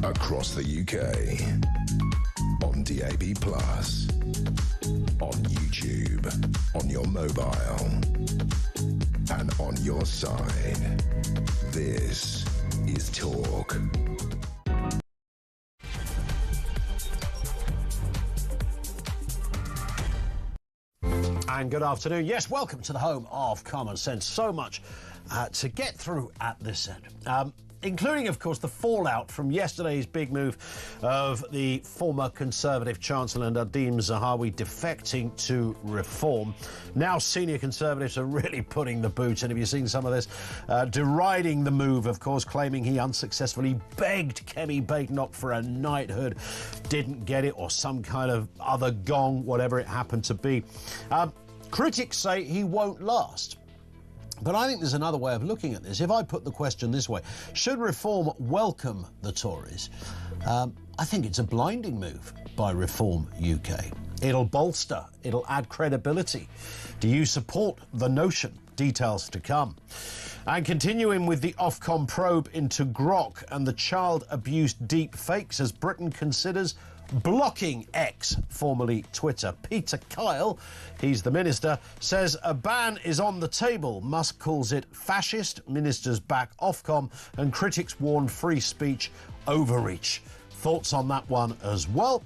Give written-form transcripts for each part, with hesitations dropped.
across the UK, on DAB+, on YouTube, on your mobile, and on your side. This is Talk. And good afternoon. Yes, welcome to the home of common sense. So much to get through at this end. Including, of course, the fallout from yesterday's big move of the former Conservative Chancellor Nadhim Zahawi defecting to Reform. Now senior Conservatives are really putting the boot in. Have you seen some of this? Deriding the move, of course, claiming he unsuccessfully begged Kemi Badenoch for a knighthood, didn't get it, or some kind of other gong, whatever it happened to be. Critics say he won't last. But I think there's another way of looking at this. If I put the question this way, should Reform welcome the Tories? I think it's a blinding move by Reform UK. It'll bolster, it'll add credibility. Do you support the notion? Details to come. And continuing with the Ofcom probe into Grok and the child abuse deep fakes as Britain considers blocking X, formerly Twitter. Peter Kyle, he's the minister, says a ban is on the table. Musk calls it fascist, ministers back Ofcom, and critics warn free speech overreach. Thoughts on that one as well.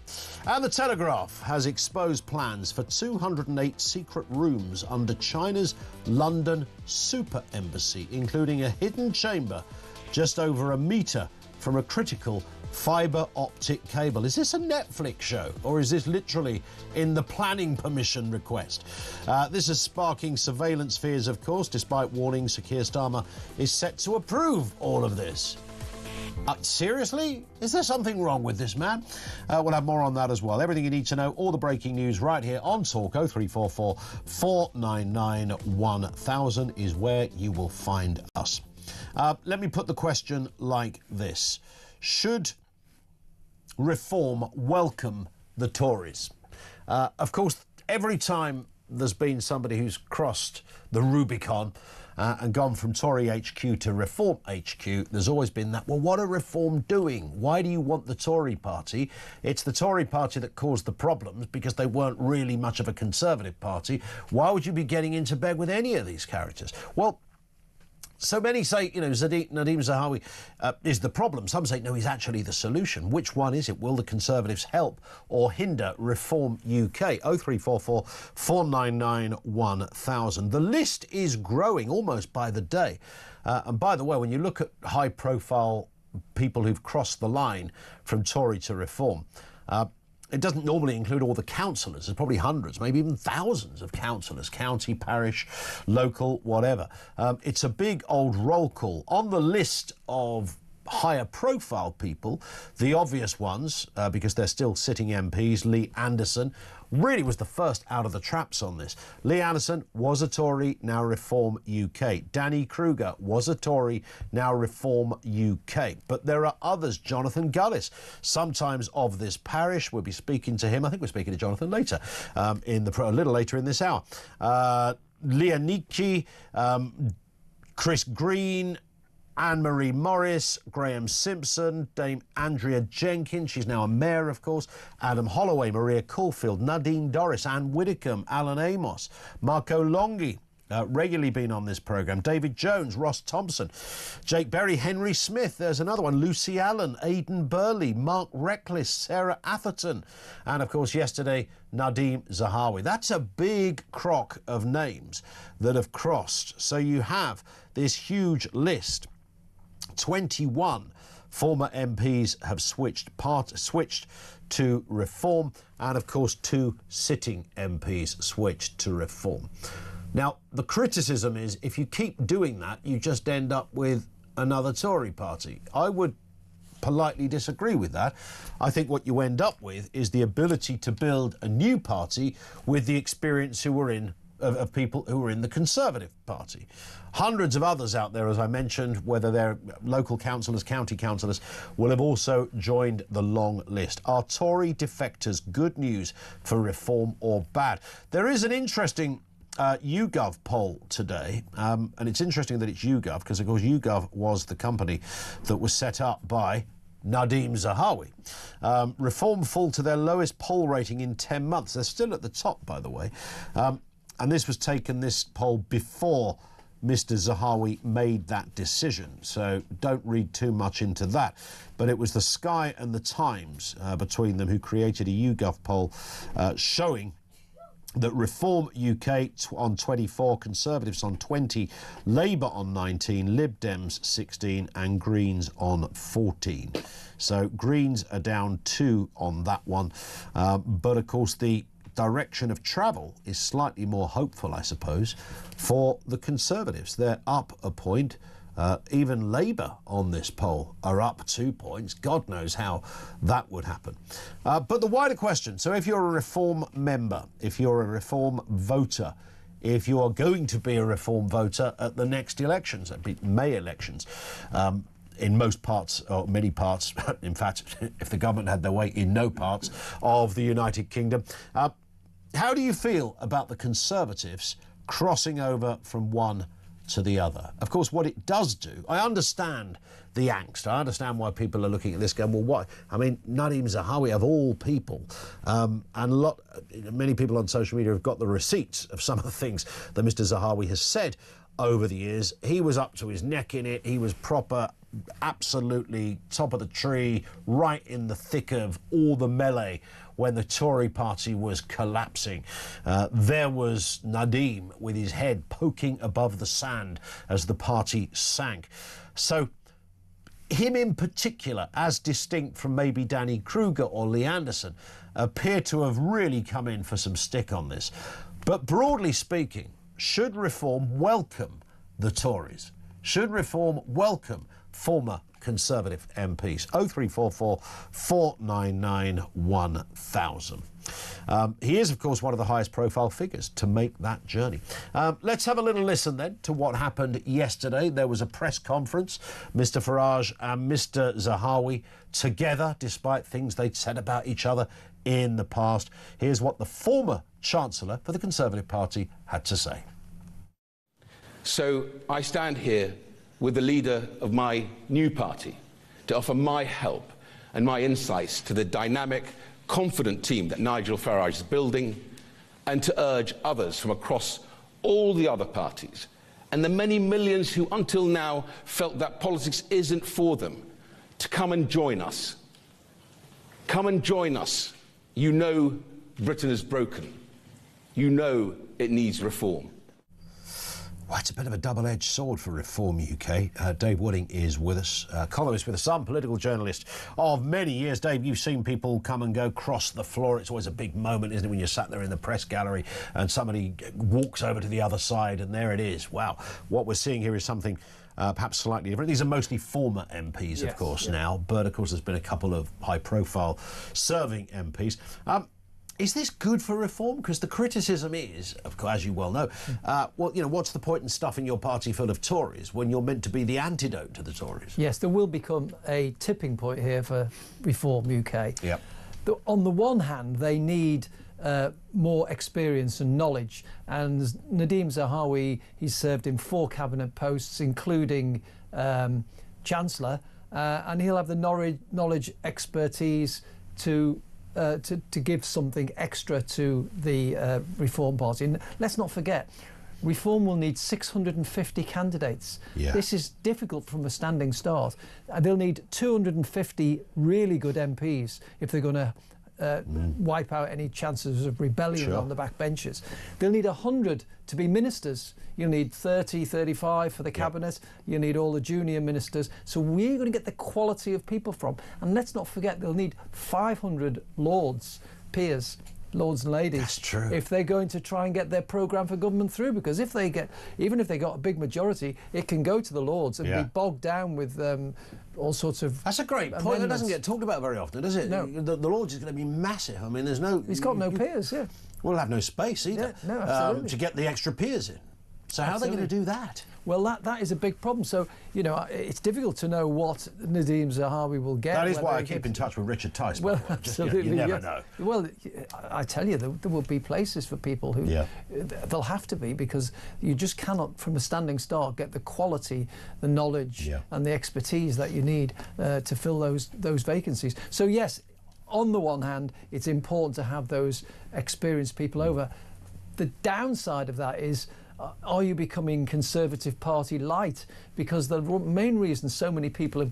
And the Telegraph has exposed plans for 208 secret rooms under China's London super embassy, including a hidden chamber just over a metre from a critical fibre optic cable. Is this a Netflix show, or is this literally in the planning permission request? This is sparking surveillance fears, of course, despite warnings Sir Keir Starmer is set to approve all of this. Seriously? Is there something wrong with this man? We'll have more on that as well. Everything you need to know, all the breaking news right here on Talk. 0344 499 1000 is where you will find us. Let me put the question like this. Should Reform welcome the Tories? Of course, every time there's been somebody who's crossed the Rubicon and gone from Tory HQ to Reform HQ, there's always been that, well, what are Reform doing? Why do you want the Tory party? It's the Tory party that caused the problems because they weren't really much of a Conservative party. Why would you be getting into bed with any of these characters? Well, so many say, you know, Nadhim Zahawi is the problem. Some say, no, he's actually the solution. Which one is it? Will the Conservatives help or hinder Reform UK? 0344 499 1000. The list is growing almost by the day. And by the way, when you look at high-profile people who've crossed the line from Tory to Reform, it doesn't normally include all the councillors. There's probably hundreds, maybe even thousands of councillors, county, parish, local, whatever. It's a big old roll call. On the list of higher profile people, the obvious ones, because they're still sitting MPs, Lee Anderson, really was the first out of the traps on this. Lee Anderson was a Tory, now Reform UK. Danny Kruger was a Tory, now Reform UK. But there are others. Jonathan Gullis, sometimes of this parish. We'll be speaking to him. I think we're speaking to Jonathan later, a little later in this hour. Leah Niki, Chris Green, Anne-Marie Morris, Graham Simpson, Dame Andrea Jenkins, she's now a mayor, of course, Adam Holloway, Maria Caulfield, Nadine Dorris, Anne Widdicombe, Alan Amos, Marco Longhi, regularly been on this programme, David Jones, Ross Thompson, Jake Berry, Henry Smith, there's another one, Lucy Allen, Aidan Burley, Mark Reckless, Sarah Atherton, and, of course, yesterday, Nadhim Zahawi. That's a big crock of names that have crossed. So you have this huge list. 21 former MPs have switched to Reform, and of course 2 sitting MPs switched to Reform. Now, the criticism is if you keep doing that, you just end up with another Tory party. I would politely disagree with that. I think what you end up with is the ability to build a new party with the experience of people who were in the Conservative Party. Hundreds of others out there, as I mentioned, whether they're local councillors, county councillors, will have also joined the long list. Are Tory defectors good news for Reform or bad? There is an interesting YouGov poll today, and it's interesting that it's YouGov because, of course, YouGov was the company that was set up by Nadeem Zahawi. Reform fall to their lowest poll rating in 10 months. They're still at the top, by the way. And this poll before Mr. Zahawi made that decision. So don't read too much into that. But it was the Sky and the Times between them who created a YouGov poll showing that Reform UK on 24, Conservatives on 20, Labour on 19, Lib Dems 16 and Greens on 14. So Greens are down 2 on that one. But of course the direction of travel is slightly more hopeful, I suppose, for the Conservatives. They're up a point. Even Labour on this poll are up 2 points. God knows how that would happen. But the wider question, so if you're a Reform member, if you're a Reform voter, if you are going to be a Reform voter at the next elections, that'd be May elections, in most parts, or many parts, in fact, if the government had their way, in no parts of the United Kingdom, how do you feel about the Conservatives crossing over from one to the other? Of course, what it does do, I understand the angst. I understand why people are looking at this going, well, what? I mean, Nadeem Zahawi, of all people, and many people on social media have got the receipts of some of the things that Mr. Zahawi has said over the years. He was up to his neck in it. He was proper, absolutely top of the tree, right in the thick of all the melee when the Tory party was collapsing. There was Nadeem with his head poking above the sand as the party sank. So him in particular, as distinct from maybe Danny Kruger or Lee Anderson, appear to have really come in for some stick on this. But broadly speaking, should Reform welcome the Tories? Should Reform welcome former Conservative MPs? 0344 499 1000. He is, of course, one of the highest profile figures to make that journey. Let's have a little listen then to what happened yesterday. There was a press conference. Mr. Farage and Mr. Zahawi together, despite things they'd said about each other in the past. Here's what the former Chancellor for the Conservative Party had to say. So I stand here with the leader of my new party to offer my help and my insights to the dynamic, confident team that Nigel Farage is building, and to urge others from across all the other parties and the many millions who until now felt that politics isn't for them to come and join us. Come and join us. You know Britain is broken. You know it needs reform. Well, it's a bit of a double-edged sword for Reform UK. Dave Wooding is with us, columnist with The Sun, political journalist of many years. Dave, you've seen people come and go, cross the floor. It's always a big moment, isn't it, when you're sat there in the press gallery and somebody walks over to the other side and there it is. Wow. What we're seeing here is something perhaps slightly different. These are mostly former MPs, of course, now, but of course there's been a couple of high-profile serving MPs. Is this good for Reform? Because the criticism is, of course, as you well know, well, you know, what's the point in stuffing your party full of Tories when you're meant to be the antidote to the Tories? Yes, there will become a tipping point here for Reform UK. Yep. On the one hand, they need more experience and knowledge, and Nadeem Zahawi, he's served in 4 cabinet posts, including Chancellor, and he'll have the knowledge, expertise to give something extra to the Reform Party. And let's not forget, Reform will need 650 candidates. Yeah. This is difficult from a standing start. They'll need 250 really good MPs if they're going to wipe out any chances of rebellion on the backbenches. They'll need 100 to be ministers. You'll need 30, 35 for the cabinet. You'll need all the junior ministers. So where are you going to get the quality of people from? And let's not forget, they'll need 500 lords, peers, lords and ladies. That's true. If they're going to try and get their programme for government through, because if they get, even if they got a big majority, it can go to the Lords and be bogged down with all sorts of. That's a great point. That doesn't get talked about very often, does it? No. The Lords is going to be massive. I mean, there's no. He's got no peers. We'll have no space either. No, absolutely. To get the extra peers in. So how are they going to do that? Well, that is a big problem. So, you know, it's difficult to know what Nadine Zahawi will get. That is why I keep in touch with Richard Tice. Well, absolutely. You never know. Well, I tell you, there will be places for people who... They'll have to be, because you just cannot, from a standing start, get the quality, the knowledge and the expertise that you need to fill those vacancies. So, yes, on the one hand, it's important to have those experienced people over. The downside of that is... are you becoming Conservative Party light? Because the main reason so many people are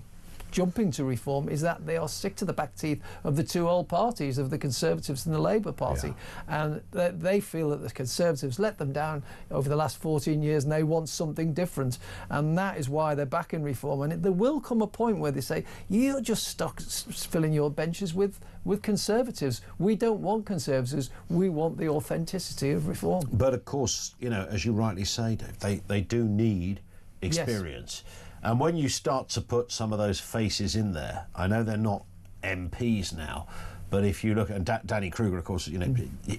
jumping to reform is that they are sick to the back teeth of the two old parties, of the Conservatives and the Labour Party. And they feel that the Conservatives let them down over the last 14 years and they want something different. And that is why they're backing reform. And there will come a point where they say, you're just stuck filling your benches with Conservatives. We don't want Conservatives. We want the authenticity of reform. But of course, you know, as you rightly say, Dave, they do need experience. Yes. And when you start to put some of those faces in there, I know they're not MPs now, but if you look at Danny Kruger, of course, you know,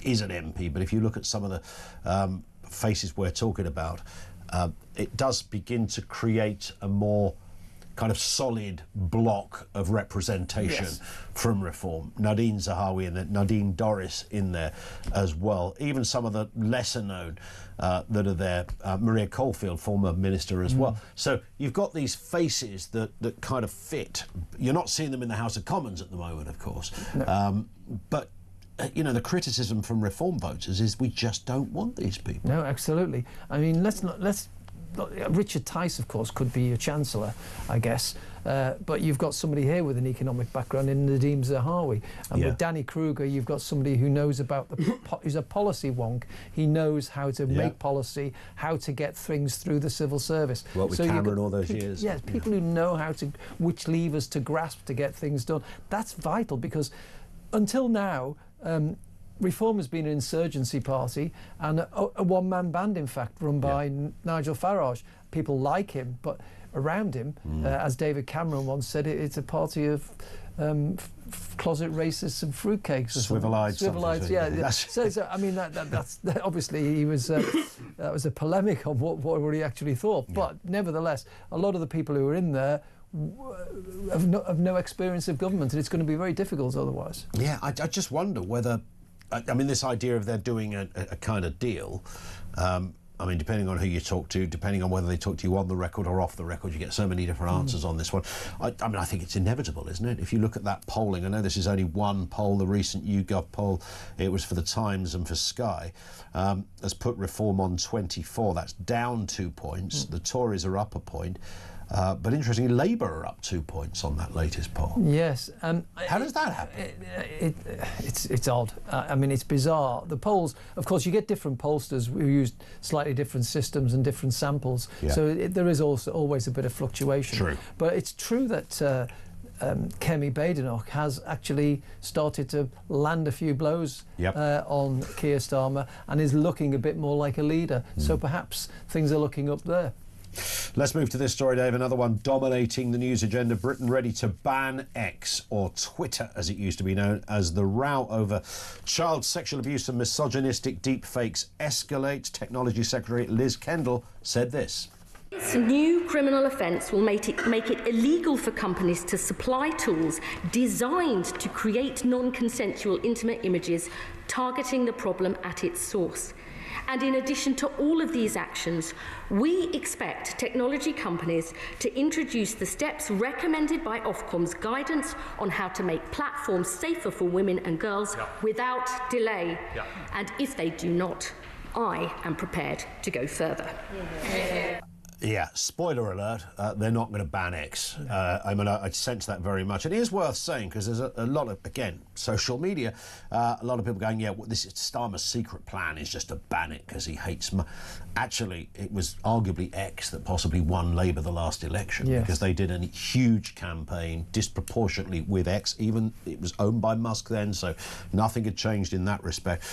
is an MP, but if you look at some of the faces we're talking about, it does begin to create a more kind of solid block of representation from reform. Nadine Zahawi and Nadine Dorries in there as well. Even some of the lesser known that are there. Maria Caulfield, former minister as well. So you've got these faces that kind of fit. You're not seeing them in the House of Commons at the moment, of course. No. But you know, the criticism from reform voters is we just don't want these people. No, absolutely. I mean, let's Richard Tice, of course, could be a chancellor, I guess, but you've got somebody here with an economic background in Nadine Zahawi, and with Danny Kruger, you've got somebody who knows about who's a policy wonk. He knows how to make policy, how to get things through the civil service. What with Cameron all those years? Yes, people who know how to which levers to grasp to get things done. That's vital, because until now. Reform has been an insurgency party and a one-man band, in fact, run by Nigel Farage. People like him, but around him, as David Cameron once said, it's a party of closet racists and fruitcakes. Swivelites, yeah. So I mean, that's obviously he was that was a polemic on what he actually thought. But nevertheless, a lot of the people who are in there have no experience of government, and it's going to be very difficult otherwise. Yeah, I just wonder whether. I mean, this idea of they're doing a kind of deal, I mean, depending on who you talk to, depending on whether they talk to you on the record or off the record, you get so many different answers on this one. I mean, I think it's inevitable, isn't it? If you look at that polling, I know this is only one poll, the recent YouGov poll, it was for the Times and for Sky, has put Reform on 24. That's down 2 points. The Tories are up a point. But interestingly, Labour are up 2 points on that latest poll. Yes. How does that happen? It's odd. I mean, it's bizarre. The polls, of course, you get different pollsters who use slightly different systems and different samples. So there is also always a bit of fluctuation. True. But it's true that Kemi Badenoch has actually started to land a few blows on Keir Starmer and is looking a bit more like a leader. So perhaps things are looking up there. Let's move to this story, Dave. Another one dominating the news agenda. Britain ready to ban X, or Twitter as it used to be known, as the row over child sexual abuse and misogynistic deepfakes escalates. Technology Secretary Liz Kendall said this. This new criminal offence will make it illegal for companies to supply tools designed to create non-consensual intimate images targeting the problem at its source. And in addition to all of these actions, we expect technology companies to introduce the steps recommended by Ofcom's guidance on how to make platforms safer for women and girls without delay. And if they do not, I am prepared to go further. Yeah, spoiler alert, they're not going to ban X. I mean, I sense that very much. It is worth saying, because there's a lot of, again, social media, a lot of people going, yeah, well, this is Starmer's secret plan is just to ban it because he hates... Actually, it was arguably X that possibly won Labour the last election, because they did a huge campaign disproportionately with X. Even it was owned by Musk then, so nothing had changed in that respect.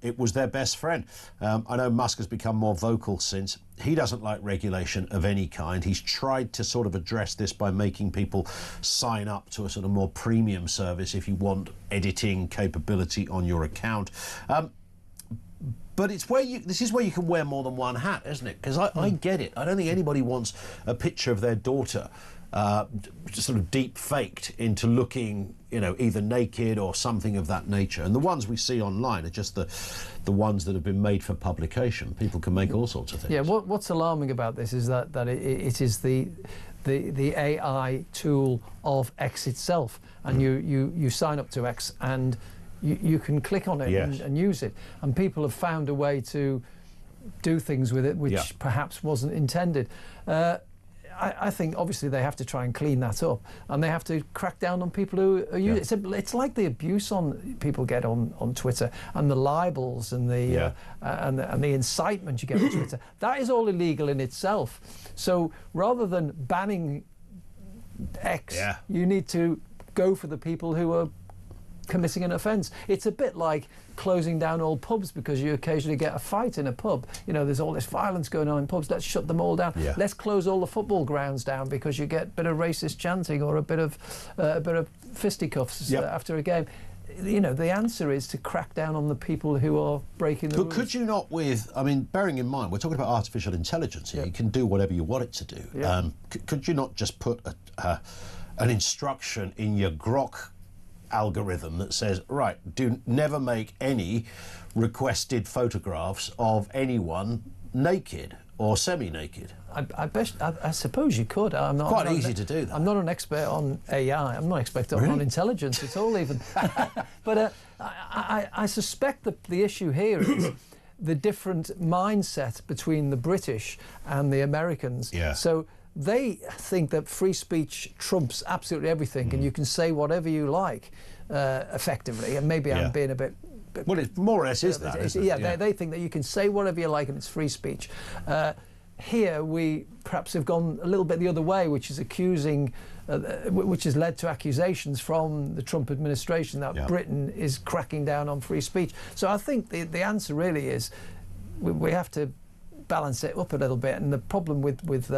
It was their best friend. I know Musk has become more vocal since. He doesn't like regulation of any kind. He's tried to sort of address this by making people sign up to a sort of more premium service if you want editing capability on your account. But this is where you can wear more than one hat, isn't it? Because I get it. I don't think anybody wants a picture of their daughter just sort of deep faked into looking, either naked or something of that nature. And the ones we see online are just the ones that have been made for publication. People can make all sorts of things. Yeah, what's alarming about this is that it is the AI tool of X itself, and you sign up to X and you can click on it and use it, and people have found a way to do things with it which perhaps wasn't intended. I think obviously they have to try and clean that up, and they have to crack down on people who are using it. It's like the abuse people get on Twitter, and the libels and the incitement you get on Twitter. That is all illegal in itself. So rather than banning X, you need to go for the people who are committing an offence. It's a bit like closing down all pubs because you occasionally get a fight in a pub. There's all this violence going on in pubs. Let's shut them all down. Let's close all the football grounds down because you get a bit of racist chanting or a bit of fisticuffs after a game. The answer is to crack down on the people who are breaking the rules. But could you not bearing in mind, we're talking about artificial intelligence here, you can do whatever you want it to do. Could you not just put an instruction in your Grok algorithm that says, right, never make any requested photographs of anyone naked or semi-naked? I suppose you could. Quite easy to do that. I'm not an expert on AI. I'm not an expert on intelligence at all, even. But I suspect that the issue here is the different mindset between the British and the Americans. So they think that free speech trumps absolutely everything, and you can say whatever you like, effectively. And maybe I'm being a bit. Well, it more or less is that. Isn't it? They think that you can say whatever you like and it's free speech. Here we perhaps have gone a little bit the other way, which is accusing, which has led to accusations from the Trump administration that Britain is cracking down on free speech. So I think the answer really is we have to balance it up a little bit. And the problem with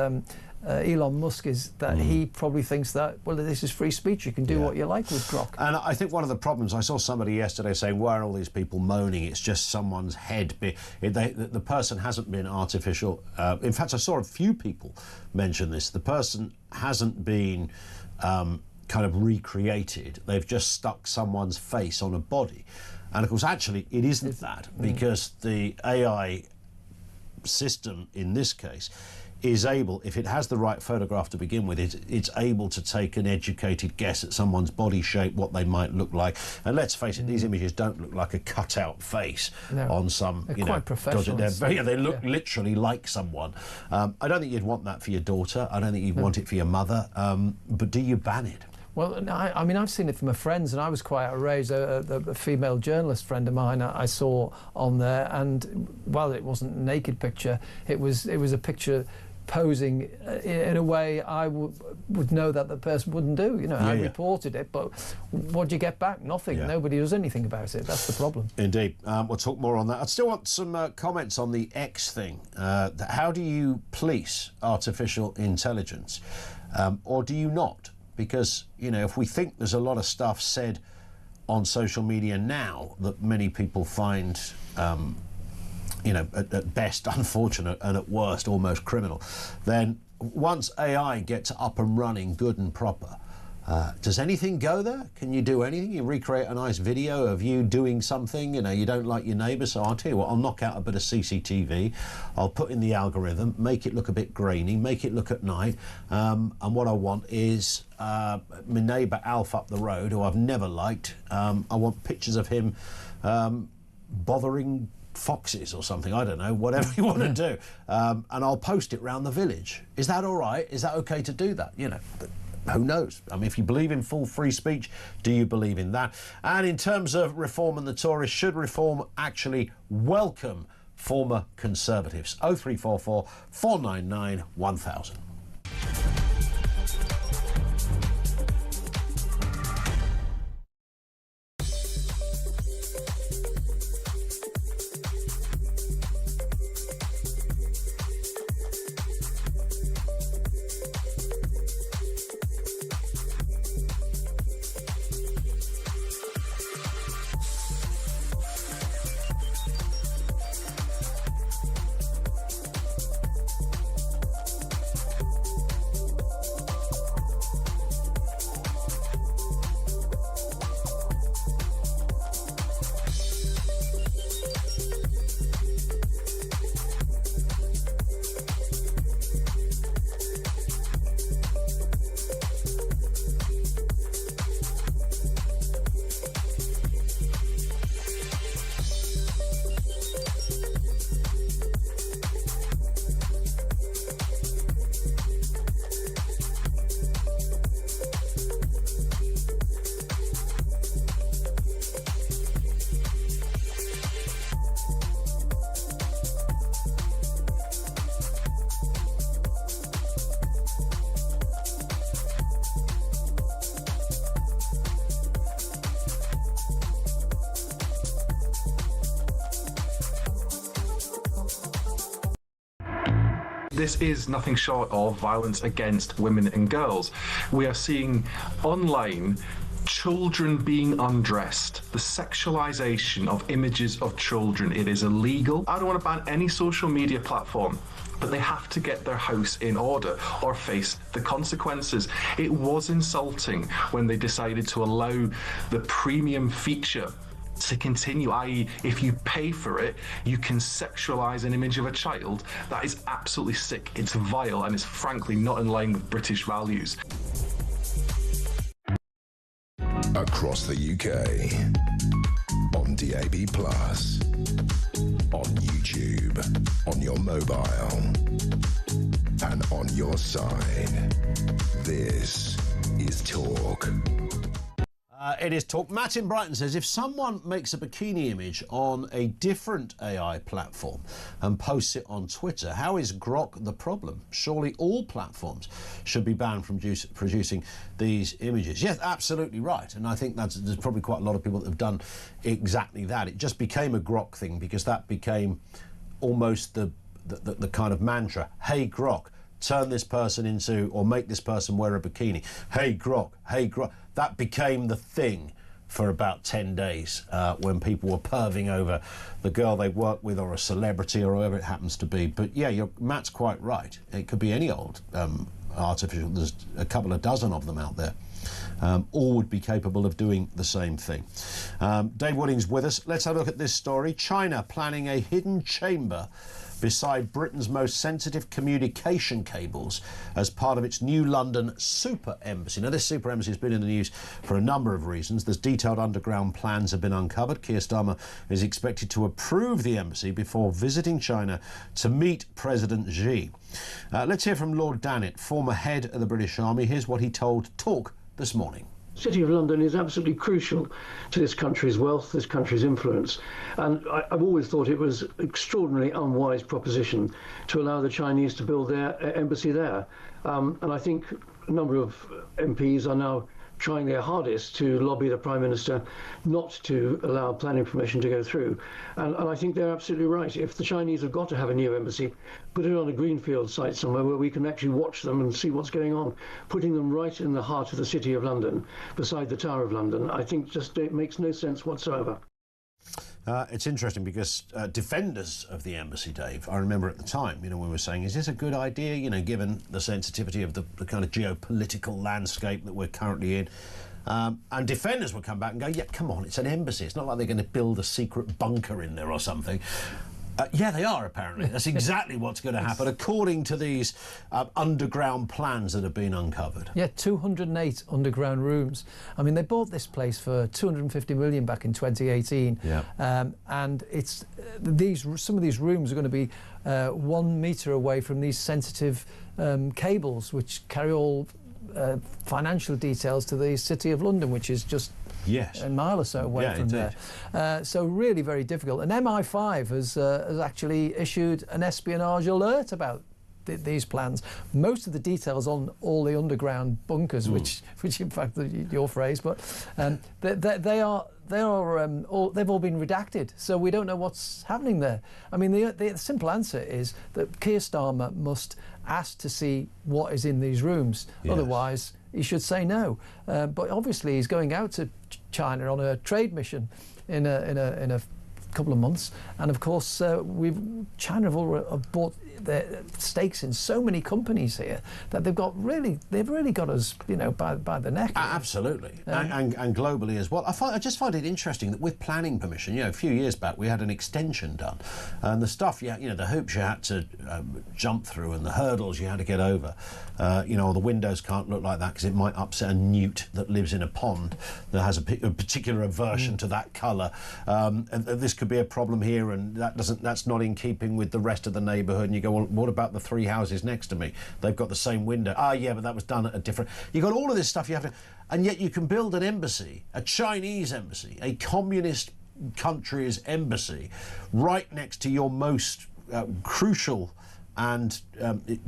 Elon Musk is that he probably thinks that, well, this is free speech, you can do what you like with Grok. And I think one of the problems, I saw somebody yesterday saying, why are all these people moaning? It's just someone's head. The person hasn't been artificial. In fact, I saw a few people mention this. The person hasn't been kind of recreated. They've just stuck someone's face on a body. And of course, actually, it isn't that, because the AI system in this case is able, if it has the right photograph to begin with, it's able to take an educated guess at someone's body shape, what they might look like. And let's face it, these images don't look like a cut-out face on some, They're quite professional. They look literally like someone. I don't think you'd want that for your daughter. I don't think you'd want it for your mother. But do you ban it? Well, I mean, I've seen it from my friends, and I was quite outraged. A female journalist friend of mine I saw on there, and while it wasn't a naked picture, it was a picture posing in a way I would know that the person wouldn't do. I reported it, but what do you get back? Nothing. Nobody does anything about it. That's the problem. Indeed. We'll talk more on that. I still want some comments on the X thing. How do you police artificial intelligence, or do you not? Because, if we think there's a lot of stuff said on social media now that many people find at best unfortunate and at worst almost criminal, then once AI gets up and running good and proper, does anything go there? Can you do anything? You recreate a nice video of you doing something, you don't like your neighbour, so I'll tell you what, I'll knock out a bit of CCTV, I'll put in the algorithm, make it look a bit grainy, make it look at night, and what I want is my neighbour Alf up the road, who I've never liked, I want pictures of him bothering foxes or something, I don't know, whatever you want to do, and I'll post it round the village. Is that all right? Is that okay to do that? Who knows? I mean, if you believe in full free speech, do you believe in that? And in terms of reform and the Tories, should reform actually welcome former Conservatives? 0344 499 1000. This is nothing short of violence against women and girls. We are seeing online children being undressed, the sexualization of images of children. It is illegal. I don't want to ban any social media platform, but they have to get their house in order or face the consequences. It was insulting when they decided to allow the premium feature to continue, i.e. if you pay for it, you can sexualise an image of a child. That is absolutely sick, it's vile, and it's frankly not in line with British values. Across the UK, on DAB+, on YouTube, on your mobile, and on your side. This is Talk. It is Talk. Matt in Brighton says, if someone makes a bikini image on a different AI platform and posts it on Twitter, how is Grok the problem? Surely all platforms should be banned from producing these images. Yes, absolutely right. And I think there's probably quite a lot of people that have done exactly that. It just became a Grok thing because that became almost the kind of mantra. Hey, Grok, turn this person into, or make this person wear a bikini. Hey, Grok, hey, Grok. That became the thing for about 10 days when people were perving over the girl they work with or a celebrity or whoever it happens to be. But yeah, Matt's quite right. It could be any old artificial. There's a couple of dozen of them out there. All would be capable of doing the same thing. Dave Wooding's with us. Let's have a look at this story. China planning a hidden chamber beside Britain's most sensitive communication cables as part of its new London super embassy. Now, this super embassy has been in the news for a number of reasons. There's detailed underground plans have been uncovered. Keir Starmer is expected to approve the embassy before visiting China to meet President Xi. Let's hear from Lord Dannatt, former head of the British Army. Here's what he told Talk this morning. The City of London is absolutely crucial to this country's wealth, this country's influence. And I've always thought it was an extraordinarily unwise proposition to allow the Chinese to build their embassy there. And I think a number of MPs are now trying their hardest to lobby the Prime Minister not to allow planning permission to go through. And I think they're absolutely right. If the Chinese have got to have a new embassy, put it on a greenfield site somewhere where we can actually watch them and see what's going on. Putting them right in the heart of the City of London, beside the Tower of London, I think just it makes no sense whatsoever. It's interesting because defenders of the embassy, Dave, I remember at the time, when we were saying, is this a good idea, given the sensitivity of the kind of geopolitical landscape that we're currently in? And defenders would come back and go, yeah, come on, it's an embassy. It's not like they're going to build a secret bunker in there or something. Yeah, they are, apparently. That's exactly what's going to happen, according to these underground plans that have been uncovered. Yeah, 208 underground rooms. I mean, they bought this place for 250 million back in 2018. Yeah. And it's some of these rooms are going to be 1 metre away from these sensitive cables, which carry all financial details to the City of London, which is just a mile or so away from there. So really very difficult. And MI5 has actually issued an espionage alert about these plans. Most of the details on all the underground bunkers, which in fact your phrase, but they've all been redacted, so we don't know what's happening there. I mean, the simple answer is that Keir Starmer must ask to see what is in these rooms. Yes. Otherwise, he should say no. But obviously, he's going out to China on a trade mission in a couple of months, and of course China have bought their stakes in so many companies here that they've really got us by the neck. Absolutely. And globally as well. I just find it interesting that with planning permission, a few years back we had an extension done, and the stuff the hoops you had to jump through and the hurdles you had to get over, the windows can't look like that because it might upset a newt that lives in a pond that has a particular aversion to that colour, and this could be a problem here, and that's not in keeping with the rest of the neighbourhood. And you go, well, what about the 3 houses next to me? They've got the same window. Yeah, but that was done at a different. You've got all of this stuff you have to, and yet you can build an embassy, a Chinese embassy, a communist country's embassy, right next to your most crucial and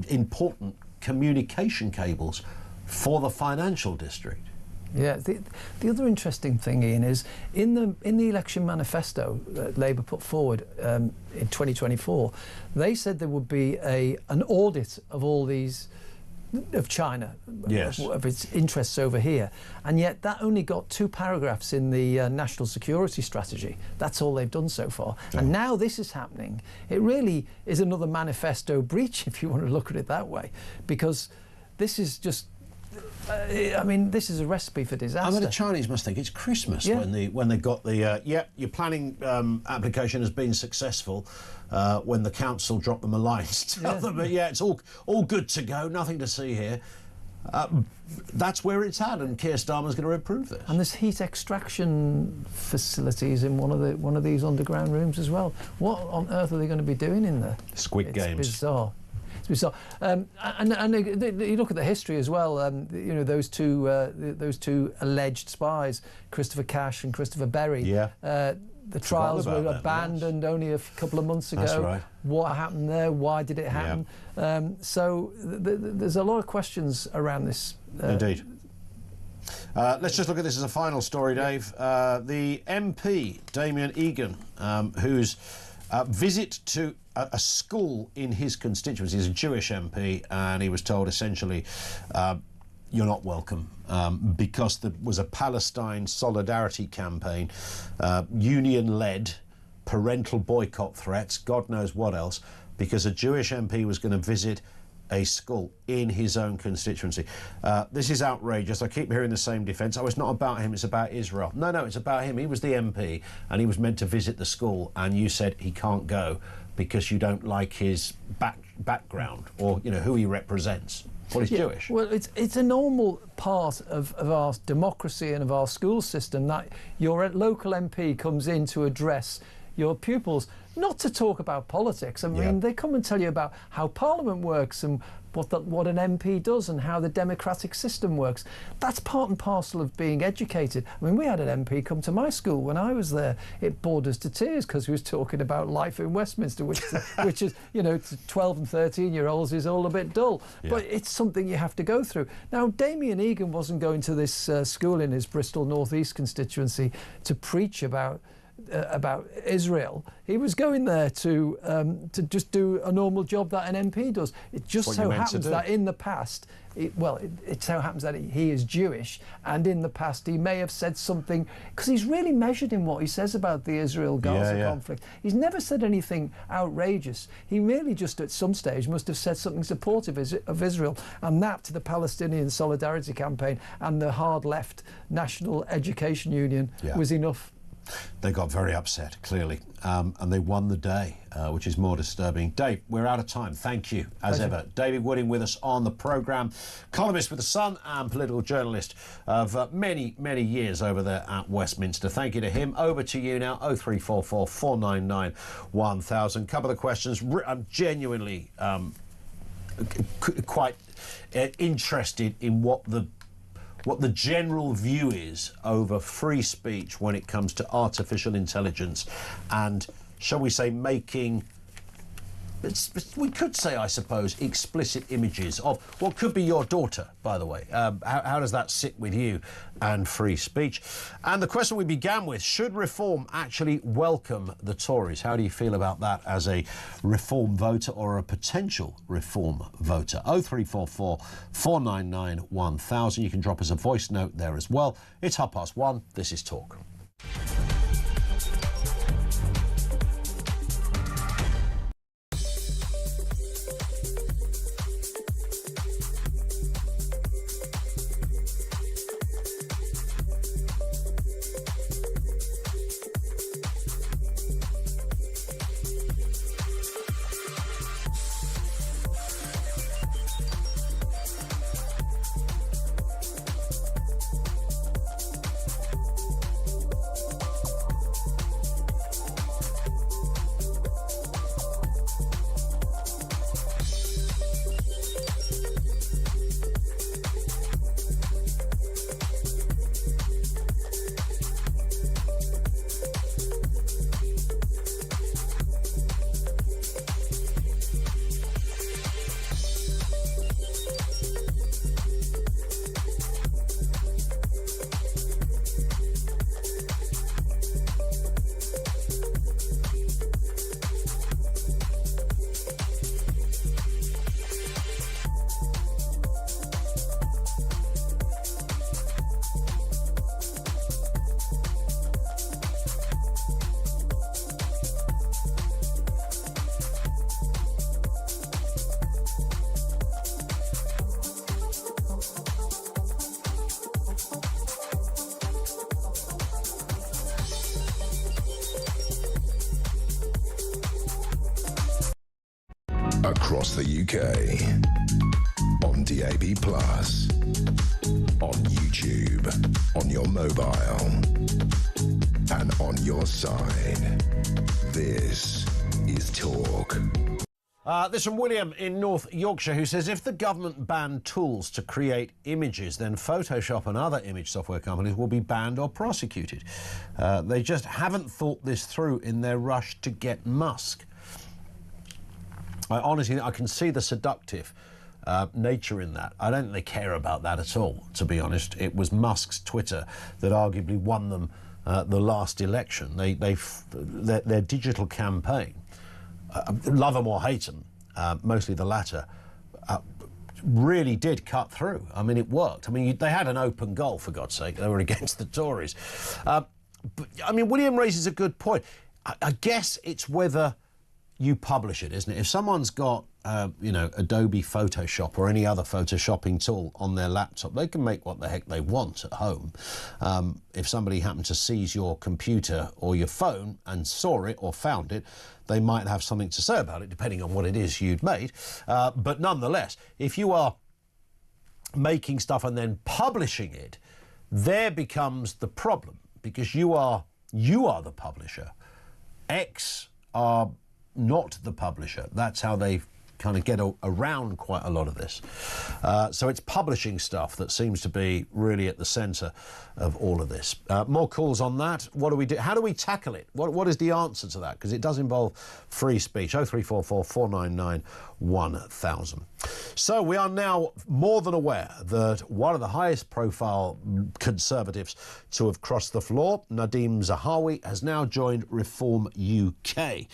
important communication cables for the financial district. Yeah, the other interesting thing, Ian, is in the election manifesto that Labour put forward in 2024, they said there would be an audit of all these, of China, yes, of its interests over here, and yet that only got 2 paragraphs in the national security strategy. That's all they've done so far. Yeah. And now this is happening. It really is another manifesto breach, if you want to look at it that way, because this is just. I mean, this is a recipe for disaster. I mean, the Chinese must think it's Christmas when they got the your planning application has been successful. When the council dropped them a line to tell them, it's all good to go, nothing to see here. That's where it's at, and Keir Starmer's going to approve this. And there's heat extraction facilities in one of these underground rooms as well. What on earth are they going to be doing in there? Squid Games. It's bizarre. So, and you look at the history as well. You know, those two alleged spies, Christopher Cash and Christopher Berry. Yeah. The trials were abandoned only a couple of months ago. That's right. What happened there? Why did it happen? Yeah. So there's a lot of questions around this. Indeed. Let's just look at this as a final story, Dave. The MP, Damien Egan, whose visit to a school in his constituency, he's a Jewish MP, and he was told essentially, you're not welcome, because there was a Palestine solidarity campaign, union-led, parental boycott threats, God knows what else, because a Jewish MP was going to visit a school in his own constituency. This is outrageous. I keep hearing the same defence. Oh, it's not about him, it's about Israel. No, it's about him. He was the MP and he was meant to visit the school, and you said he can't go because you don't like his background or, you know, who he represents. Well, he's Jewish. Well, it's a normal part of our democracy and of our school system that your local MP comes in to address your pupils, not to talk about politics. I mean, they come and tell you about how Parliament works and what an MP does and how the democratic system works. That's part and parcel of being educated. I mean, we had an MP come to my school when I was there. It bored us to tears because he was talking about life in Westminster, which is, you know, to 12 and 13-year-olds is all a bit dull. Yeah. But it's something you have to go through. Now, Damien Egan wasn't going to this school in his Bristol North East constituency to preach about Israel. He was going there to just do a normal job that an MP does. It just so happens that in the past, it so happens that he is Jewish, and in the past he may have said something, because he's really measured in what he says about the Israel-Gaza conflict. He's never said anything outrageous. He merely just at some stage must have said something supportive of Israel, and that to the Palestinian Solidarity Campaign and the hard left National Education Union was enough. They got very upset, clearly, and they won the day, which is more disturbing. Dave, we're out of time. Thank you, as ever. David Wooding with us on the programme, columnist with The Sun and political journalist of many, many years over there at Westminster. Thank you to him. Over to you now, 0344 499 1000. Couple of questions. I'm genuinely quite interested in what the general view is over free speech when it comes to artificial intelligence and, shall we say, making, we could say, I suppose, explicit images of what could be your daughter, by the way. How does that sit with you and free speech? And the question we began with, should reform actually welcome the Tories? How do you feel about that as a reform voter or a potential reform voter? 0344 499 1000. You can drop us a voice note there as well. It's 1:30. This is Talk. Across the UK. On DAB+. On YouTube. On your mobile. And on your side. This is Talk. This from William in North Yorkshire, who says, if the government banned tools to create images, then Photoshop and other image software companies will be banned or prosecuted. They just haven't thought this through in their rush to get Musk. I can see the seductive nature in that. I don't think they care about that at all, to be honest. It was Musk's Twitter that arguably won them the last election. Their digital campaign, love them or hate them, mostly the latter, really did cut through. I mean, it worked. I mean, they had an open goal, for God's sake. They were against the Tories. But, I mean, William raises a good point. I guess it's whether you publish it, isn't it? If someone's got, Adobe Photoshop or any other photoshopping tool on their laptop, they can make what the heck they want at home. If somebody happened to seize your computer or your phone and saw it or found it, they might have something to say about it, depending on what it is you'd made. But nonetheless, if you are making stuff and then publishing it, there becomes the problem, because you are the publisher. X are not the publisher. That's how they kind of get around quite a lot of this. So it's publishing stuff that seems to be really at the centre of all of this. More calls on that. What do we do? How do we tackle it? What is the answer to that? Because it does involve free speech. 0344 499 1000. So we are now more than aware that one of the highest profile Conservatives to have crossed the floor, Nadeem Zahawi, has now joined Reform UK.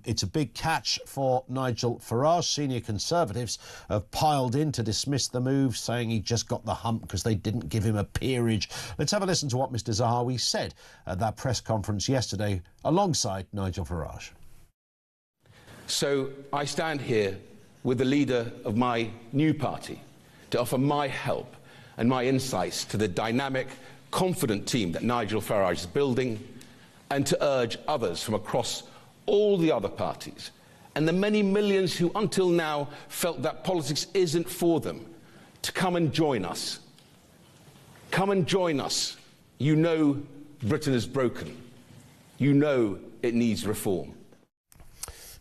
It's a big catch for Nigel Farage. Senior Conservatives have piled in to dismiss the move, saying he just got the hump because they didn't give him a peerage. Let's have a listen to what Mr Zahawi said at that press conference yesterday alongside Nigel Farage. So I stand here with the leader of my new party to offer my help and my insights to the dynamic, confident team that Nigel Farage is building, and to urge others from across all the other parties and the many millions who until now felt that politics isn't for them to come and join us. Come and join us. You know Britain is broken. You know it needs reform.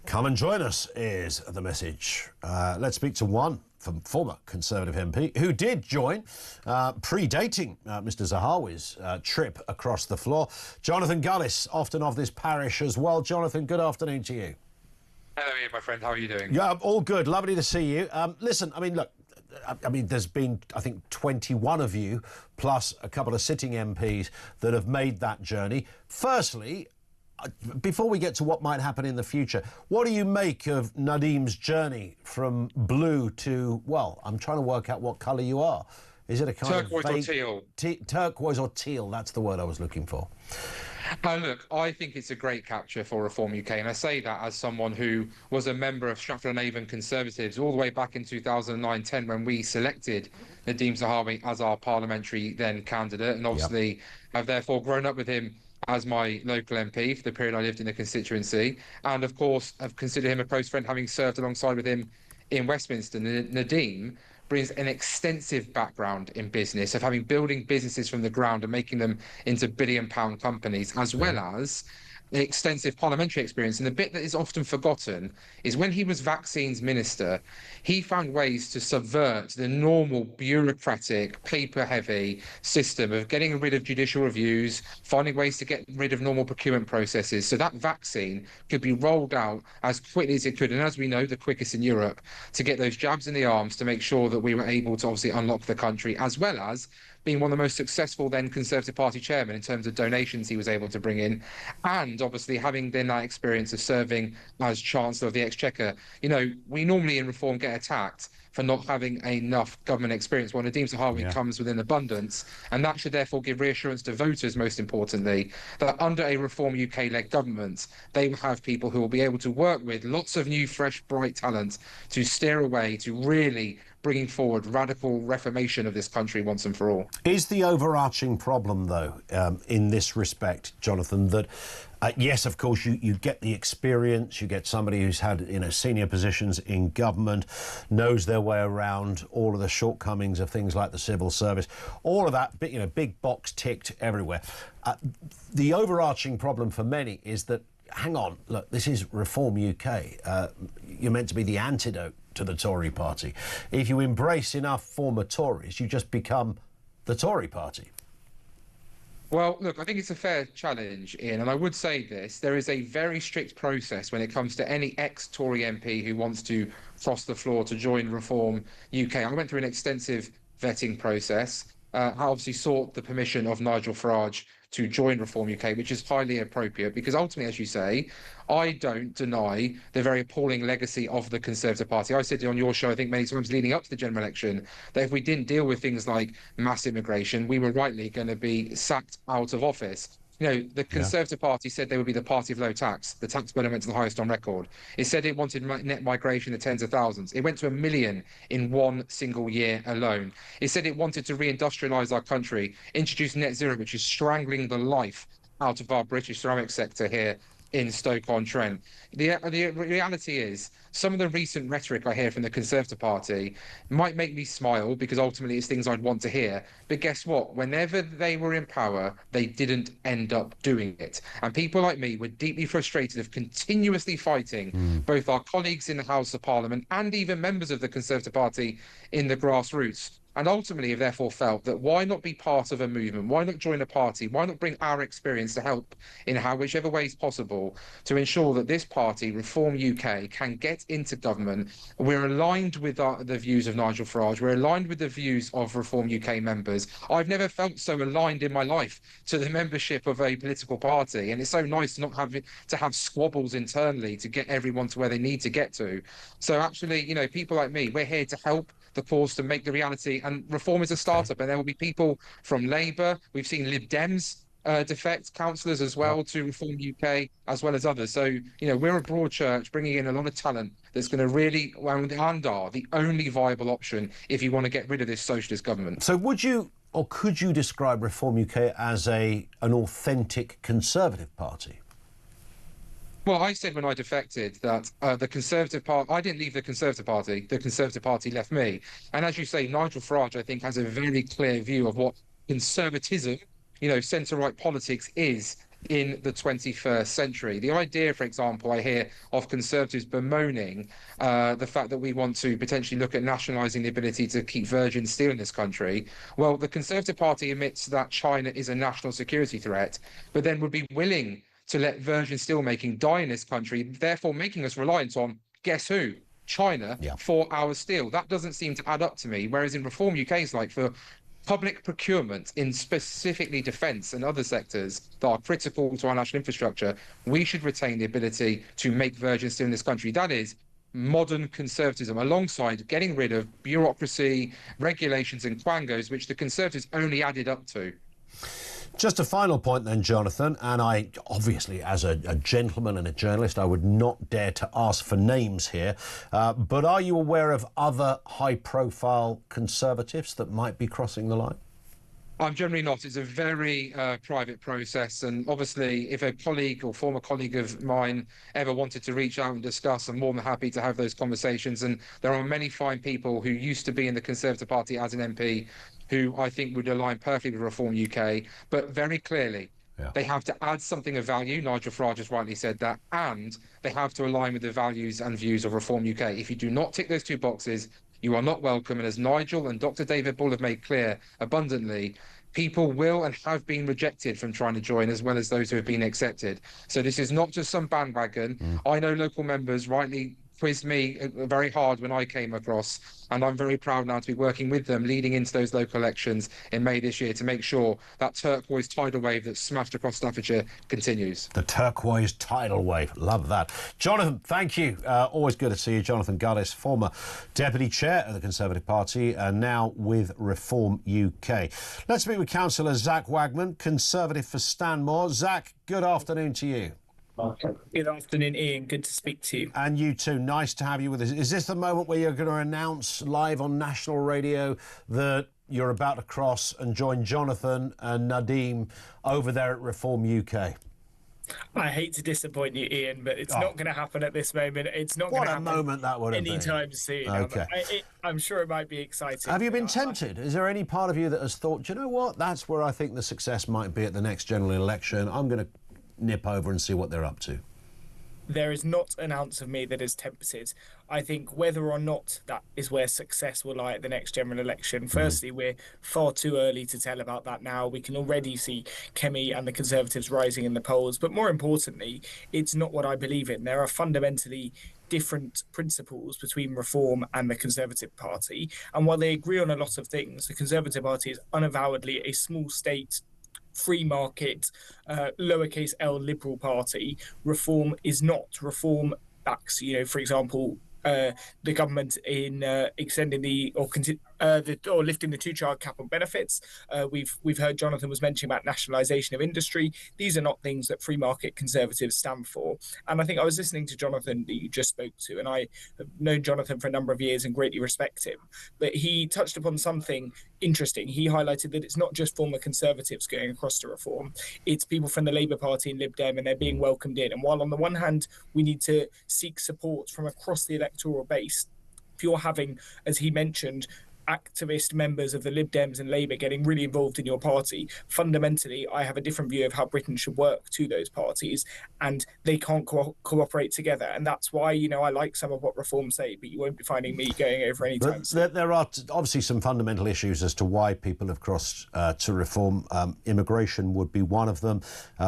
Come and join us is the message. Let's speak to one from former Conservative MP who did join, predating Mr Zahawi's trip across the floor. Jonathan Gullis, often of this parish as well. Jonathan, good afternoon to you. Hello, Ian, my friend. How are you doing? Yeah, all good. Lovely to see you. Listen, I mean, look, there's been, I think, 21 of you, plus a couple of sitting MPs that have made that journey. Firstly, before we get to what might happen in the future, what do you make of Nadeem's journey from blue to, well, I'm trying to work out what colour you are. Is it a kind turquoise of or teal? Turquoise or teal, that's the word I was looking for. Look, I think it's a great capture for Reform UK, and I say that as someone who was a member of Stratford-on-Avon Conservatives all the way back in 2009-10 when we selected Nadeem Zahawi as our parliamentary then candidate, and obviously have therefore grown up with him as my local MP for the period I lived in the constituency, and of course have considered him a close friend, having served alongside with him in Westminster. Nadeem brings an extensive background in business, of having building businesses from the ground and making them into billion-pound companies, as well as extensive parliamentary experience. And the bit that is often forgotten is when he was vaccines minister, he found ways to subvert the normal bureaucratic, paper-heavy system of getting rid of judicial reviews, finding ways to get rid of normal procurement processes, so that vaccine could be rolled out as quickly as it could, and as we know, the quickest in Europe, to get those jabs in the arms to make sure that we were able to obviously unlock the country, as well as being one of the most successful then Conservative Party chairman in terms of donations he was able to bring in, and obviously having then that experience of serving as Chancellor of the Exchequer. You know, we normally in Reform get attacked for not having enough government experience. Well, Nadeem Zahawi comes with an abundance, and that should therefore give reassurance to voters, most importantly, that under a Reform UK-led government, they will have people who will be able to work with lots of new, fresh, bright talent to steer away, to really bringing forward radical reformation of this country once and for all. Is the overarching problem, though, in this respect, Jonathan, that yes, of course, you get the experience, you get somebody who's had senior positions in government, knows their way around all of the shortcomings of things like the civil service, all of that, big box ticked everywhere. The overarching problem for many is that, hang on, look, this is Reform UK. You're meant to be the antidote to the Tory party. If you embrace enough former Tories, you just become the Tory party. Well, look, I think it's a fair challenge, Ian, and I would say this. There is a very strict process when it comes to any ex-Tory MP who wants to cross the floor to join Reform UK. I went through an extensive vetting process. I obviously sought the permission of Nigel Farage to join Reform UK, which is highly appropriate because ultimately, as you say, I don't deny the very appalling legacy of the Conservative Party. I said on your show, I think many times leading up to the general election, that if we didn't deal with things like mass immigration, we were rightly going to be sacked out of office. The Conservative Party said they would be the party of low tax. The tax burden went to the highest on record. It said it wanted net migration of tens of thousands. It went to 1 million in one single year alone. It said it wanted to reindustrialise our country, introduce net zero, which is strangling the life out of our British ceramic sector here in Stoke-on-Trent. The reality is, some of the recent rhetoric I hear from the Conservative Party might make me smile because ultimately it's things I'd want to hear. But guess what? Whenever they were in power, they didn't end up doing it. And people like me were deeply frustrated of continuously fighting both our colleagues in the House of Parliament and even members of the Conservative Party in the grassroots. And ultimately have therefore felt that why not be part of a movement? Why not join a party? Why not bring our experience to help in whichever way is possible to ensure that this party, Reform UK, can get into government? We're aligned with the views of Nigel Farage. We're aligned with the views of Reform UK members. I've never felt so aligned in my life to the membership of a political party. And it's so nice to not have squabbles internally to get everyone to where they need to get to. So actually, people like me, we're here to help the cause to make the reality, and Reform is a startup, and there will be people from Labour. We've seen Lib Dems defect, councillors as well to Reform UK, as well as others. So, we're a broad church bringing in a lot of talent that's going to really, and are the only viable option if you want to get rid of this socialist government. So would you, or could you describe Reform UK as an authentic Conservative party? Well, I said when I defected that the Conservative Party, I didn't leave the Conservative Party, the Conservative Party left me. And as you say, Nigel Farage, I think, has a very clear view of what conservatism, centre-right politics is in the 21st century. The idea, for example, I hear of Conservatives bemoaning the fact that we want to potentially look at nationalising the ability to keep virgin steel in this country. Well, the Conservative Party admits that China is a national security threat, but then would be willing to let virgin steelmaking die in this country, therefore making us reliant on, guess who? China for our steel. That doesn't seem to add up to me. Whereas in Reform UK's for public procurement in specifically defence and other sectors that are critical to our national infrastructure, we should retain the ability to make virgin steel in this country. That is modern conservatism, alongside getting rid of bureaucracy, regulations and quangos, which the Conservatives only added up to. Just a final point then, Jonathan, and I, obviously, as a gentleman and a journalist, I would not dare to ask for names here, but are you aware of other high-profile Conservatives that might be crossing the line? I'm generally not. It's a very private process, and obviously if a colleague or former colleague of mine ever wanted to reach out and discuss, I'm more than happy to have those conversations. And there are many fine people who used to be in the Conservative Party as an MP who I think would align perfectly with Reform UK, but very clearly they have to add something of value. Nigel Farage has rightly said that, and they have to align with the values and views of Reform UK. If you do not tick those two boxes, you are not welcome. And as Nigel and Dr. David Bull have made clear abundantly, people will and have been rejected from trying to join, as well as those who have been accepted. So this is not just some bandwagon. I know local members rightly quizzed me very hard when I came across, and I'm very proud now to be working with them leading into those local elections in May this year to make sure that turquoise tidal wave that smashed across Staffordshire continues. The turquoise tidal wave. Love that. Jonathan, thank you. Always good to see you. Jonathan Gullis, former Deputy Chair of the Conservative Party and now with Reform UK. Let's meet with Councillor Zach Wagman, Conservative for Stanmore. Zach, good afternoon to you. Good afternoon, Ian. Good to speak to you. And you too. Nice to have you with us. Is this the moment where you're going to announce live on national radio that you're about to cross and join Jonathan and Nadeem over there at Reform UK? I hate to disappoint you, Ian, but it's not going to happen at this moment. It's not going to happen. What a moment that would have been. Anytime soon. Okay. I'm sure it might be exciting. Have you been tempted? Is there any part of you that has thought, do you know what, that's where I think the success might be at the next general election? I'm going to nip over and see what they're up to. There is not an ounce of me that is tempted. I think whether or not that is where success will lie at the next general election, firstly, we're far too early to tell about that now. We can already see Kemi and the Conservatives rising in the polls. But more importantly, it's not what I believe in. There are fundamentally different principles between Reform and the Conservative Party. And while they agree on a lot of things, the Conservative Party is unavowedly a small state, free market, lowercase l liberal party. Reform is not. Reform backs, for example, the government in extending or lifting the two-child cap on benefits. We've heard Jonathan was mentioning about nationalisation of industry. These are not things that free market Conservatives stand for. And I think I was listening to Jonathan that you just spoke to, and I have known Jonathan for a number of years and greatly respect him. But he touched upon something interesting. He highlighted that it's not just former Conservatives going across to Reform. It's people from the Labour Party and Lib Dem, and they're being welcomed in. And while on the one hand, we need to seek support from across the electoral base, if you're having, as he mentioned, activist members of the Lib Dems and Labour getting really involved in your party, fundamentally, I have a different view of how Britain should work to those parties, and they can't cooperate together. And that's why, I like some of what Reform say, but you won't be finding me going over any time soon. There are obviously some fundamental issues as to why people have crossed to Reform. Immigration would be one of them,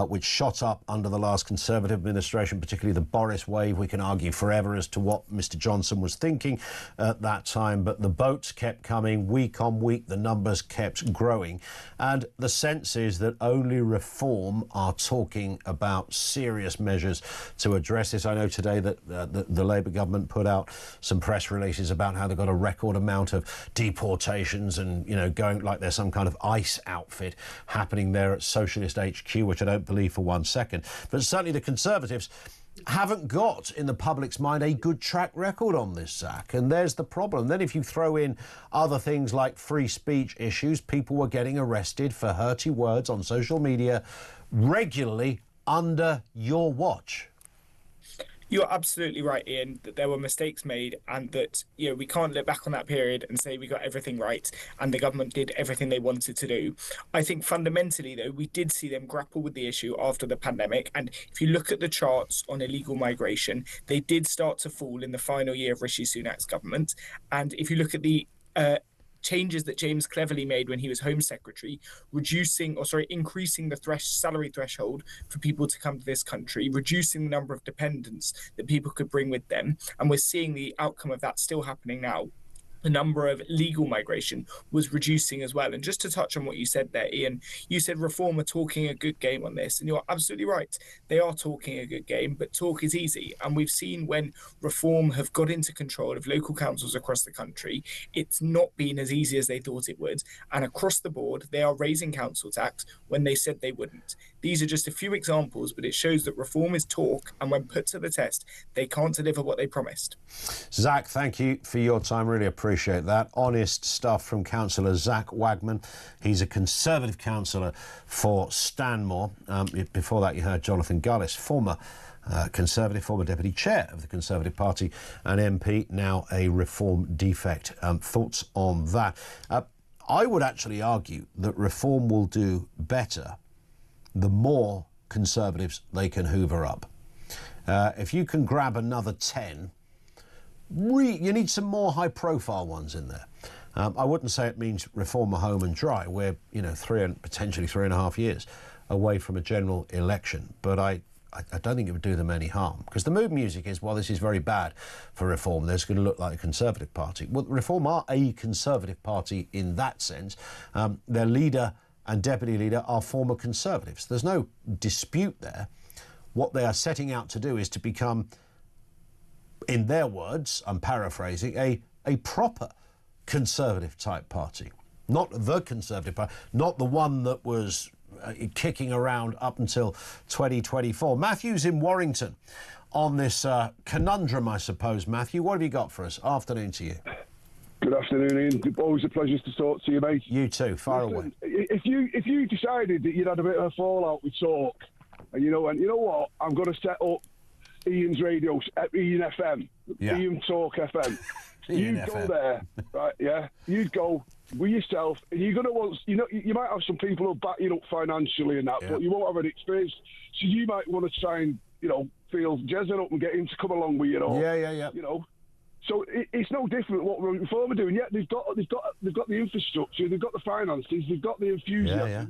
which shot up under the last Conservative administration, particularly the Boris wave. We can argue forever as to what Mr Johnson was thinking at that time, but the boats kept coming week on week. The numbers kept growing, and the sense is that only Reform are talking about serious measures to address this. I know today that the Labour government put out some press releases about how they've got a record amount of deportations and, going like there's some kind of ICE outfit happening there at Socialist HQ, which I don't believe for one second. But certainly the Conservatives haven't got, in the public's mind, a good track record on this, Zach. And there's the problem. Then if you throw in other things like free speech issues, people were getting arrested for hurty words on social media regularly under your watch. You're absolutely right, Ian, that there were mistakes made, and that, we can't look back on that period and say we got everything right and the government did everything they wanted to do. I think fundamentally, though, we did see them grapple with the issue after the pandemic. And if you look at the charts on illegal migration, they did start to fall in the final year of Rishi Sunak's government. And if you look at the changes that James Cleverly made when he was Home Secretary, increasing the salary threshold for people to come to this country, reducing the number of dependents that people could bring with them. And we're seeing the outcome of that still happening now. The number of legal migration was reducing as well. And just to touch on what you said there, Ian, you said Reform are talking a good game on this, and you're absolutely right. They are talking a good game, but talk is easy. And we've seen when Reform have got into control of local councils across the country, it's not been as easy as they thought it would. And across the board, they are raising council tax when they said they wouldn't. These are just a few examples, but it shows that Reform is talk, and when put to the test, they can't deliver what they promised. Zach, thank you for your time. Really appreciate that. Honest stuff from Councillor Zach Wagman. He's a Conservative councillor for Stanmore. Before that, you heard Jonathan Gullis, former Conservative, former Deputy Chair of the Conservative Party and MP, now a Reform defect. Thoughts on that? I would actually argue that Reform will do better the more Conservatives they can hoover up. If you can grab another 10, you need some more high-profile ones in there. I wouldn't say it means Reform are home and dry. We're, potentially 3.5 years away from a general election. But I don't think it would do them any harm. Because the mood music is, well, this is very bad for Reform. They're going to look like a Conservative Party. Well, Reform are a Conservative Party in that sense. Their leader and Deputy Leader are former Conservatives. There's no dispute there. What they are setting out to do is to become, in their words, I'm paraphrasing, a proper Conservative type party. Not the Conservative Party, not the one that was kicking around up until 2024. Matthew's in Warrington on this conundrum, I suppose. Matthew, what have you got for us? Afternoon to you. Good afternoon, Ian. Always a pleasure to talk to you, mate. You too. Far away. If you decided that you'd had a bit of a fallout with Talk, and you know what, I'm going to set up Ian's radio, Ian FM, Ian Talk FM. You'd go there, right? Yeah, you'd go with yourself, and you're going to want, you might have some people who'll back you up financially and that, but you won't have an experience, so you might want to try and, feel Jezza up and get him to come along with you. Yeah. So it's no different what Reform are doing. Yeah, they've got the infrastructure, they've got the finances, they've got the enthusiasm. Yeah.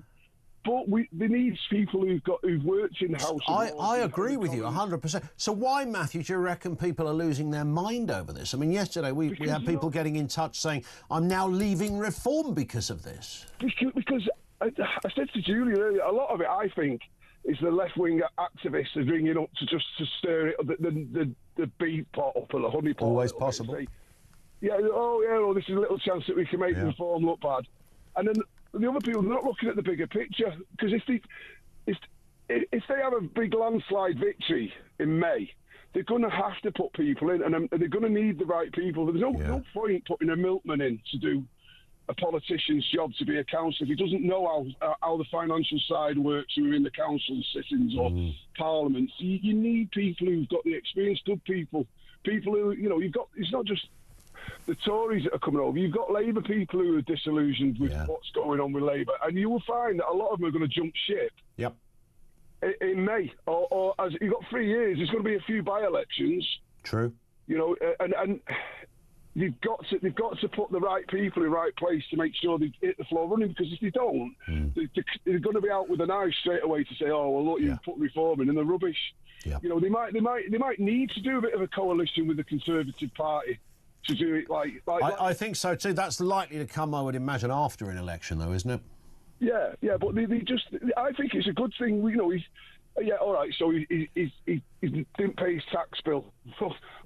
But they need people who've worked in the house. I agree with you 100%. So why, Matthew, do you reckon people are losing their mind over this? I mean, yesterday we had people getting in touch saying, I'm now leaving Reform because of this. Because I said to Julie earlier, a lot of it, I think, is the left-wing activists are bringing up to stir it, the bee pot up or the honey pot. Always possible. This is a little chance that we can make Reform look bad. And then the other people are not looking at the bigger picture, because if they have a big landslide victory in May, they're going to have to put people in, and they're going to need the right people. There's no point putting a milkman in to do a politician's job to be a councillor if he doesn't know how the financial side works who are in the council sittings or parliaments. You need people who've got the experience, good people who, you've got, it's not just the Tories that are coming over, you've got Labour people who are disillusioned with what's going on with Labour, and you will find that a lot of them are going to jump ship in May, or as you've got 3 years, there's going to be a few by-elections. True. And they've got to put the right people in the right place to make sure they hit the floor running, because if they don't, they're going to be out with a knife straight away to say, oh, well, look, you put Reform in, and they're rubbish. Yeah. They might need to do a bit of a coalition with the Conservative Party to do it I think so too. That's likely to come, I would imagine, after an election, though, isn't it? Yeah, but they just, I think it's a good thing. All right, so he didn't pay his tax bill.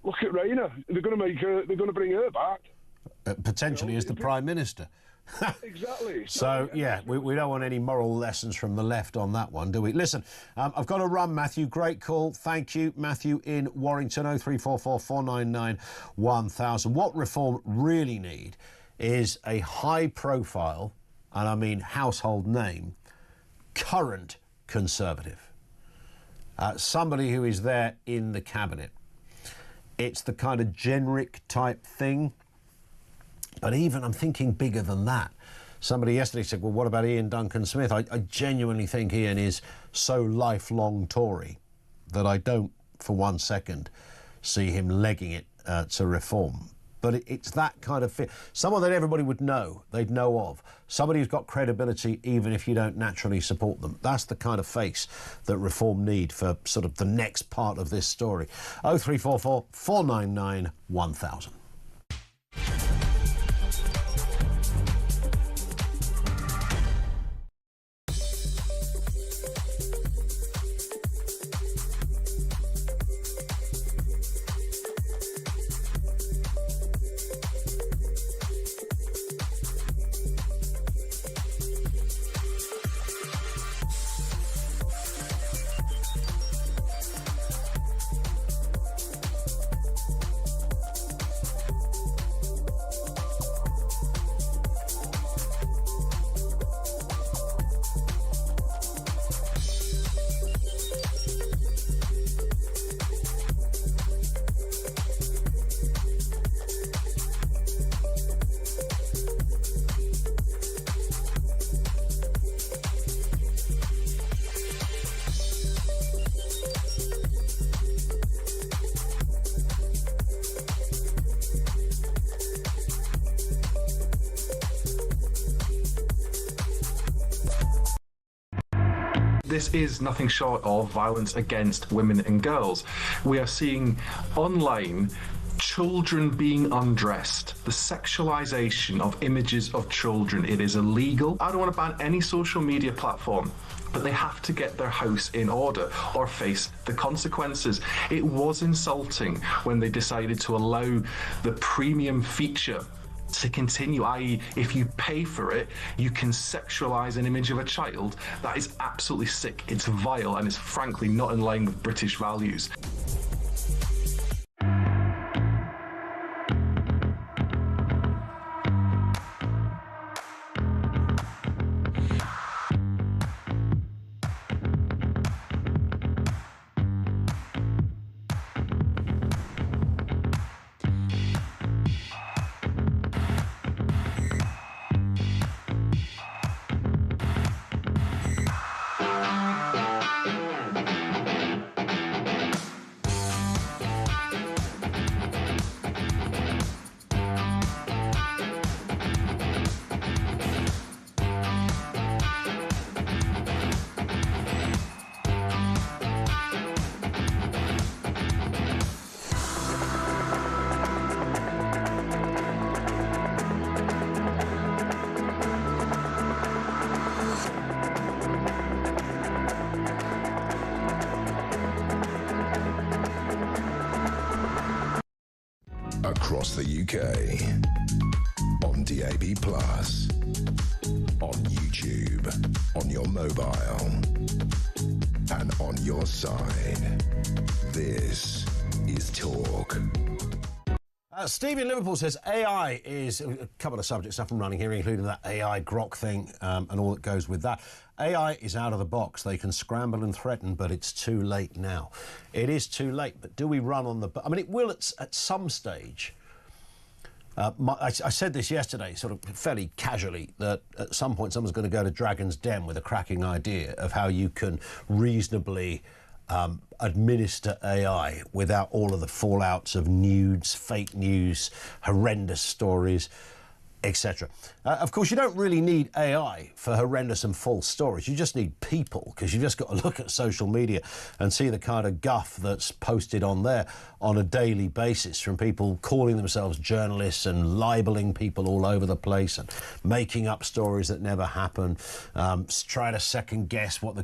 Look at Rayner. They're going to bring her back. Potentially as the Prime Minister. Exactly. So, we don't want any moral lessons from the left on that one, do we? Listen, I've got to run, Matthew. Great call. Thank you, Matthew in Warrington, 0344 499 1000. What Reform really need is a high-profile, and I mean household name, current Conservative. Somebody who is there in the cabinet. It's the kind of generic type thing. But even, I'm thinking bigger than that. Somebody yesterday said, well, what about Ian Duncan Smith? I genuinely think Ian is so lifelong Tory that I don't, for 1 second, see him legging it to Reform. But it's that kind of fit. Someone that everybody would know, they'd know of. Somebody who's got credibility even if you don't naturally support them. That's the kind of face that Reform need for sort of the next part of this story. 0344 499 1000. This is nothing short of violence against women and girls. We are seeing online children being undressed, the sexualization of images of children. It is illegal. I don't want to ban any social media platform, but they have to get their house in order or face the consequences. It was insulting when they decided to allow the premium feature to continue, i.e. if you pay for it, you can sexualise an image of a child. That is absolutely sick, it's vile, and it's frankly not in line with British values. Across the UK, on DAB+, on YouTube, on your mobile, and on your side. This is Talk. Steve in Liverpool says AI is a couple of subjects up and running here, including that AI grok thing and all that goes with that. AI is out of the box. They can scramble and threaten, but it's too late now. It is too late, but do we run on the... I mean, it will at some stage. I said this yesterday, sort of fairly casually, that at some point someone's going to go to Dragon's Den with a cracking idea of how you can reasonably administer AI without all of the fallouts of nudes, fake news, horrendous stories, etc. Of course, you don't really need AI for horrendous and false stories. You just need people, because you've just got to look at social media and see the kind of guff that's posted on there on a daily basis from people calling themselves journalists and libeling people all over the place and making up stories that never happen, trying to second guess what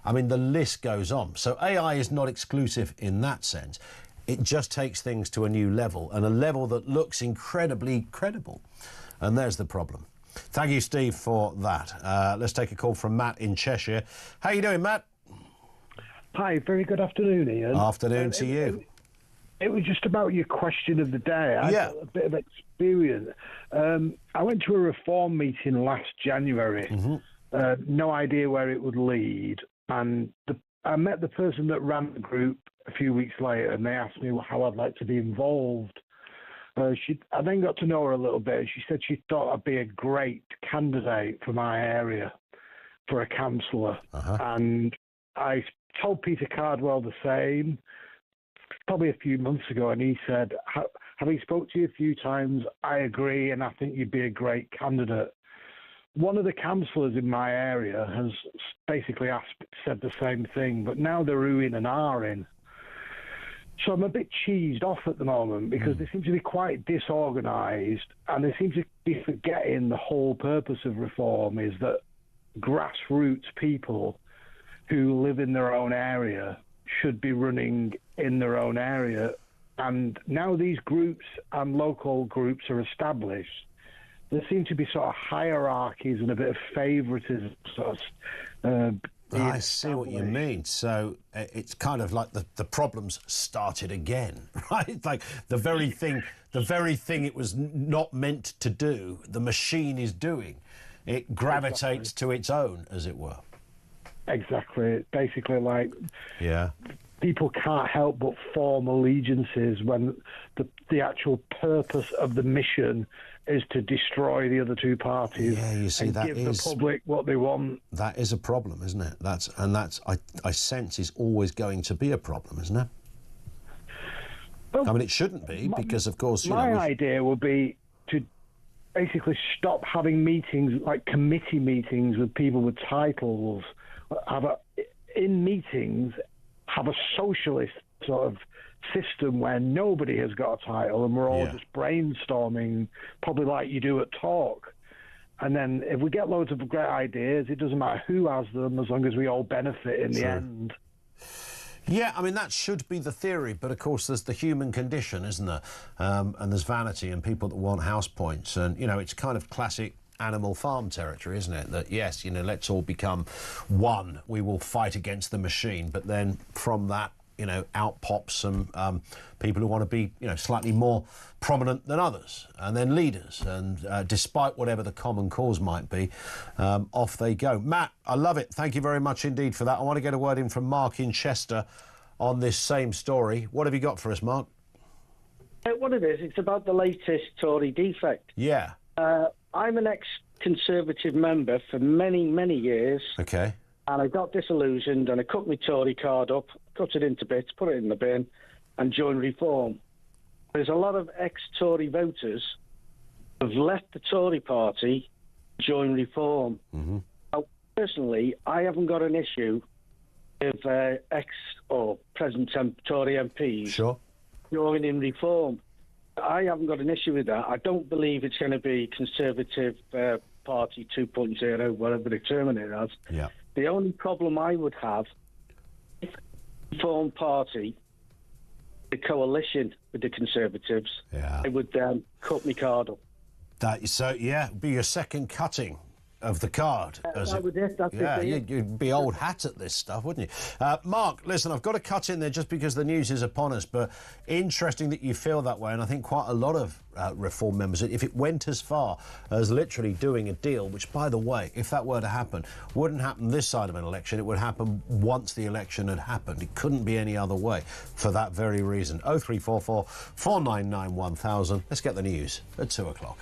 I mean, the list goes on. So AI is not exclusive in that sense. It just takes things to a new level, and a level that looks incredibly credible. And there's the problem. Thank you, Steve, for that. Let's take a call from Matt in Cheshire. How you doing, Matt? Hi, very good afternoon, Ian. Afternoon to you. It was just about your question of the day. I got a bit of experience. I went to a reform meeting last January. No idea where it would lead. And I met the person that ran the group a few weeks later, and they asked me how I'd like to be involved. I then got to know her a little bit. She said she thought I'd be a great candidate for my area for a councillor. And I told Peter Cardwell the same probably a few months ago, and he said, having spoke to you a few times, I agree, and I think you'd be a great candidate. One of the councillors in my area has basically said the same thing, but now they're oohing and ahhing. So I'm a bit cheesed off at the moment because they seem to be quite disorganised, and they seem to be forgetting the whole purpose of reform is that grassroots people who live in their own area should be running in their own area. And now these groups and local groups are established, there seem to be sort of hierarchies and a bit of favouritism. I see what you mean. So it's kind of like the problems started again, right? Like the very thing it was not meant to do, the machine is doing. It gravitates to its own, as it were. Exactly. It's basically like people can't help but form allegiances when the actual purpose of the mission is to destroy the other two parties. Yeah, you see, and that give is the public what they want. That is a problem, isn't it? That's I sense is always going to be a problem, isn't it? Well, I mean, it shouldn't be because, of course, my idea would be to basically stop having meetings like committee meetings with people with titles. In meetings, have a socialist sort of system where nobody has got a title and we're all just brainstorming, probably like you do at Talk. And then if we get loads of great ideas, it doesn't matter who has them as long as we all benefit in the end. Yeah, I mean, that should be the theory, but of course there's the human condition, isn't there? And there's vanity and people that want house points, and, you know, it's kind of classic Animal Farm territory, isn't it? That, yes, you know, let's all become one. We will fight against the machine, but then from that, you know, out pops some people who want to be, you know, slightly more prominent than others, and then leaders. And despite whatever the common cause might be, off they go. Matt, I love it. Thank you very much indeed for that. I want to get a word in from Mark in Chester on this same story. What have you got for us, Mark? What it is, it's about the latest Tory defect. Yeah. I'm an ex-Conservative member for many, many years. Okay. And I got disillusioned and I cut my Tory card up, cut it into bits, put it in the bin and joined Reform. There's a lot of ex-Tory voters who have left the Tory party, joined Reform. Mm-hmm. Now, personally, I haven't got an issue with ex or present Tory MPs joining Reform. I haven't got an issue with that. I don't believe it's going to be Conservative Party 2.0, whatever they term it as. Yeah. The only problem I would have, if the Reform Party, the coalition with the Conservatives, I would cut my card up. It'd be your second cutting of the card. You'd be old hat at this stuff, wouldn't you? Mark, listen, I've got to cut in there just because the news is upon us, but interesting that you feel that way, and I think quite a lot of Reform members, if it went as far as literally doing a deal, which, by the way, if that were to happen, wouldn't happen this side of an election, it would happen once the election had happened. It couldn't be any other way for that very reason. 0344 499 1000. Let's get the news at 2 o'clock.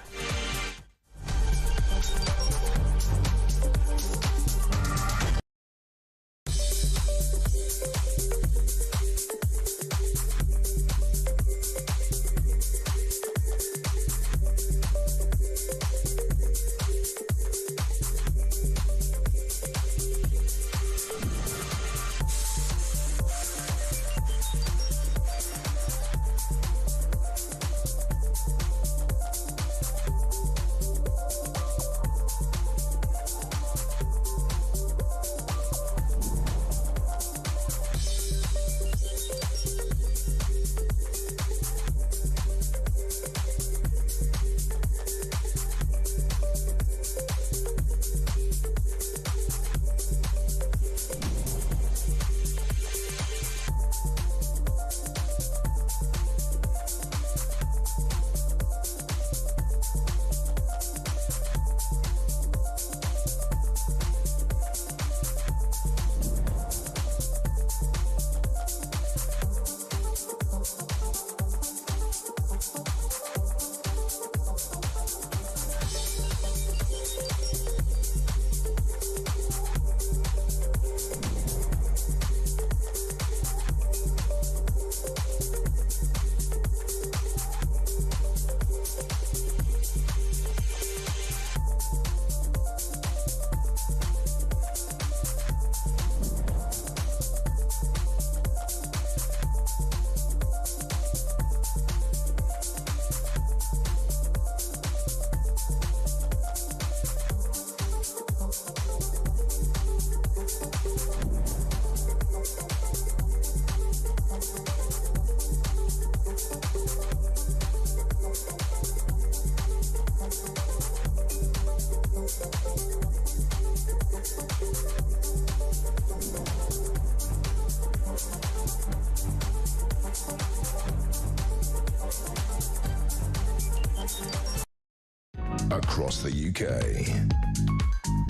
Across the UK,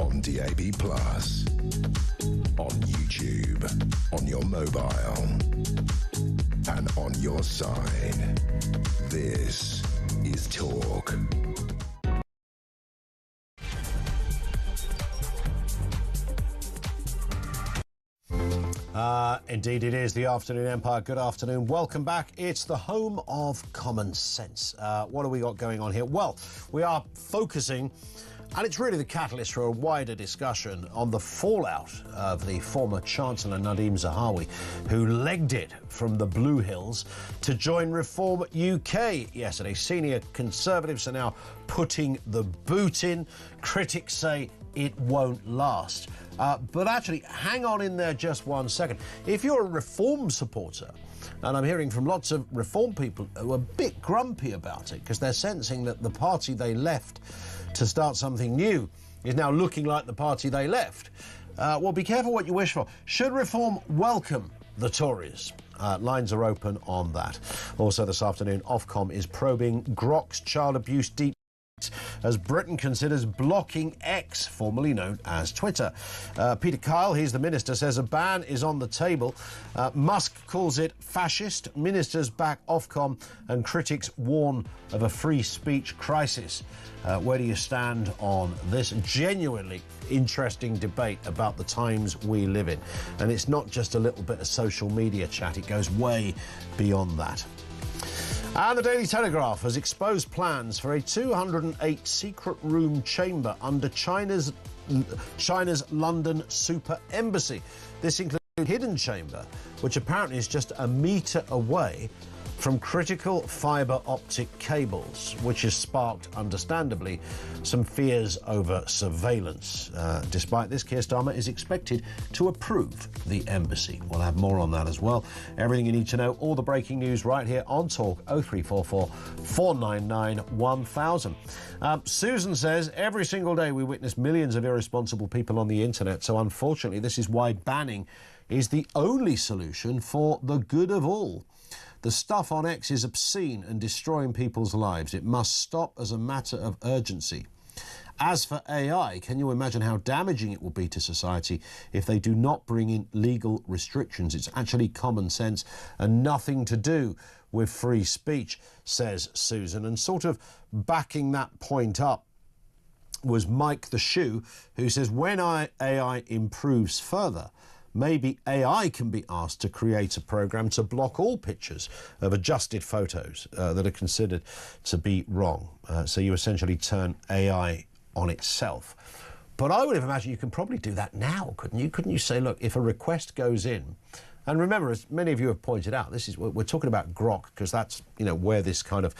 on DAB+, on YouTube, on your mobile, and on your side. This is Talk. Indeed it is, the Afternoon Empire. Good afternoon. Welcome back. It's the home of common sense. What have we got going on here? Well, we are focusing, and it's really the catalyst for a wider discussion on the fallout of the former Chancellor Nadhim Zahawi, who legged it from the Blue Hills to join Reform UK yesterday. Senior Conservatives are now putting the boot in. Critics say it won't last. But actually, hang on in there just 1 second. If you're a Reform supporter, and I'm hearing from lots of Reform people who are a bit grumpy about it because they're sensing that the party they left to start something new is now looking like the party they left. Well, be careful what you wish for. Should Reform welcome the Tories? Lines are open on that. Also this afternoon, Ofcom is probing Grok's child abuse deep as Britain considers blocking X, formerly known as Twitter. Peter Kyle, he's the minister, says a ban is on the table. Musk calls it fascist. Ministers back Ofcom and critics warn of a free speech crisis. Where do you stand on this genuinely interesting debate about the times we live in? And it's not just a little bit of social media chat, it goes way beyond that. And the Daily Telegraph has exposed plans for a 208 secret room chamber under China's London super embassy. This includes a hidden chamber, which apparently is just a metre away from critical fibre optic cables, which has sparked, understandably, some fears over surveillance. Despite this, Keir Starmer is expected to approve the embassy. We'll have more on that as well. Everything you need to know, all the breaking news right here on Talk 0344 499 1000. Susan says, every single day we witness millions of irresponsible people on the internet, so unfortunately this is why banning is the only solution for the good of all. The stuff on X is obscene and destroying people's lives. It must stop as a matter of urgency. As for AI, can you imagine how damaging it will be to society if they do not bring in legal restrictions? It's actually common sense and nothing to do with free speech, says Susan. And sort of backing that point up was Mike the Shoe, who says when AI improves further, maybe AI can be asked to create a program to block all pictures of adjusted photos that are considered to be wrong. So you essentially turn AI on itself. But I would have imagined you can probably do that now, couldn't you? Couldn't you say, look, if a request goes in, and remember, as many of you have pointed out, this is we're talking about Grok because that's where this kind of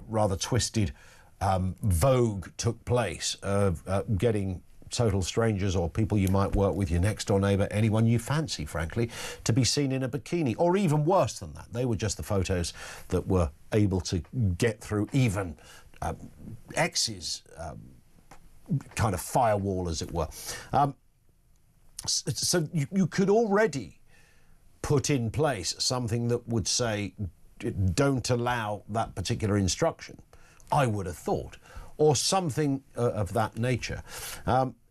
rather twisted vogue took place of getting total strangers or people you might work with, your next door neighbour, anyone you fancy, frankly, to be seen in a bikini. Or even worse than that, they were just the photos that were able to get through even X's kind of firewall, as it were. So you could already put in place something that would say, don't allow that particular instruction, I would have thought, or something of that nature.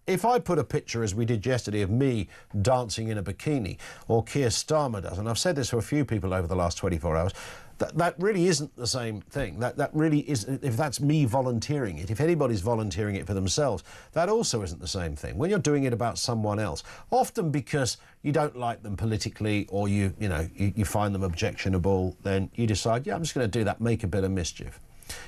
If I put a picture, as we did yesterday, of me dancing in a bikini, or Keir Starmer does, and I've said this to a few people over the last 24 hours, that really isn't the same thing. That really is, if that's me volunteering it, if anybody's volunteering it for themselves, that also isn't the same thing. When you're doing it about someone else, often because you don't like them politically or you find them objectionable, then you decide, yeah, I'm just going to do that, make a bit of mischief.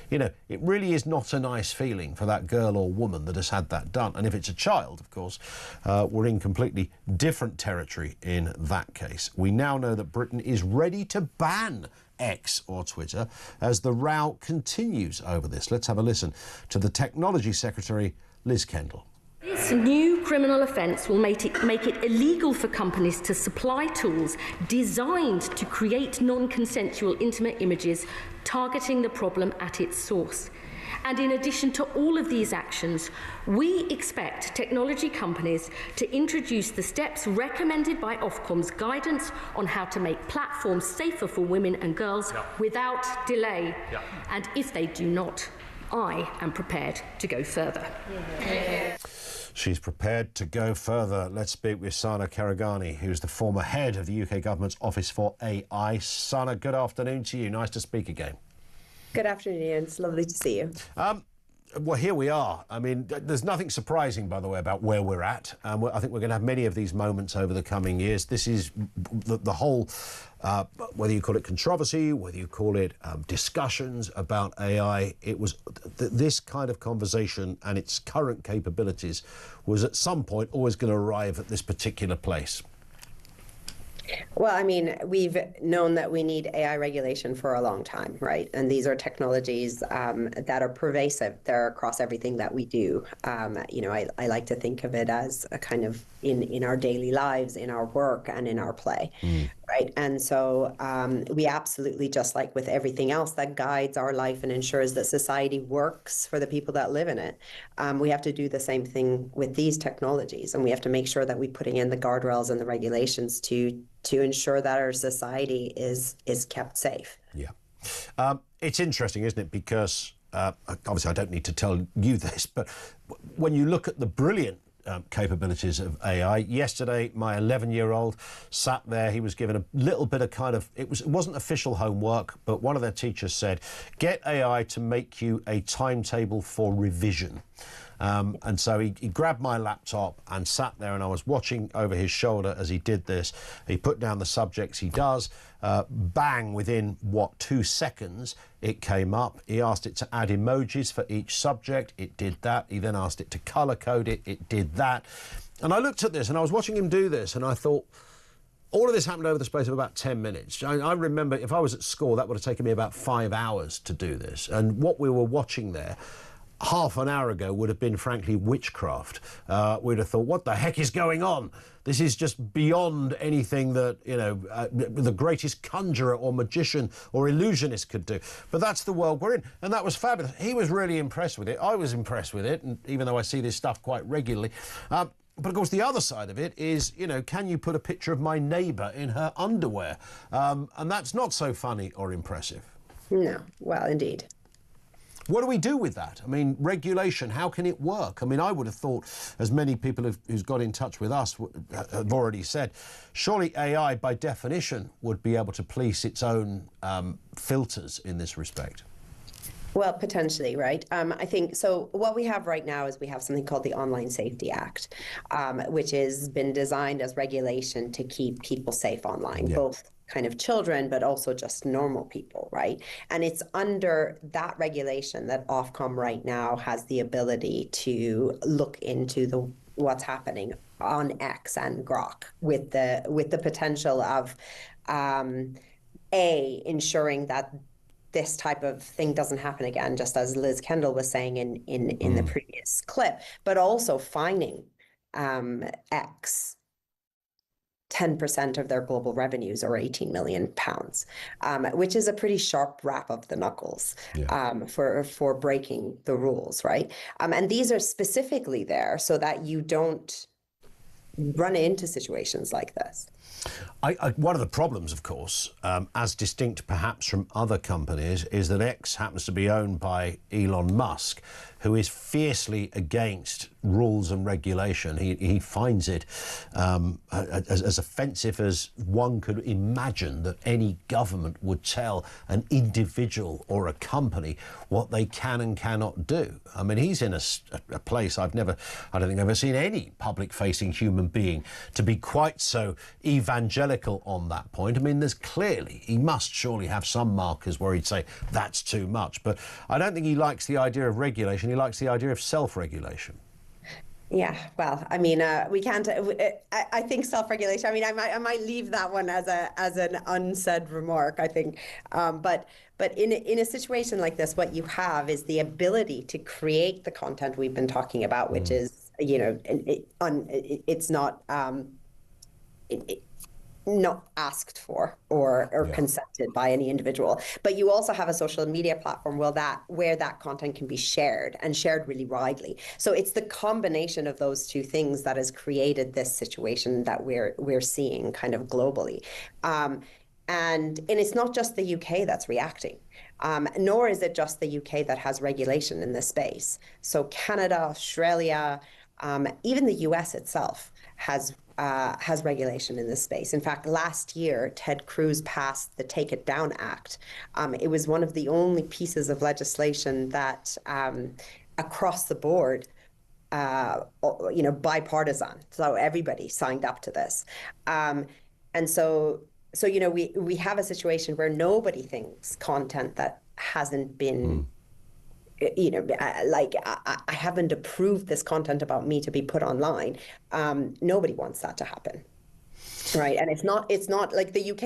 It really is not a nice feeling for that girl or woman that has had that done. And if it's a child, of course, we're in completely different territory in that case. We now know that Britain is ready to ban X or Twitter as the row continues over this. Let's have a listen to the Technology Secretary, Liz Kendall. This new criminal offence will make it illegal for companies to supply tools designed to create non-consensual intimate images targeting the problem at its source. And in addition to all of these actions, we expect technology companies to introduce the steps recommended by Ofcom's guidance on how to make platforms safer for women and girls without delay. And if they do not, I am prepared to go further. She's prepared to go further. Let's speak with Sana Karagani, who's the former head of the UK Government's Office for AI. Sana, good afternoon to you. Nice to speak again. Good afternoon, Ian. It's lovely to see you. Well, here we are. I mean, there's nothing surprising, by the way, about where we're at. I think we're going to have many of these moments over the coming years. This is the whole, whether you call it controversy, whether you call it discussions about AI, it was this kind of conversation and its current capabilities was at some point always going to arrive at this particular place. Well, I mean, we've known that we need AI regulation for a long time, right? And these are technologies that are pervasive. They're across everything that we do. I like to think of it as a kind of in our daily lives, in our work, and in our play, right? And so we absolutely, just like with everything else that guides our life and ensures that society works for the people that live in it, we have to do the same thing with these technologies, and we have to make sure that we're putting in the guardrails and the regulations to ensure that our society is kept safe. Yeah. It's interesting, isn't it? Because obviously I don't need to tell you this, but when you look at the brilliant capabilities of AI, yesterday my 11-year-old sat there. He was given a little bit of it wasn't official homework, but one of their teachers said, get AI to make you a timetable for revision. And so he grabbed my laptop and sat there, and I was watching over his shoulder as he did this. He put down the subjects he does. Bang, within 2 seconds it came up. He asked it to add emojis for each subject. It did that. He then asked it to color code it. It did that. And I looked at this and I was watching him do this, and I thought, all of this happened over the space of about 10 minutes. I remember if I was at school, that would have taken me about 5 hours to do this. And what we were watching there half an hour ago would have been, frankly, witchcraft. We'd have thought, what the heck is going on? This is just beyond anything that, the greatest conjurer or magician or illusionist could do. But that's the world we're in. And that was fabulous. He was really impressed with it. I was impressed with it, and even though I see this stuff quite regularly. But of course, the other side of it is, can you put a picture of my neighbour in her underwear? And that's not so funny or impressive. No, well, indeed. What do we do with that? I mean, regulation, how can it work? I mean, I would have thought, as many people who's got in touch with us have already said, surely AI, by definition, would be able to police its own filters in this respect. Well, potentially, right? I think, so what we have right now is we have something called the Online Safety Act, which has been designed as regulation to keep people safe online, both kind of children, but also just normal people, right? And it's under that regulation that Ofcom right now has the ability to look into what's happening on X and Grok with the potential of ensuring that this type of thing doesn't happen again, just as Liz Kendall was saying in the previous clip, but also fining X 10% of their global revenues, or 18 million pounds, which is a pretty sharp rap of the knuckles for breaking the rules, right? And these are specifically there so that you don't run into situations like this. One of the problems, of course, as distinct perhaps from other companies, is that X happens to be owned by Elon Musk, who is fiercely against rules and regulation. He finds it as offensive as one could imagine that any government would tell an individual or a company what they can and cannot do. I mean, he's in a place I don't think I've ever seen any public-facing human being to be quite so evangelical on that point. I mean, he must surely have some markers where he'd say that's too much. But I don't think he likes the idea of regulation. He likes the idea of self-regulation. Yeah, well, I mean, we can't. I think self-regulation. I mean, I might leave that one as an unsaid remark. I think, but in a situation like this, what you have is the ability to create the content we've been talking about, which is, it's not. Not asked for or consented by any individual. But you also have a social media platform where that content can be shared, and shared really widely. So it's the combination of those two things that has created this situation that we're seeing kind of globally. And it's not just the UK that's reacting, nor is it just the UK that has regulation in this space. So Canada, Australia, even the US itself has regulation in this space. In fact, last year, Ted Cruz passed the Take It Down Act. It was one of the only pieces of legislation that across the board, bipartisan. So everybody signed up to this. And so we have a situation where nobody thinks content that hasn't been I haven't approved this content about me to be put online. Nobody wants that to happen. Right, and it's not like the UK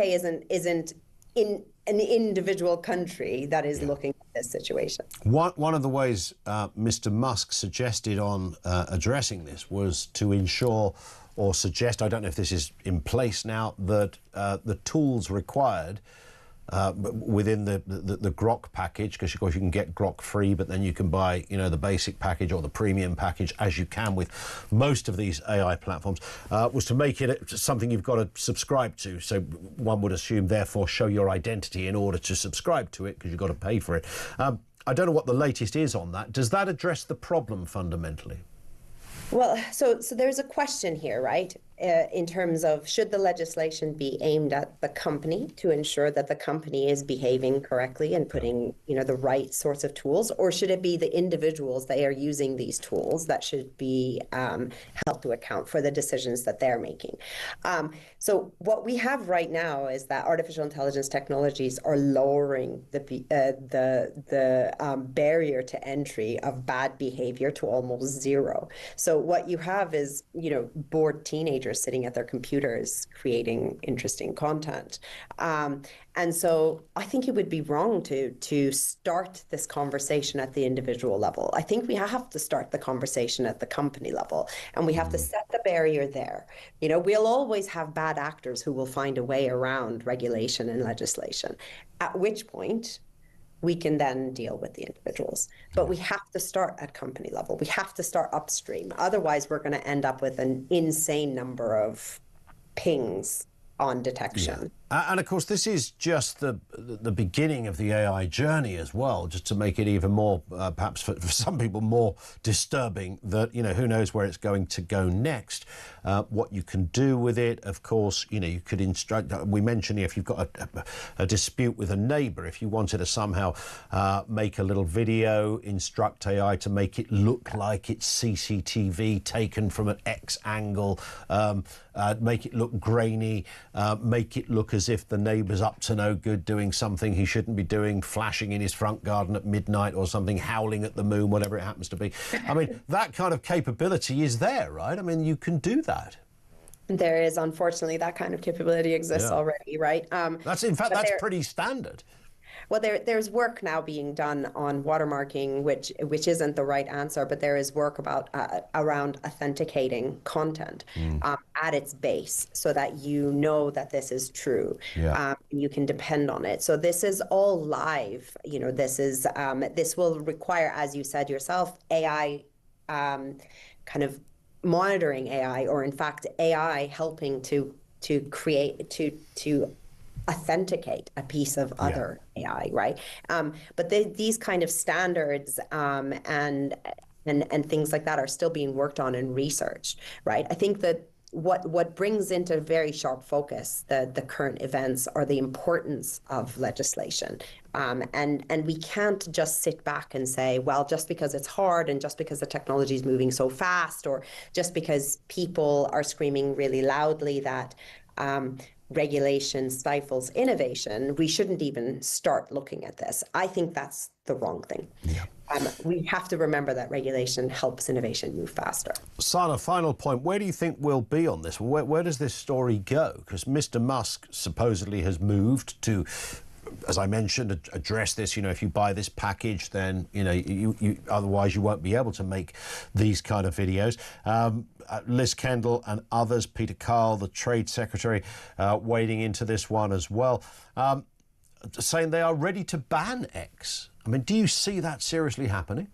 isn't in an individual country that is looking at this situation. One of the ways Mr. Musk suggested on addressing this was to ensure or suggest, I don't know if this is in place now, that the tools required within the Grok package, because of course you can get Grok free, but then you can buy, you know, the basic package or the premium package, as you can with most of these AI platforms, was to make it something you've got to subscribe to. So one would assume, therefore, show your identity in order to subscribe to it, because you've got to pay for it. I don't know what the latest is on that. Does that address the problem fundamentally? Well, so there's a question here, right? In terms of, should the legislation be aimed at the company to ensure that the company is behaving correctly and putting, you know, the right sorts of tools, or should it be the individuals that are using these tools that should be held to account for the decisions that they're making? So what we have right now is that artificial intelligence technologies are lowering the barrier to entry of bad behavior to almost zero. So what you have is, you know, bored teenagers sitting at their computers creating interesting content. And so I think it would be wrong to start this conversation at the individual level. I think we have to start the conversation at the company level, and we have to set the barrier there. You know, we'll always have bad actors who will find a way around regulation and legislation, at which point we can then deal with the individuals. But we have to start at company level. We have to start upstream. Otherwise, we're going to end up with an insane number of pings on detection. And of course, this is just the beginning of the AI journey as well, just to make it even more, perhaps for some people, more disturbing, that, you know, who knows where it's going to go next, what you can do with it. Of course, you know, you could instruct, we mentioned here, if you've got a dispute with a neighbour, if you wanted to somehow make a little video, instruct AI to make it look like it's CCTV taken from an X angle, make it look grainy, make it look as if the neighbour's up to no good, doing something he shouldn't be doing, flashing in his front garden at midnight or something, howling at the moon, whatever it happens to be. I mean, that kind of capability is there, right? I mean, you can do that. There is, unfortunately, that kind of capability exists already, right? That's, in fact, that's pretty standard. Well, there's work now being done on watermarking, which isn't the right answer, but there is work around authenticating content at its base, so that you know that this is true. And you can depend on it. So this is all live. You know, this will require, as you said yourself, AI kind of monitoring AI, or in fact AI helping to create to authenticate a piece of other AI, right? But these kind of standards and things like that are still being worked on and researched, right? I think that what brings into very sharp focus the current events are the importance of legislation. And we can't just sit back and say, well, just because it's hard and just because the technology is moving so fast, or just because people are screaming really loudly that regulation stifles innovation, we shouldn't even start looking at this. I think that's the wrong thing. We have to remember that regulation helps innovation move faster. Sana, final point. Where do you think we'll be on this? Where does this story go? Because Mr. Musk supposedly has moved to, as I mentioned, address this. You know, if you buy this package, then, you know, you otherwise you won't be able to make these kind of videos. Liz Kendall and others, Peter Carl, the Trade Secretary, wading into this one as well, saying they are ready to ban X. I mean, do you see that seriously happening?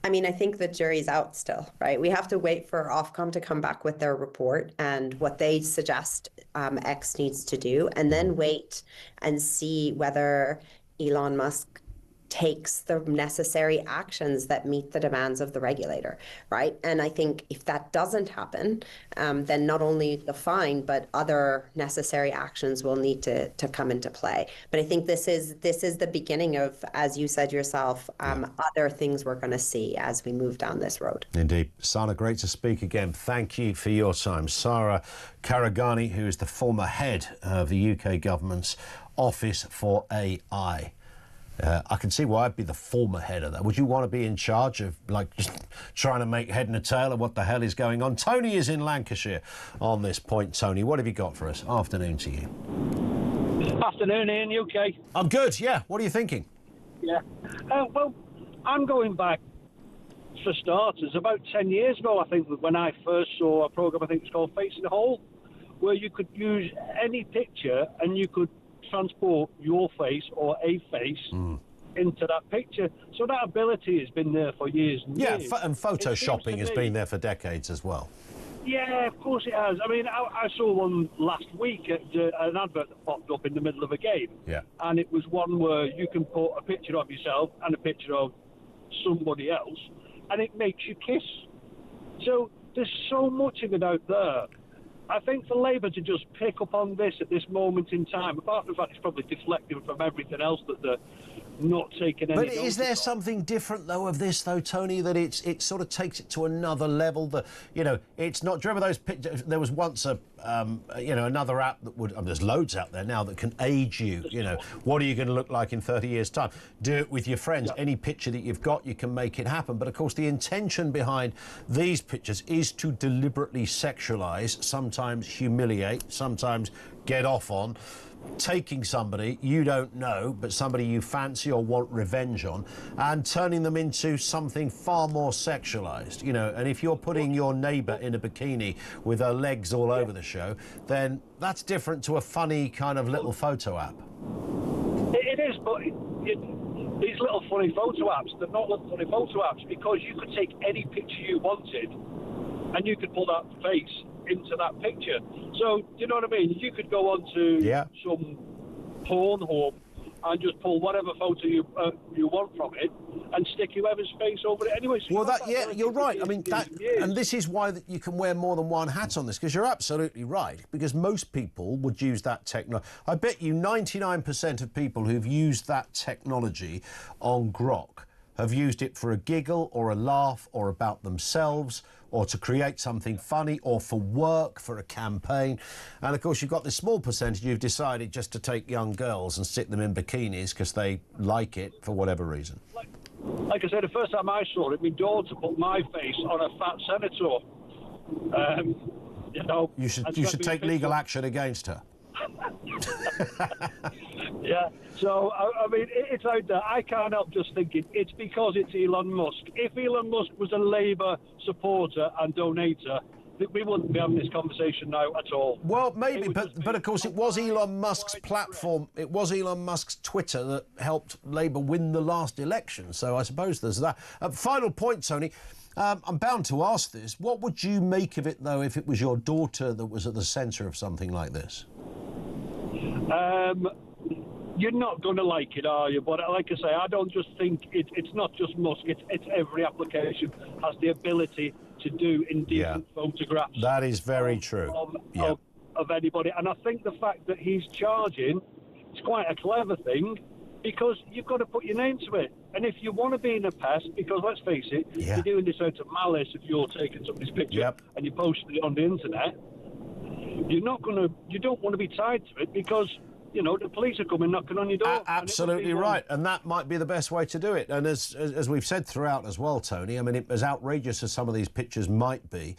I mean, I think the jury's out still, right? We have to wait for Ofcom to come back with their report and what they suggest X needs to do, and then wait and see whether Elon Musk takes the necessary actions that meet the demands of the regulator, right? And I think if that doesn't happen, then not only the fine, but other necessary actions will need to come into play. But I think this is the beginning of, as you said yourself, other things we're going to see as we move down this road. Indeed. Sana, great to speak again. Thank you for your time. Sara Karagani, who is the former head of the UK government's Office for AI. I can see why I'd be the former head of that. Would you want to be in charge of, like, just trying to make head and a tail of what the hell is going on? Tony is in Lancashire on this point. Tony, what have you got for us? Afternoon to you. Afternoon, Ian. You okay? I'm good, yeah. What are you thinking? Yeah. Well, I'm going back, for starters, about 10 years ago, I think, when I first saw a programme, I think it's called Face in the Hole, where you could use any picture and you could transport your face or a face into that picture. So that ability has been there for years and years. Yeah, and photoshopping has been there for decades as well. Yeah, of course it has. I mean, I saw one last week, an advert that popped up in the middle of a game. Yeah. And it was one where you can put a picture of yourself and a picture of somebody else, and it makes you kiss. So there's so much of it out there. I think for Labour to just pick up on this at this moment in time, apart from the fact it's probably deflecting from everything else that they're not taking any notice of. But is there something different, though, of this, though, Tony, that it sort of takes it to another level? That, you know, it's not... Do you remember those pictures? There was once another app that would... I mean, there's loads out there now that can age you. You know, what are you going to look like in 30 years' time? Do it with your friends. Yeah. Any picture that you've got, you can make it happen. But, of course, the intention behind these pictures is to deliberately sexualise, sometimes humiliate, sometimes get off on, taking somebody you don't know, but somebody you fancy or want revenge on, and turning them into something far more sexualised, you know. And if you're putting your neighbour in a bikini with her legs all over the show, then that's different to a funny kind of little photo app. It is, but these little funny photo apps, they're not little funny photo apps, because you could take any picture you wanted and you could pull that face into that picture. So, do you know what I mean? You could go on to some porn home and just pull whatever photo you want from it and stick whoever's face over it anyway. So well, you're right. I mean, and this is why you can wear more than one hat on this, because you're absolutely right, because most people would use that technology. I bet you 99% of people who've used that technology on Grok have used it for a giggle or a laugh or about themselves, or to create something funny, or for work, for a campaign. And of course, you've got this small percentage who've decided just to take young girls and stick them in bikinis because they like it for whatever reason. Like I said, the first time I saw it, my daughter put my face on a fat senator. You know, you should take legal action against her. Yeah, so, I mean, it's out there. I can't help just thinking it's because it's Elon Musk. If Elon Musk was a Labour supporter and donator, we wouldn't be having this conversation now at all. Well, maybe, but of course it was Elon Musk's platform, it was Elon Musk's Twitter that helped Labour win the last election, so I suppose there's that. Final point, Tony. I'm bound to ask this. What would you make of it, though, if it was your daughter that was at the centre of something like this? You're not going to like it, are you? But like I say, I don't just think it's not just Musk. It's every application has the ability to do indecent photographs. That is very true. Of anybody. And I think the fact that he's charging, it's quite a clever thing, because you've got to put your name to it. And if you want to be in a pest, because let's face it, you're doing this out of malice if you're taking somebody's picture and you're posting it on the internet, you don't want to be tied to it, because, you know, the police are coming knocking on your door. Absolutely right, and that might be the best way to do it. And as we've said throughout as well, Tony, I mean, as outrageous as some of these pictures might be,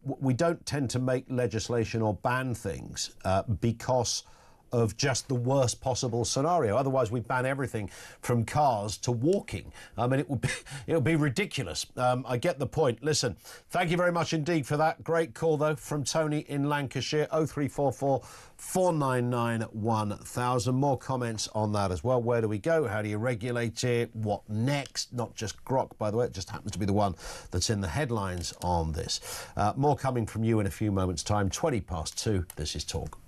we don't tend to make legislation or ban things because of just the worst possible scenario. Otherwise, we ban everything from cars to walking. I mean, it would be ridiculous. I get the point. Listen, thank you very much indeed for that. Great call, though, from Tony in Lancashire, 0344 499 1000. More comments on that as well. Where do we go? How do you regulate it? What next? Not just Grok, by the way. It just happens to be the one that's in the headlines on this. More coming from you in a few moments' time. 2:20. This is Talk.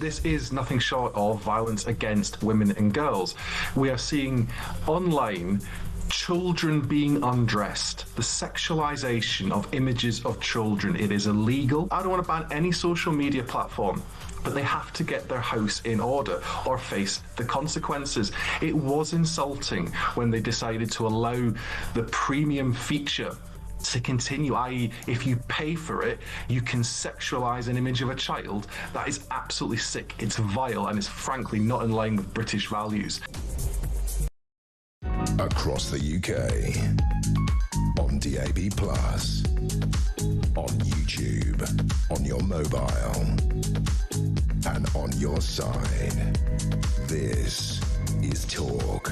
This is nothing short of violence against women and girls. We are seeing online children being undressed, the sexualization of images of children. It is illegal. I don't want to ban any social media platform, but they have to get their house in order or face the consequences. It was insulting when they decided to allow the premium feature to continue, i.e. if you pay for it, you can sexualise an image of a child. That is absolutely sick, it's vile, and it's frankly not in line with British values. Across the UK, on DAB+, on YouTube, on your mobile, and on your side. This is Talk.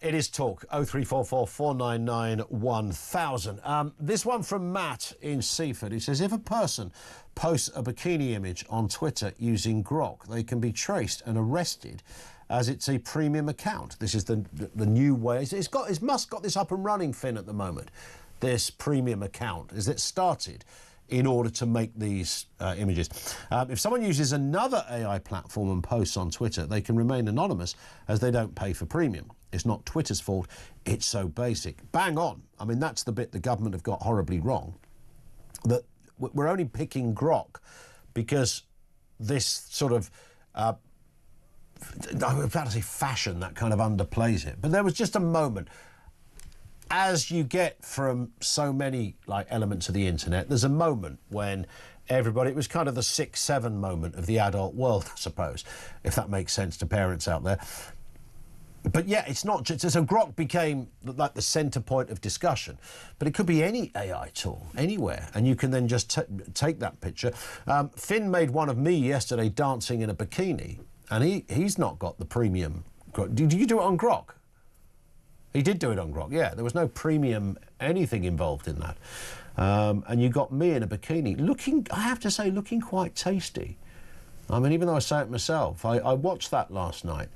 It is Talk, 0344 499 1000. This one from Matt in Seaford. He says, if a person posts a bikini image on Twitter using Grok, they can be traced and arrested as it's a premium account. This is the new way. It's Musk got this up and running, Finn, at the moment. This premium account is it started in order to make these images. If someone uses another AI platform and posts on Twitter, they can remain anonymous as they don't pay for premium. It's not Twitter's fault, it's so basic. Bang on. I mean, that's the bit the government have got horribly wrong. That we're only picking Grok because this sort of, I was about to say fashion, that kind of underplays it. But there was just a moment, as you get from so many elements of the internet, there's a moment when everybody, it was kind of the 6-7 moment of the adult world, I suppose, if that makes sense to parents out there. But yeah, it's not just, so Grok became like the centre point of discussion, but it could be any AI tool, anywhere, and you can then just take that picture. Finn made one of me yesterday dancing in a bikini, and he's not got the premium. Did you do it on Grok? He did do it on Grok, yeah. There was no premium anything involved in that. And you got me in a bikini, looking, I have to say, looking quite tasty. I mean, even though I say it myself, I watched that last night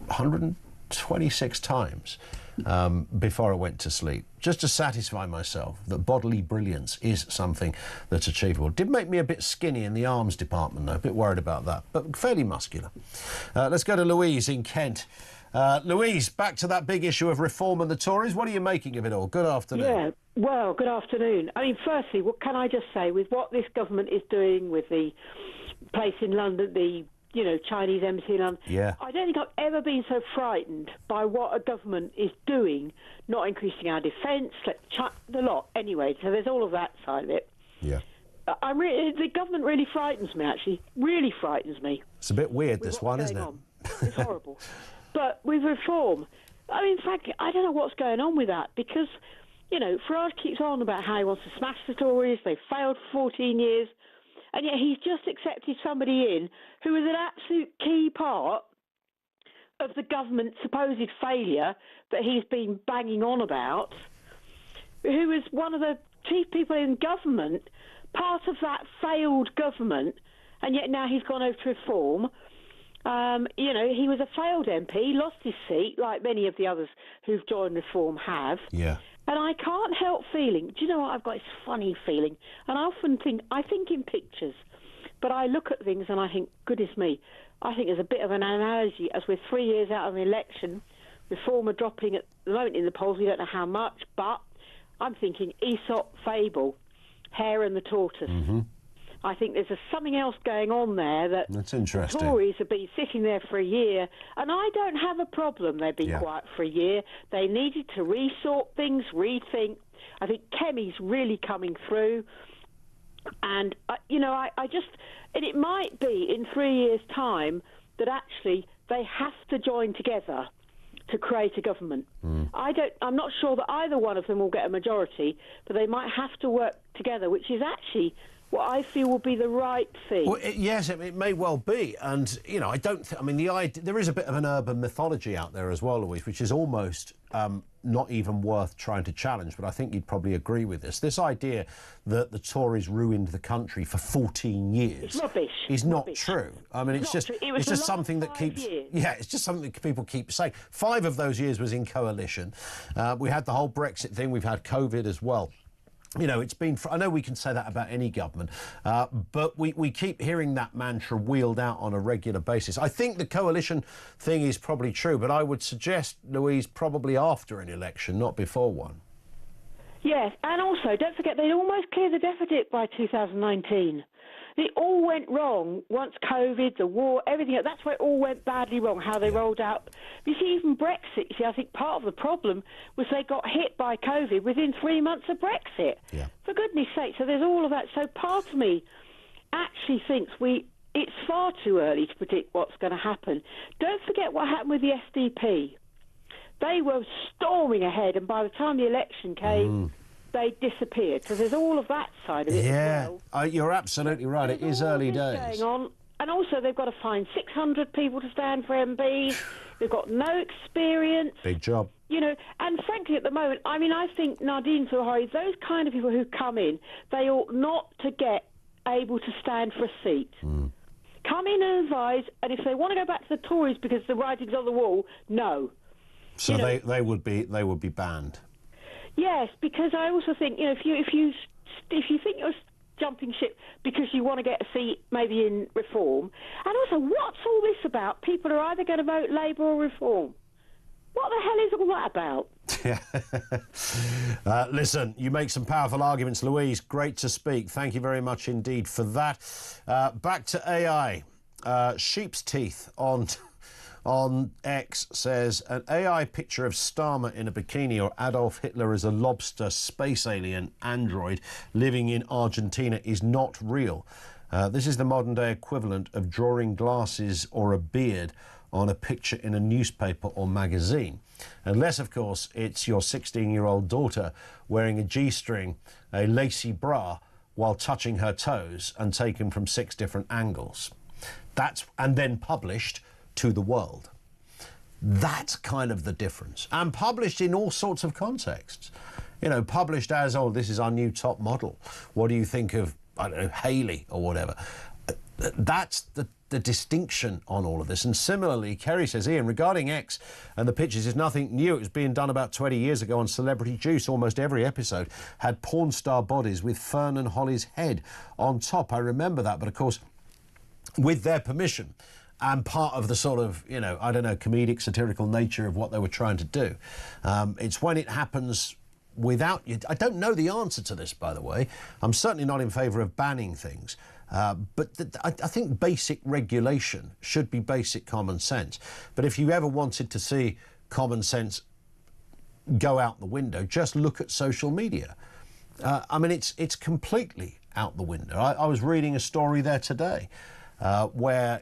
126 times before I went to sleep, just to satisfy myself that bodily brilliance is something that's achievable. Did make me a bit skinny in the arms department, though, a bit worried about that, but fairly muscular. Let's go to Louise in Kent. Louise, back to that big issue of reform and the Tories. What are you making of it all? Good afternoon. Yeah, well, good afternoon. I mean, firstly, what can I just say, with what this government is doing with the place in London, the Chinese embassy in London, yeah. I don't think I've ever been so frightened by what a government is doing, not increasing our defence, the lot. Anyway, so there's all of that side of it. Yeah. The government really frightens me, actually. Really frightens me. It's a bit weird, this one, isn't it? It's horrible. But with reform, I mean, in fact, I don't know what's going on with that, because, Farage keeps on about how he wants to smash the Tories. They've failed for 14 years. And yet he's just accepted somebody in who is an absolute key part of the government's supposed failure that he's been banging on about, who is one of the chief people in government, part of that failed government, and yet now he's gone over to reform. He was a failed MP, lost his seat, like many of the others who've joined reform have. Yeah. And I can't help feeling, do you know what, I've got this funny feeling, and I often think in pictures, but I look at things and I think, goodness me, I think there's a bit of an analogy, as we're 3 years out of an election, reform are dropping at the moment in the polls, we don't know how much, but I'm thinking Aesop fable, Hare and the Tortoise. Mm-hmm. I think there's something else going on there. That's interesting. The Tories have been sitting there for a year, and I don't have a problem they've been quiet for a year. They needed to resort things, rethink. I think Kemi's really coming through. And, and it might be in 3 years' time that actually they have to join together to create a government. I'm not sure that either one of them will get a majority, but they might have to work together, which is actually what I feel will be the right thing. Well, yes, it may well be. And, I don't think... I mean, there is a bit of an urban mythology out there as well, Louise, which is almost not even worth trying to challenge, but I think you'd probably agree with this. This idea that the Tories ruined the country for 14 years is not true. I mean, it's just something that keeps... Yeah, it's just something that people keep saying. 5 of those years was in coalition. We had the whole Brexit thing. We've had COVID as well. You know, it's been... I know we can say that about any government, but we keep hearing that mantra wheeled out on a regular basis. I think the coalition thing is probably true, but I would suggest, Louise, probably after an election, not before one. Yes, and also, don't forget, they'd almost cleared the deficit by 2019. It all went wrong once COVID, the war, everything. That's where it all went badly wrong, how they rolled out. You see, even Brexit, you see, I think part of the problem was they got hit by COVID within 3 months of Brexit. Yeah. For goodness sake, so there's all of that. So part of me actually thinks it's far too early to predict what's going to happen. Don't forget what happened with the SDP. They were storming ahead, and by the time the election came... they disappeared. So there's all of that side of it as well. You're absolutely right. It is early days. Going on. And also they've got to find 600 people to stand for MPs. They've got no experience. Big job. You know, and frankly at the moment, I mean, I think Nadine Sohail, those kind of people who come in, they ought not to get able to stand for a seat. Come in and advise, and if they want to go back to the Tories because the writing's on the wall, no. So they would be banned. Yes, because I also think, you know, if you think you're jumping ship because you want to get a seat maybe in Reform, and also what's all this about? People are either going to vote Labour or Reform. What the hell is all that about? Listen, you make some powerful arguments, Louise. Great to speak. Thank you very much indeed for that. Back to AI. Sheep's Teeth on X says, an AI picture of Starmer in a bikini or Adolf Hitler as a lobster space alien android living in Argentina is not real. This is the modern-day equivalent of drawing glasses or a beard on a picture in a newspaper or magazine. Unless, of course, it's your 16-year-old daughter wearing a G-string, a lacy bra, while touching her toes and taken from 6 different angles. And then published to the world. That's kind of the difference. And published in all sorts of contexts. You know, published as, oh, this is our new top model. What do you think of, I don't know, Haley or whatever? That's the distinction on all of this. And similarly, Kerry says, Ian, regarding X and the pictures, is nothing new. It was being done about 20 years ago on Celebrity Juice. Almost every episode had porn star bodies with Fern and Holly's head on top. I remember that. But of course, with their permission, and part of the sort of, you know, I don't know, comedic, satirical nature of what they were trying to do. It's when it happens without you. I don't know the answer to this, by the way. I'm certainly not in favour of banning things. But I think basic regulation should be basic common sense. But if you ever wanted to see common sense go out the window, just look at social media. I mean, it's completely out the window. I was reading a story there today where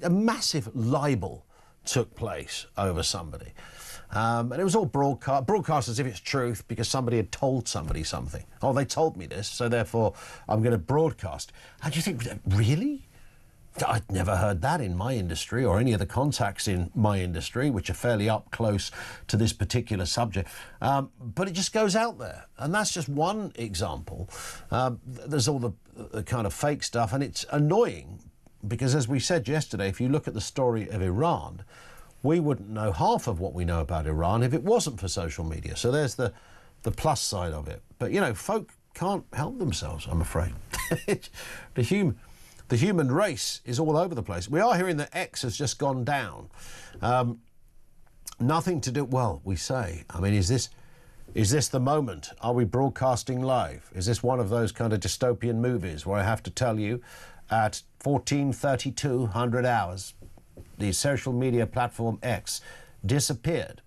a massive libel took place over somebody. And it was all broadcast as if it's truth because somebody had told somebody something. Oh, they told me this, so therefore I'm going to broadcast. And you think, really? I'd never heard that in my industry or any of the contacts in my industry, which are fairly up close to this particular subject. But it just goes out there. And that's just one example. There's all the kind of fake stuff, and it's annoying because, as we said yesterday, if you look at the story of Iran, we wouldn't know half of what we know about Iran if it wasn't for social media. So there's the plus side of it. But, you know, folk can't help themselves, I'm afraid. The human race is all over the place. We are hearing that X has just gone down. Nothing to do... Well, we say, I mean, is this the moment? Are we broadcasting live? Is this one of those kind of dystopian movies where I have to tell you at 14:32 hours, the social media platform X disappeared,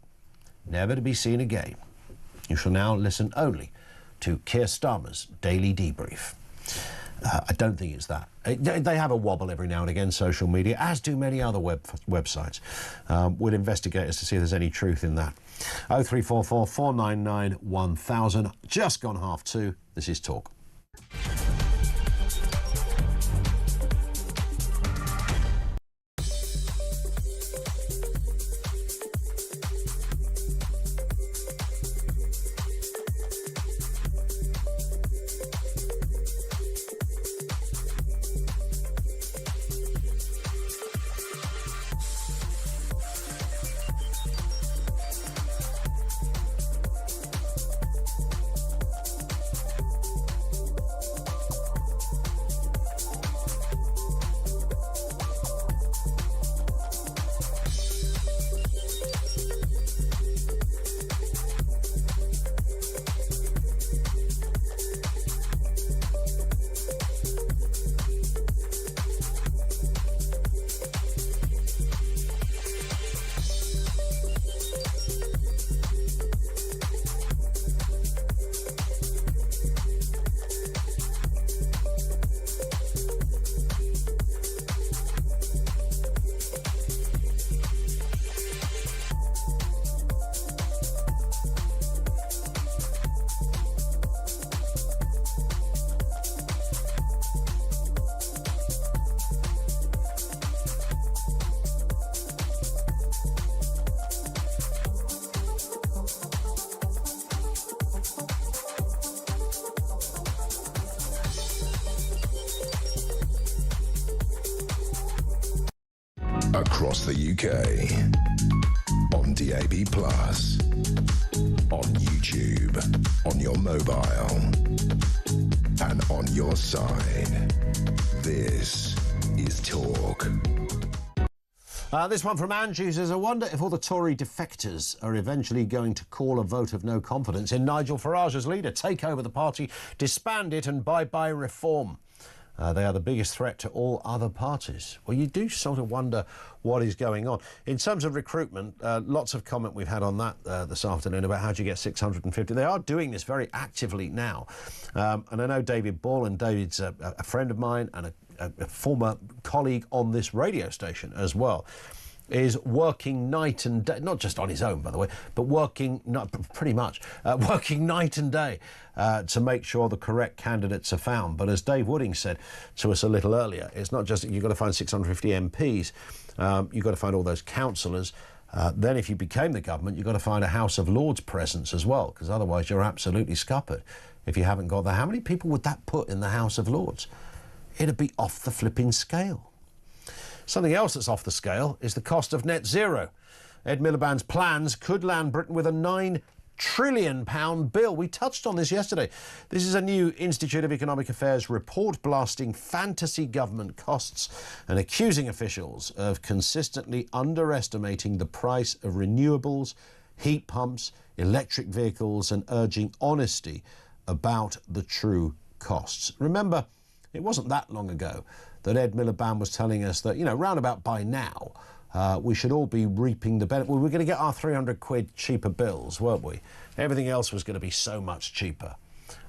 never to be seen again? You shall now listen only to Keir Starmer's daily debrief. I don't think it's that. They have a wobble every now and again, social media, as do many other websites. We'll investigate as to see if there's any truth in that. 0344 499 1000. Just gone 2:30. This is Talk. across the UK, on DAB+, on YouTube, on your mobile, and on your side. This is Talk. This one from Andrew says, I wonder if all the Tory defectors are eventually going to call a vote of no confidence in Nigel Farage as leader, take over the party, disband it and bye-bye reform. They are the biggest threat to all other parties. Well, you do sort of wonder what is going on. In terms of recruitment, lots of comment we've had on that this afternoon about how do you get 650. They are doing this very actively now. And I know David Ball, and David's a friend of mine and a former colleague on this radio station as well, is working night and day, not just on his own, by the way, but working working night and day to make sure the correct candidates are found. But as Dave Wooding said to us a little earlier, it's not just that you've got to find 650 MPs, you've got to find all those councillors. Then if you became the government, you've got to find a House of Lords presence as well, because otherwise you're absolutely scuppered if you haven't got that. How many people would that put in the House of Lords? It'd be off the flipping scale. Something else that's off the scale is the cost of net zero. Ed Miliband's plans could land Britain with a £9 trillion bill. We touched on this yesterday. This is a new Institute of Economic Affairs report blasting fantasy government costs and accusing officials of consistently underestimating the price of renewables, heat pumps, electric vehicles, and urging honesty about the true costs. Remember, it wasn't that long ago that Ed Miliband was telling us that, round about by now, we should all be reaping the benefit. We were going to get our 300 quid cheaper bills, weren't we? Everything else was going to be so much cheaper.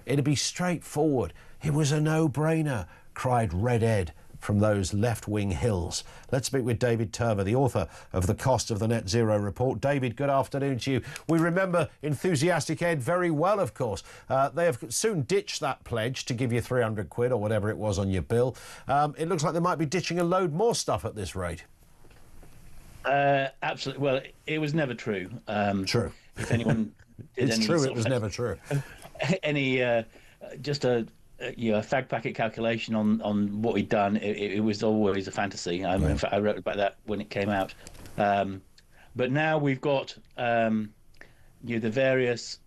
It'd be straightforward. It was a no-brainer, cried Red Ed from those left-wing hills. Let's speak with David Turver, the author of The Cost of the Net Zero Report. David, good afternoon to you. We remember enthusiastic Ed very well, of course. They have soon ditched that pledge to give you 300 quid or whatever it was on your bill. It looks like they might be ditching a load more stuff at this rate. Absolutely. Well, it was never true. True. If anyone did it's any true, it was never true. Just a fag packet calculation on what he'd done, it was always a fantasy. In fact, I wrote about that when it came out. But now we've got the various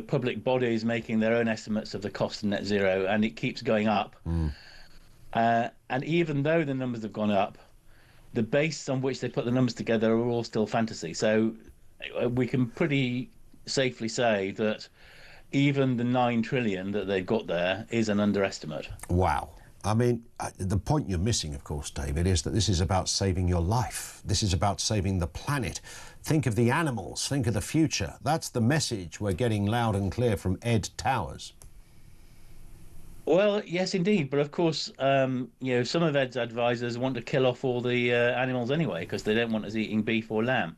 public bodies making their own estimates of the cost of net zero, and it keeps going up. And even though the numbers have gone up, the base on which they put the numbers together are all still fantasy. So we can pretty safely say that even the 9 trillion that they've got there is an underestimate. Wow. I mean, the point you're missing, of course, David, is that this is about saving your life. This is about saving the planet. Think of the animals. Think of the future. That's the message we're getting loud and clear from Ed Towers. Well, yes, indeed. But of course, some of Ed's advisors want to kill off all the animals anyway, because they don't want us eating beef or lamb.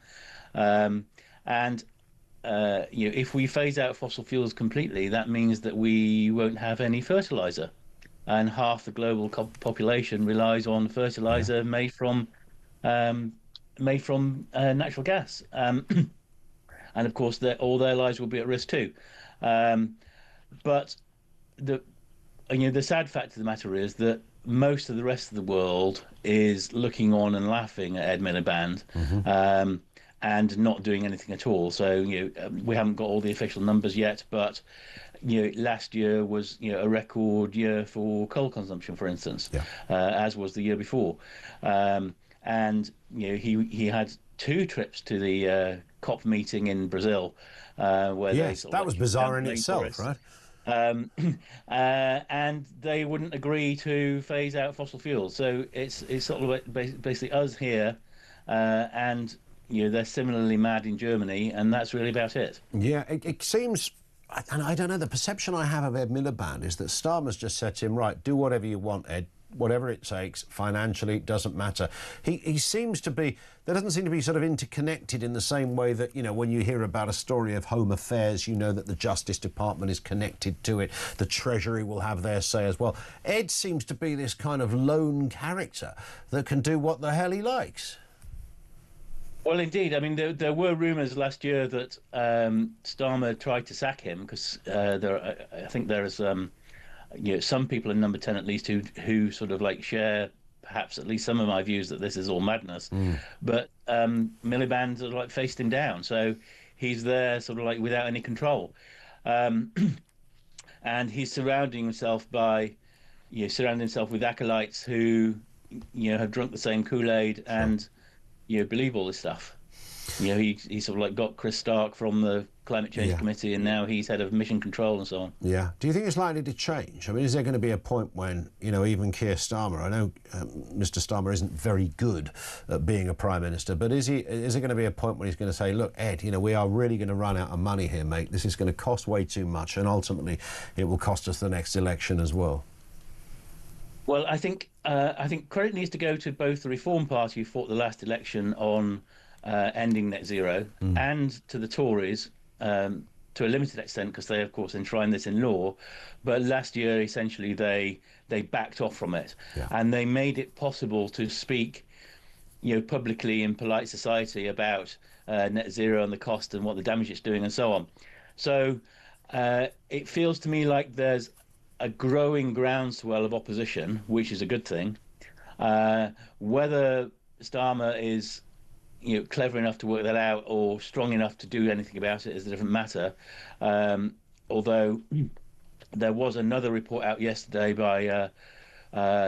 If we phase out fossil fuels completely, that means that we won't have any fertilizer, and half the global population relies on fertilizer made from natural gas, and of course all their lives will be at risk too. But the sad fact of the matter is that most of the rest of the world is looking on and laughing at Ed Miliband. And not doing anything at all. So we haven't got all the official numbers yet, but last year was a record year for coal consumption, for instance, as was the year before. And he had 2 trips to the COP meeting in Brazil, where that was bizarre in itself, right? And they wouldn't agree to phase out fossil fuels. So it's sort of basically us here, and they're similarly mad in Germany, and that's really about it. Yeah, it seems, and I don't know, the perception I have of Ed Miliband is that Starmer's just said to him, right, do whatever you want, Ed, whatever it takes, financially, it doesn't matter. He seems to be, there doesn't seem to be sort of interconnected in the same way that, when you hear about a story of Home Affairs, you know that the Justice Department is connected to it, the Treasury will have their say as well. Ed seems to be this kind of lone character that can do what the hell he likes. Well, indeed. I mean, there were rumours last year that Starmer tried to sack him because I think there is some people in Number 10 at least who sort of share perhaps at least some of my views that this is all madness. But Miliband sort of like faced him down, so he's there sort of like without any control, and he's surrounding himself with acolytes who have drunk the same Kool-Aid and believe all this stuff. He sort of like got Chris Stark from the Climate Change Committee, and now he's head of mission control and so on. Yeah. Do you think it's likely to change? I mean, is there going to be a point when, even Keir Starmer, I know Mr Starmer isn't very good at being a Prime Minister, but is there going to be a point when he's going to say, look, Ed, we are really going to run out of money here, mate. This is going to cost way too much, and ultimately it will cost us the next election as well? Well, I think credit needs to go to both the Reform Party, who fought the last election on ending net zero, and to the Tories to a limited extent, because they, of course, enshrined this in law. But last year, essentially, they backed off from it, and they made it possible to speak, publicly in polite society about net zero and the cost and what the damage it's doing and so on. So it feels to me like there's a growing groundswell of opposition, which is a good thing. Whether Starmer is clever enough to work that out or strong enough to do anything about it is a different matter. Although there was another report out yesterday by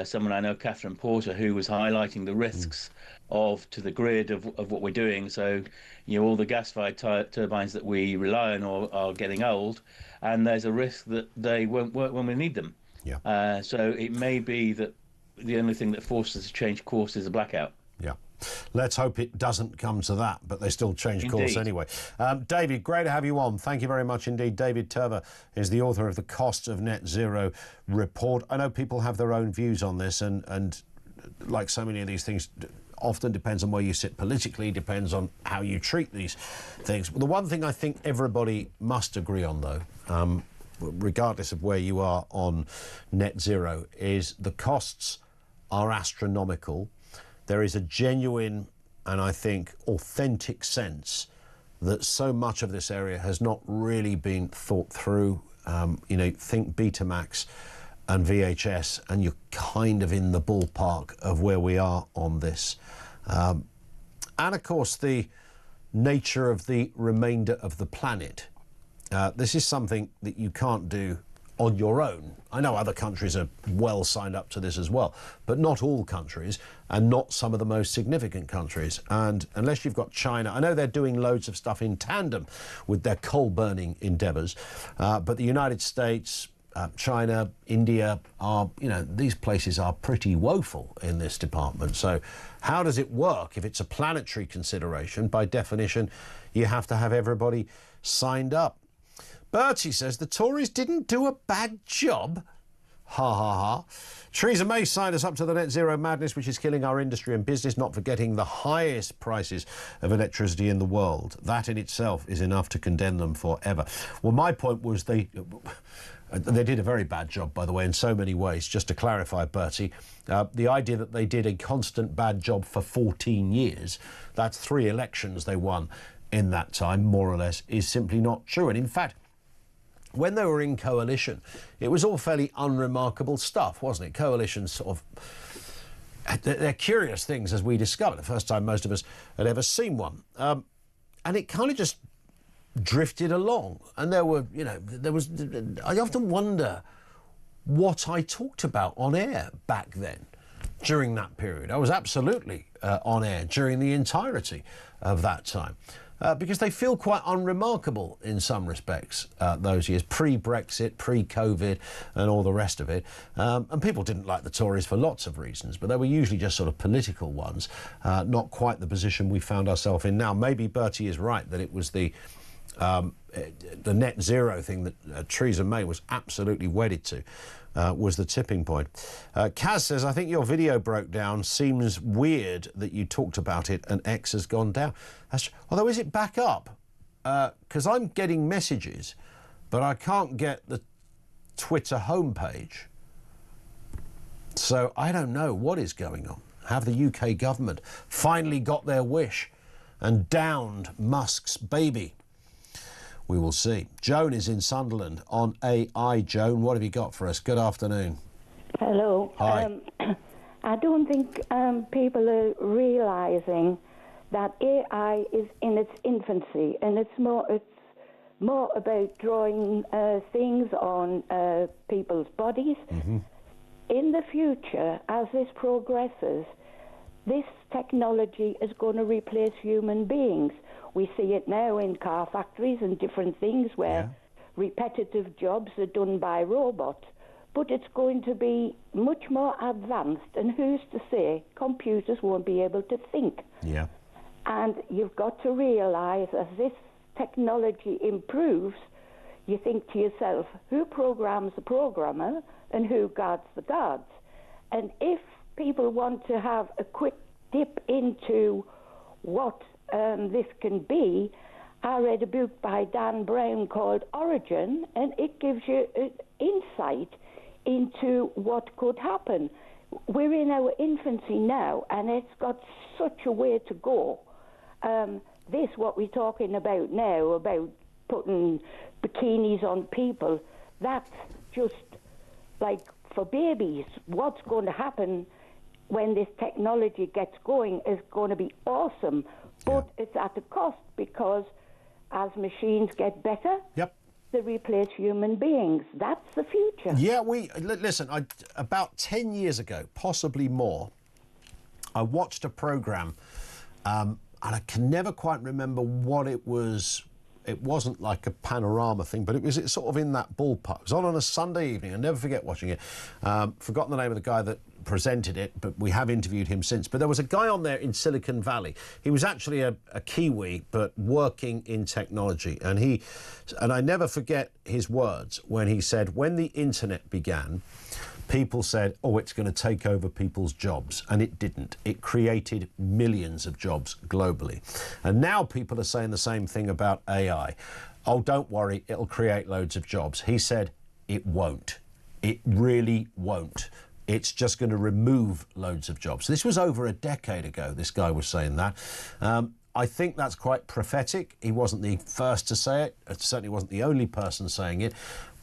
someone I know, Catherine Porter, who was highlighting the risks to the grid of what we're doing. So, all the gas-fired turbines that we rely on are getting old, and there's a risk that they won't work when we need them. So it may be that the only thing that forces us to change course is a blackout. Yeah. Let's hope it doesn't come to that, but they still change course anyway. David, great to have you on. Thank you very much indeed. David Turver is the author of the Cost of Net Zero report. I know people have their own views on this, and like so many of these things, often depends on where you sit politically, depends on how you treat these things. The one thing I think everybody must agree on, though, regardless of where you are on net zero, is the costs are astronomical. There is a genuine and, I think, authentic sense that so much of this area has not really been thought through. Think Betamax and VHS, and you're kind of in the ballpark of where we are on this. And, of course, the nature of the remainder of the planet. This is something that you can't do on your own. I know other countries are well signed up to this as well, but not all countries, and not some of the most significant countries. And unless you've got China, I know they're doing loads of stuff in tandem with their coal-burning endeavours, but the United States, China, India are, these places are pretty woeful in this department. So how does it work? If it's a planetary consideration, by definition, you have to have everybody signed up. Bertie says the Tories didn't do a bad job. Ha ha ha. Theresa May signed us up to the net zero madness, which is killing our industry and business, not forgetting the highest prices of electricity in the world. That in itself is enough to condemn them forever. Well, my point was they did a very bad job, by the way, in so many ways. Just to clarify, Bertie, the idea that they did a constant bad job for 14 years, that's 3 elections they won in that time, more or less, is simply not true. And in fact, when they were in coalition, it was all fairly unremarkable stuff, wasn't it? Coalitions sort of, they're curious things, as we discovered, the first time most of us had ever seen one. And it kind of just drifted along. And I often wonder what I talked about on air back then, during that period. I was absolutely on air during the entirety of that time. Because they feel quite unremarkable in some respects, those years, pre-Brexit, pre-COVID and all the rest of it. And people didn't like the Tories for lots of reasons, but they were usually just sort of political ones, not quite the position we found ourselves in now. Maybe Bertie is right that it was the net zero thing that Theresa May was absolutely wedded to. Was the tipping point. Kaz says, I think your video broke down. Seems weird that you talked about it and X has gone down. Although, is it back up? Because I'm getting messages, but I can't get the Twitter homepage. So I don't know what is going on. Have the UK government finally got their wish and downed Musk's baby? We will see. Joan is in Sunderland on AI. Joan, what have you got for us? Good afternoon. Hello. Hi. I don't think people are realising that AI is in its infancy, and it's more about drawing things on people's bodies. Mm-hmm. In the future, as this progresses, this technology is going to replace human beings. We see it now in car factories and different things where repetitive jobs are done by robots. But it's going to be much more advanced, and who's to say computers won't be able to think? Yeah. And you've got to realise as this technology improves, you think to yourself, who programs the programmer and who guards the guards? And if people want to have a quick dip into what this can be, I read a book by Dan Brown called Origin, and it gives you an insight into what could happen. We're in our infancy now, and it's got such a way to go. This, what we're talking about now, about putting bikinis on people, that's just like for babies. What's going to happen when this technology gets going is going to be awesome, but it's at a cost, because as machines get better, they replace human beings. That's the future. Yeah, listen, about 10 years ago, possibly more, I watched a programme, and I can never quite remember what it was. It wasn't like a panorama thing, but it's sort of in that ballpark. It was on a Sunday evening. I'll never forget watching it. Forgotten the name of the guy that presented it, but we have interviewed him since. But there was a guy on there in Silicon Valley. He was actually a Kiwi, but working in technology. And I never forget his words when he said, when the internet began, people said, oh, it's going to take over people's jobs. And it didn't. It created millions of jobs globally. And now people are saying the same thing about AI. Oh, don't worry, it'll create loads of jobs. He said, it won't. It really won't. It's just going to remove loads of jobs. This was over a decade ago, this guy was saying that. I think that's quite prophetic. He wasn't the first to say it. It certainly wasn't the only person saying it.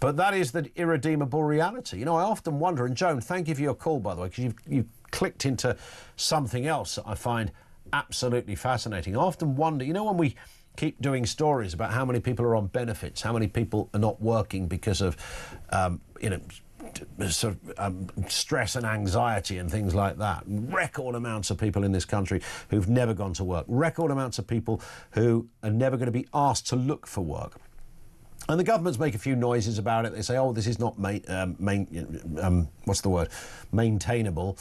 But that is the irredeemable reality. You know, I often wonder, and Joan, thank you for your call, by the way, because you've clicked into something else that I find absolutely fascinating. I often wonder, you know, when we keep doing stories about how many people are on benefits, how many people are not working because of, stress and anxiety and things like that. Record amounts of people in this country who've never gone to work. Record amounts of people who are never going to be asked to look for work. And the governments make a few noises about it. They say, oh, this is not maintainable.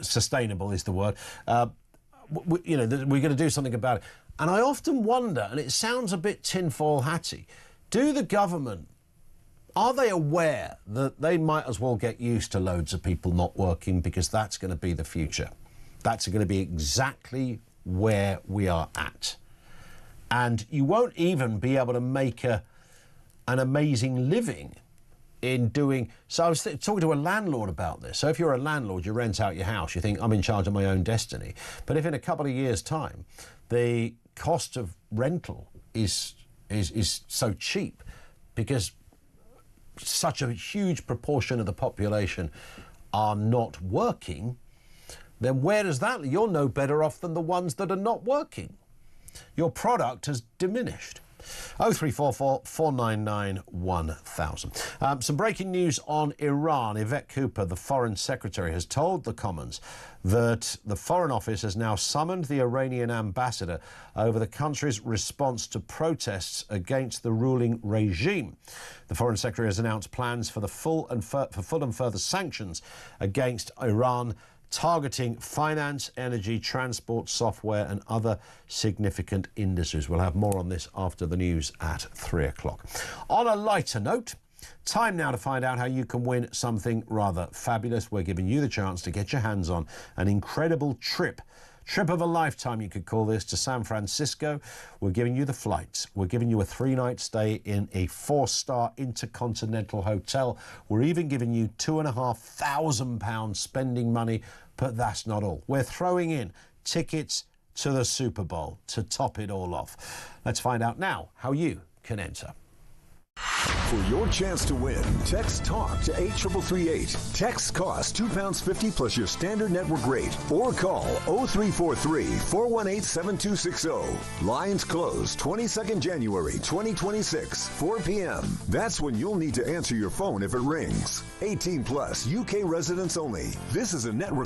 Sustainable is the word. We're going to do something about it. And I often wonder, and it sounds a bit tinfoil hatty, are they aware that they might as well get used to loads of people not working, because that's going to be the future? That's going to be exactly where we are at. And you won't even be able to make an amazing living in doing... So I was talking to a landlord about this. So if you're a landlord, you rent out your house, you think, I'm in charge of my own destiny. But if in a couple of years' time, the cost of rental is so cheap because such a huge proportion of the population are not working, then where does that... You're no better off than the ones that are not working. Your product has diminished. 0344 499 1000. Some breaking news on Iran. Yvette Cooper, the Foreign Secretary, has told the Commons that the Foreign Office has now summoned the Iranian ambassador over the country's response to protests against the ruling regime. The Foreign Secretary has announced plans for full and further sanctions against Iran, targeting finance, energy, transport, software and other significant industries. We'll have more on this after the news at 3 o'clock. On a lighter note, time now to find out how you can win something rather fabulous. We're giving you the chance to get your hands on an incredible trip of a lifetime, you could call this, to San Francisco. We're giving you the flights. We're giving you a 3-night stay in a 4-star intercontinental hotel. We're even giving you £2,500 spending money, but that's not all. We're throwing in tickets to the Super Bowl to top it all off. Let's find out now how you can enter. For your chance to win, text TALK to 83338. Texts cost £2.50 plus your standard network rate. Or call 0343-418-7260. Lines close 22nd January 2026, 4 p.m. That's when you'll need to answer your phone if it rings. 18 plus, UK residents only. This is a network.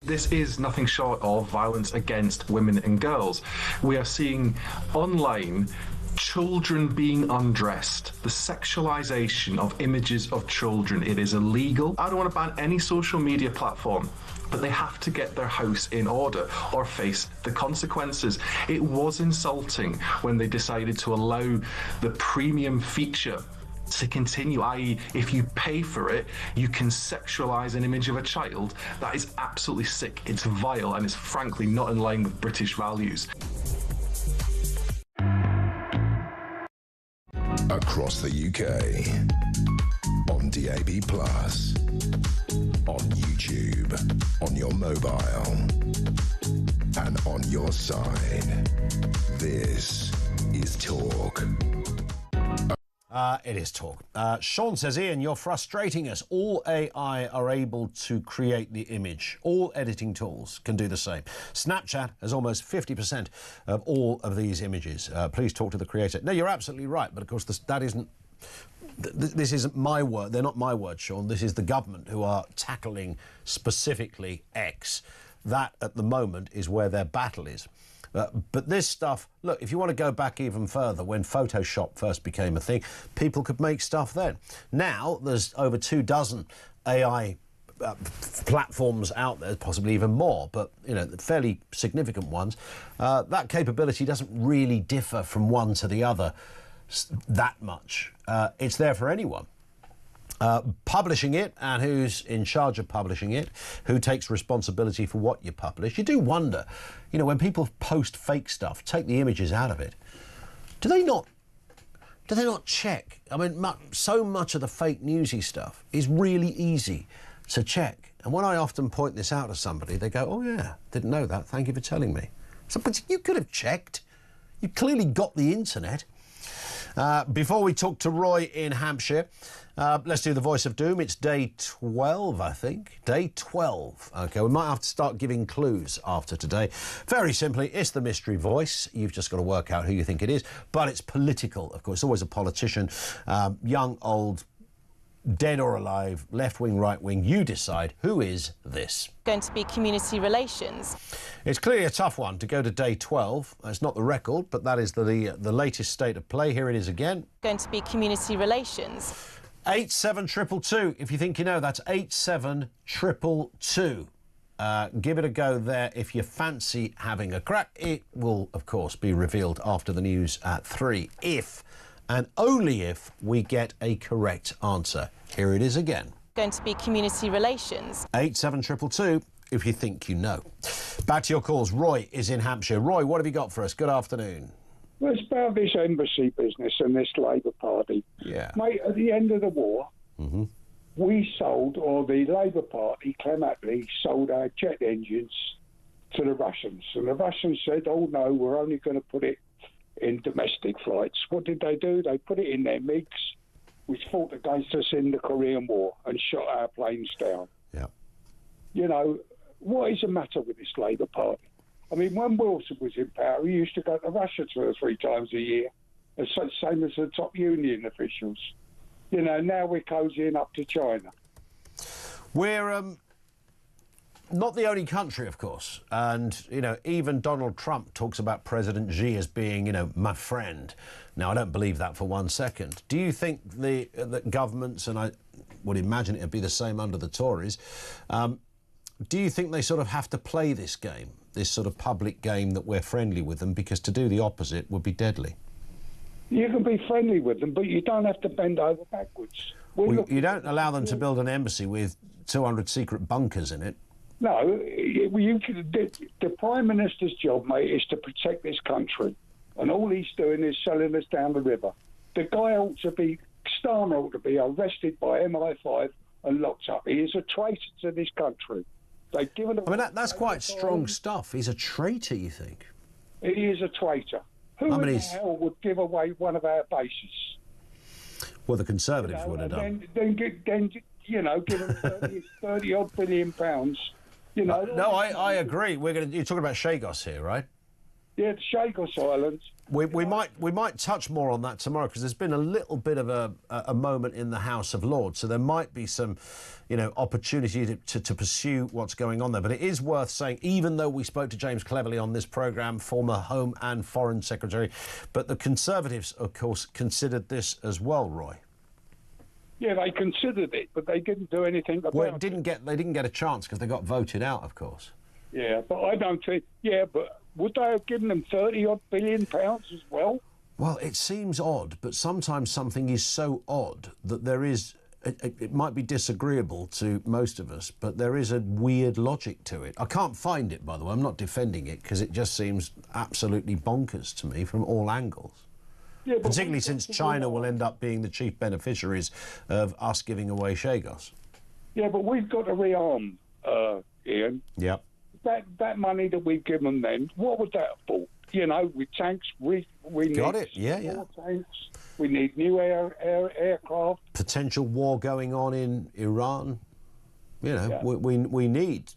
This is nothing short of violence against women and girls. We are seeing online children being undressed, the sexualization of images of children. It is illegal. I don't want to ban any social media platform, but they have to get their house in order or face the consequences. It was insulting when they decided to allow the premium feature to continue, i.e. if you pay for it, you can sexualise an image of a child. That is absolutely sick, it's vile, and it's frankly not in line with British values. Across the UK, on DAB+, on YouTube, on your mobile, and on your side. This is Talk. It is Talk. Sean says, Ian, you're frustrating us. All AI are able to create the image. All editing tools can do the same. Snapchat has almost 50% of all of these images. Please talk to the creator. No, you're absolutely right, but of course this isn't my word. They're not my words, Sean. This is the government who are tackling specifically X. That, at the moment, is where their battle is. But this stuff, look, if you want to go back even further, when Photoshop first became a thing, people could make stuff then. Now, there's over 24 AI platforms out there, possibly even more, but, you know, fairly significant ones. That capability doesn't really differ from one to the other that much. It's there for anyone. Publishing it, and who's in charge of publishing it, who takes responsibility for what you publish. You do wonder, you know, when people post fake stuff, take the images out of it, do they not check? I mean, so much of the fake newsy stuff is really easy to check. And when I often point this out to somebody, they go, oh yeah, didn't know that, thank you for telling me. So, but you could have checked. You clearly got the internet. Before we talk to Roy in Hampshire, let's do the voice of doom. It's day 12, I think. Day 12. OK, we might have to start giving clues after today. Very simply, it's the mystery voice. You've just got to work out who you think it is. But it's political, of course. It's always a politician, young, old, dead or alive, left-wing, right-wing. You decide. Who is this? Going to be community relations. It's clearly a tough one to go to day 12. It's not the record, but that is the latest state of play. Here it is again. Going to be community relations. 87222. If you think you know, that's 87222. Give it a go there if you fancy having a crack. It will, of course, be revealed after the news at 3. If and only if we get a correct answer. Here it is again. Going to be community relations. 87222, if you think you know. Back to your calls. Roy is in Hampshire. Roy, what have you got for us? Good afternoon. Well, it's about this embassy business and this Labour Party. Yeah. Mate, at the end of the war, we sold, or the Labour Party, Clem Attlee, sold our jet engines to the Russians. And the Russians said, oh, no, we're only going to put it in domestic flights. What did they do? They put it in their MiGs which fought against us in the Korean War and shot our planes down. Yeah. You know, what is the matter with this Labour Party? I mean, when Wilson was in power, he used to go to Russia 2 or 3 times a year, the same as the top union officials. You know, now we're cozying up to China. We're not the only country, of course, and, you know, even Donald Trump talks about President Xi as being, you know, my friend. Now, I don't believe that for one second. Do you think the governments, and I would imagine it would be the same under the Tories, do you think they sort of have to play this game, this sort of public game that we're friendly with them, because to do the opposite would be deadly? You can be friendly with them, but you don't have to bend over backwards. Well, you don't allow them to build an embassy with 200 secret bunkers in it. No, the Prime Minister's job, mate, is to protect this country. And all he's doing is selling us down the river. The guy Starmer ought to be arrested by MI5 and locked up. He is a traitor to this country. They've given him... I mean, that's quite strong stuff. He's a traitor, you think? He is a traitor. Who in the hell would give away one of our bases? Well, the Conservatives would have done. Then you know, give them 30-odd billion pounds. You know, no, I agree. You're talking about Chagos here, right? Yeah, the Chagos Islands. We might touch more on that tomorrow, because there's been a little bit of a moment in the House of Lords, so there might be some, you know, opportunity to pursue what's going on there. But it is worth saying, even though we spoke to James Cleverly on this programme, former Home and Foreign Secretary, but the Conservatives, of course, considered this as well, Roy. Yeah, they considered it, but they didn't do anything about it. They didn't get a chance because they got voted out, of course. Yeah, but I don't think... Yeah, but would they have given them 30-odd billion pounds as well? Well, it seems odd, but sometimes something is so odd that there is... It might be disagreeable to most of us, but there is a weird logic to it. I can't find it, by the way. I'm not defending it, because it just seems absolutely bonkers to me from all angles. Yeah, particularly since China will end up being the chief beneficiaries of us giving away Chagos. Yeah, but we've got to rearm, Ian. Yep. That money that we've given them then, what would that have bought? You know, with tanks, we need more tanks. We need new aircraft. Potential war going on in Iran. You know, we need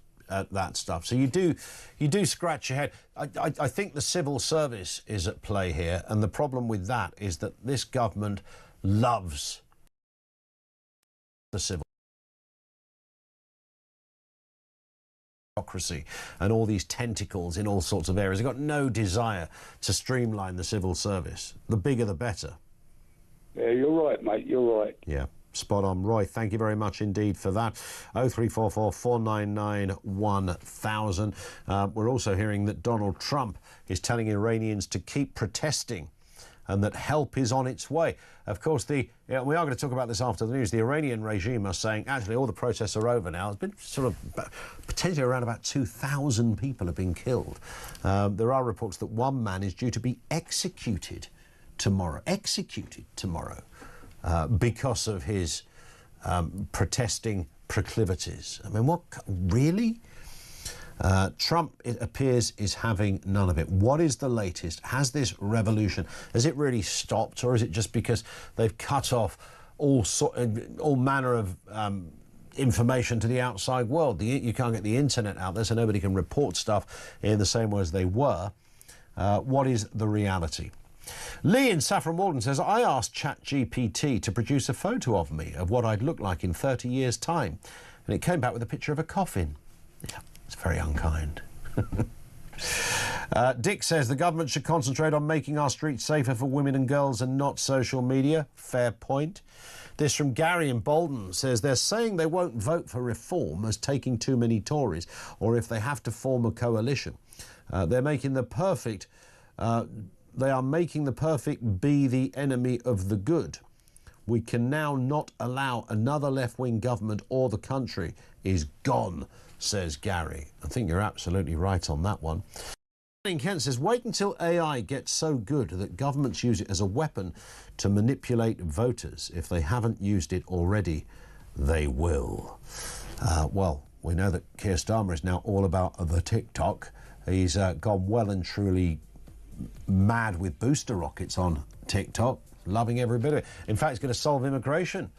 that stuff. So you do scratch your head. I think the civil service is at play here, and the problem with that is that this government loves the civil bureaucracy and all these tentacles in all sorts of areas. They've got no desire to streamline the civil service. The bigger the better. Yeah, you're right, mate. You're right. Yeah. Spot on. Roy, thank you very much indeed for that. 0344 499 1000. We're also hearing that Donald Trump is telling Iranians to keep protesting and that help is on its way. Of course, we are going to talk about this after the news. The Iranian regime are saying, actually, all the protests are over now. It's been sort of potentially around about 2,000 people have been killed. There are reports that one man is due to be executed tomorrow. Because of his protesting proclivities. I mean, what, really? Trump, it appears, is having none of it. What is the latest? Has this revolution, has it really stopped, or is it just because they've cut off all manner of information to the outside world? You can't get the internet out there, so nobody can report stuff in the same way as they were. What is the reality? Lee in Saffron Walden says, I asked ChatGPT to produce a photo of me, of what I'd look like in 30 years' time, and it came back with a picture of a coffin. Yeah, it's very unkind. Dick says the government should concentrate on making our streets safer for women and girls and not social media. Fair point. This from Gary in Bolton says they're saying they won't vote for reform as taking too many Tories, or if they have to form a coalition. They are making the perfect be the enemy of the good. We can now not allow another left-wing government, or the country is gone, says Gary. I think you're absolutely right on that one. Kent says, wait until AI gets so good that governments use it as a weapon to manipulate voters. If they haven't used it already, they will. Well, we know that Keir Starmer is now all about the TikTok. He's gone well and truly mad with booster rockets on TikTok. loving every bit of it. In fact, it's going to solve immigration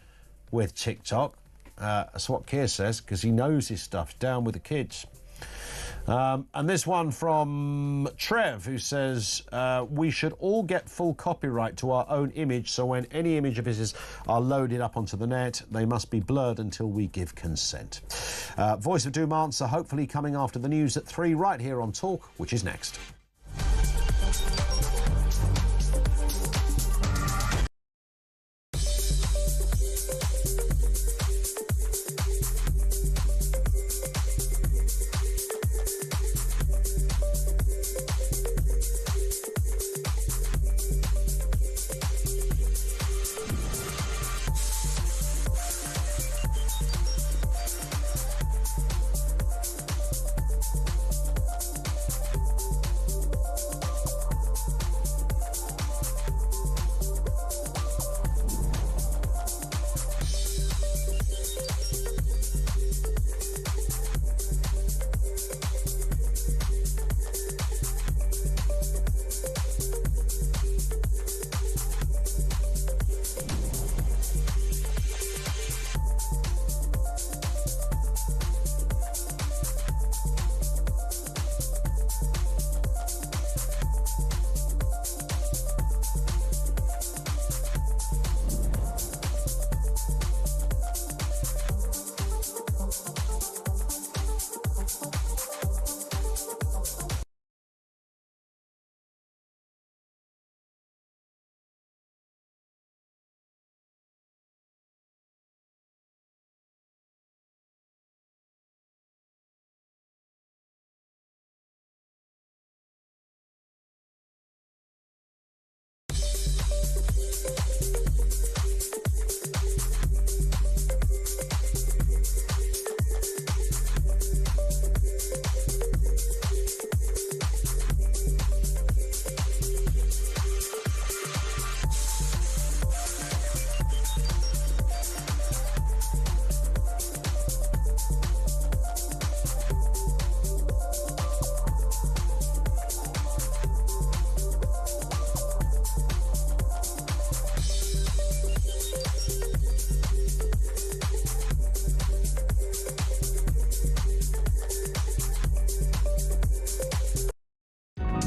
with TikTok. That's what Keir says, because he knows his stuff. Down with the kids. And this one from Trev, who says, we should all get full copyright to our own image, so when any image of his are loaded up onto the net, they must be blurred until we give consent. Voice of Doom answer, hopefully coming after the news at 3, right here on Talk, which is next.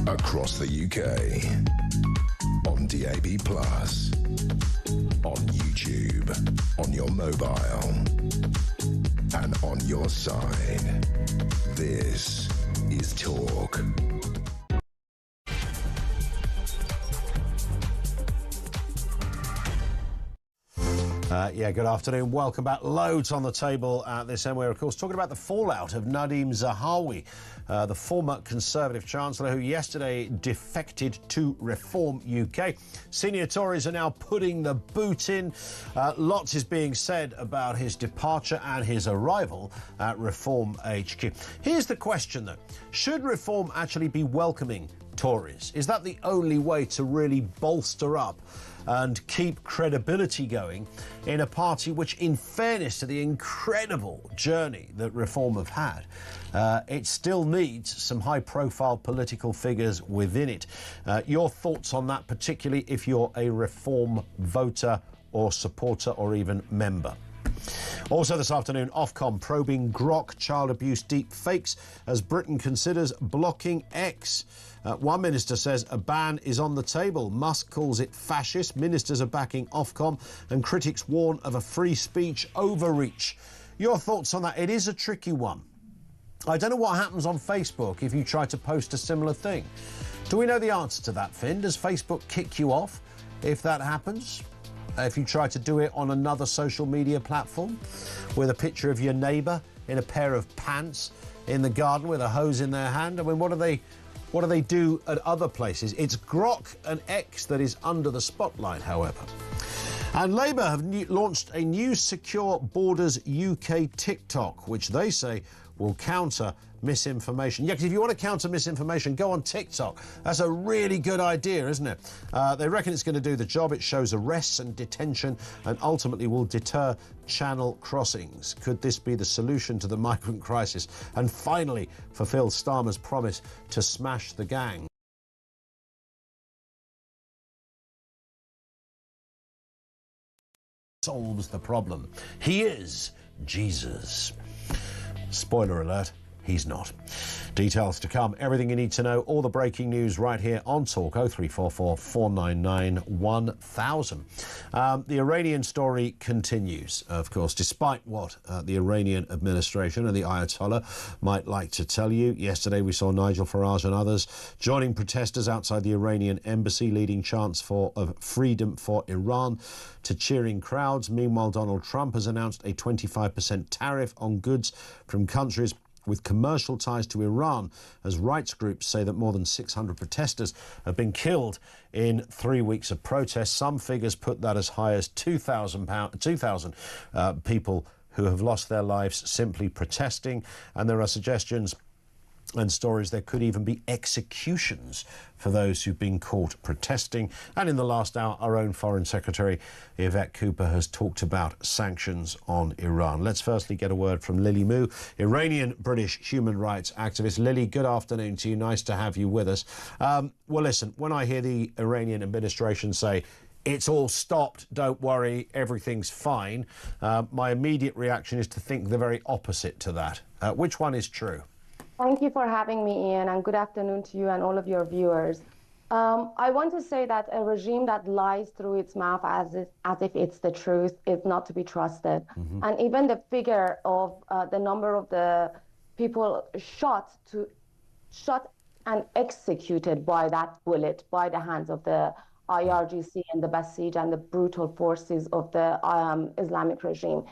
Across the UK, on DAB+, on YouTube, on your mobile, and on your side. This is Talk. Yeah, good afternoon. Welcome back. Loads on the table at this end. We're, of course, talking about the fallout of Nadhim Zahawi, the former Conservative Chancellor who yesterday defected to Reform UK. Senior Tories are now putting the boot in. Lots is being said about his departure and his arrival at Reform HQ. Here's the question, though. Should Reform actually be welcoming Tories? Is that the only way to really bolster up and keep credibility going in a party which, in fairness to the incredible journey that Reform have had, it still needs some high-profile political figures within it? Your thoughts on that, particularly if you're a Reform voter or supporter or even member? Also this afternoon, Ofcom probing Grok child abuse deep fakes as Britain considers blocking X. One minister says a ban is on the table. Musk calls it fascist. Ministers are backing Ofcom and critics warn of a free speech overreach. Your thoughts on that? It is a tricky one. I don't know what happens on Facebook if you try to post a similar thing. Do we know the answer to that, Finn? Does Facebook kick you off if that happens? If you try to do it on another social media platform with a picture of your neighbour in a pair of pants in the garden with a hose in their hand? I mean, what do they do at other places? It's Grok and X that is under the spotlight, however. And Labour have launched a new Secure Borders UK TikTok, which they say will counter misinformation. Yeah, because if you want to counter misinformation, go on TikTok. That's a really good idea, isn't it? They reckon it's going to do the job. It shows arrests and detention and ultimately will deter channel crossings. Could this be the solution to the migrant crisis and finally fulfil Starmer's promise to smash the gang? solves the problem. He is Jesus. Spoiler alert, he's not. Details to come, everything you need to know, all the breaking news right here on Talk 0344 499 1000. The Iranian story continues, of course, despite what the Iranian administration and the Ayatollah might like to tell you. Yesterday we saw Nigel Farage and others joining protesters outside the Iranian embassy, leading chants of freedom for Iran to cheering crowds. Meanwhile, Donald Trump has announced a 25% tariff on goods from countries with commercial ties to Iran, as rights groups say that more than 600 protesters have been killed in 3 weeks of protests. Some figures put that as high as 2,000 people who have lost their lives simply protesting, and there are suggestions and stories there could even be executions for those who've been caught protesting. And in the last hour, our own Foreign Secretary Yvette Cooper has talked about sanctions on Iran. Let's firstly get a word from Lily Mu, Iranian British human rights activist. Lily, good afternoon to you. Nice to have you with us. Well, listen, when I hear the Iranian administration say it's all stopped, don't worry, everything's fine, my immediate reaction is to think the very opposite to that. Which one is true? Thank you for having me, Ian, and good afternoon to you and all of your viewers. I want to say that a regime that lies through its mouth as if it's the truth is not to be trusted. Mm-hmm. And even the figure of the number of the people shot and executed by that bullet, by the hands of the IRGC and the Basij and the brutal forces of the Islamic regime.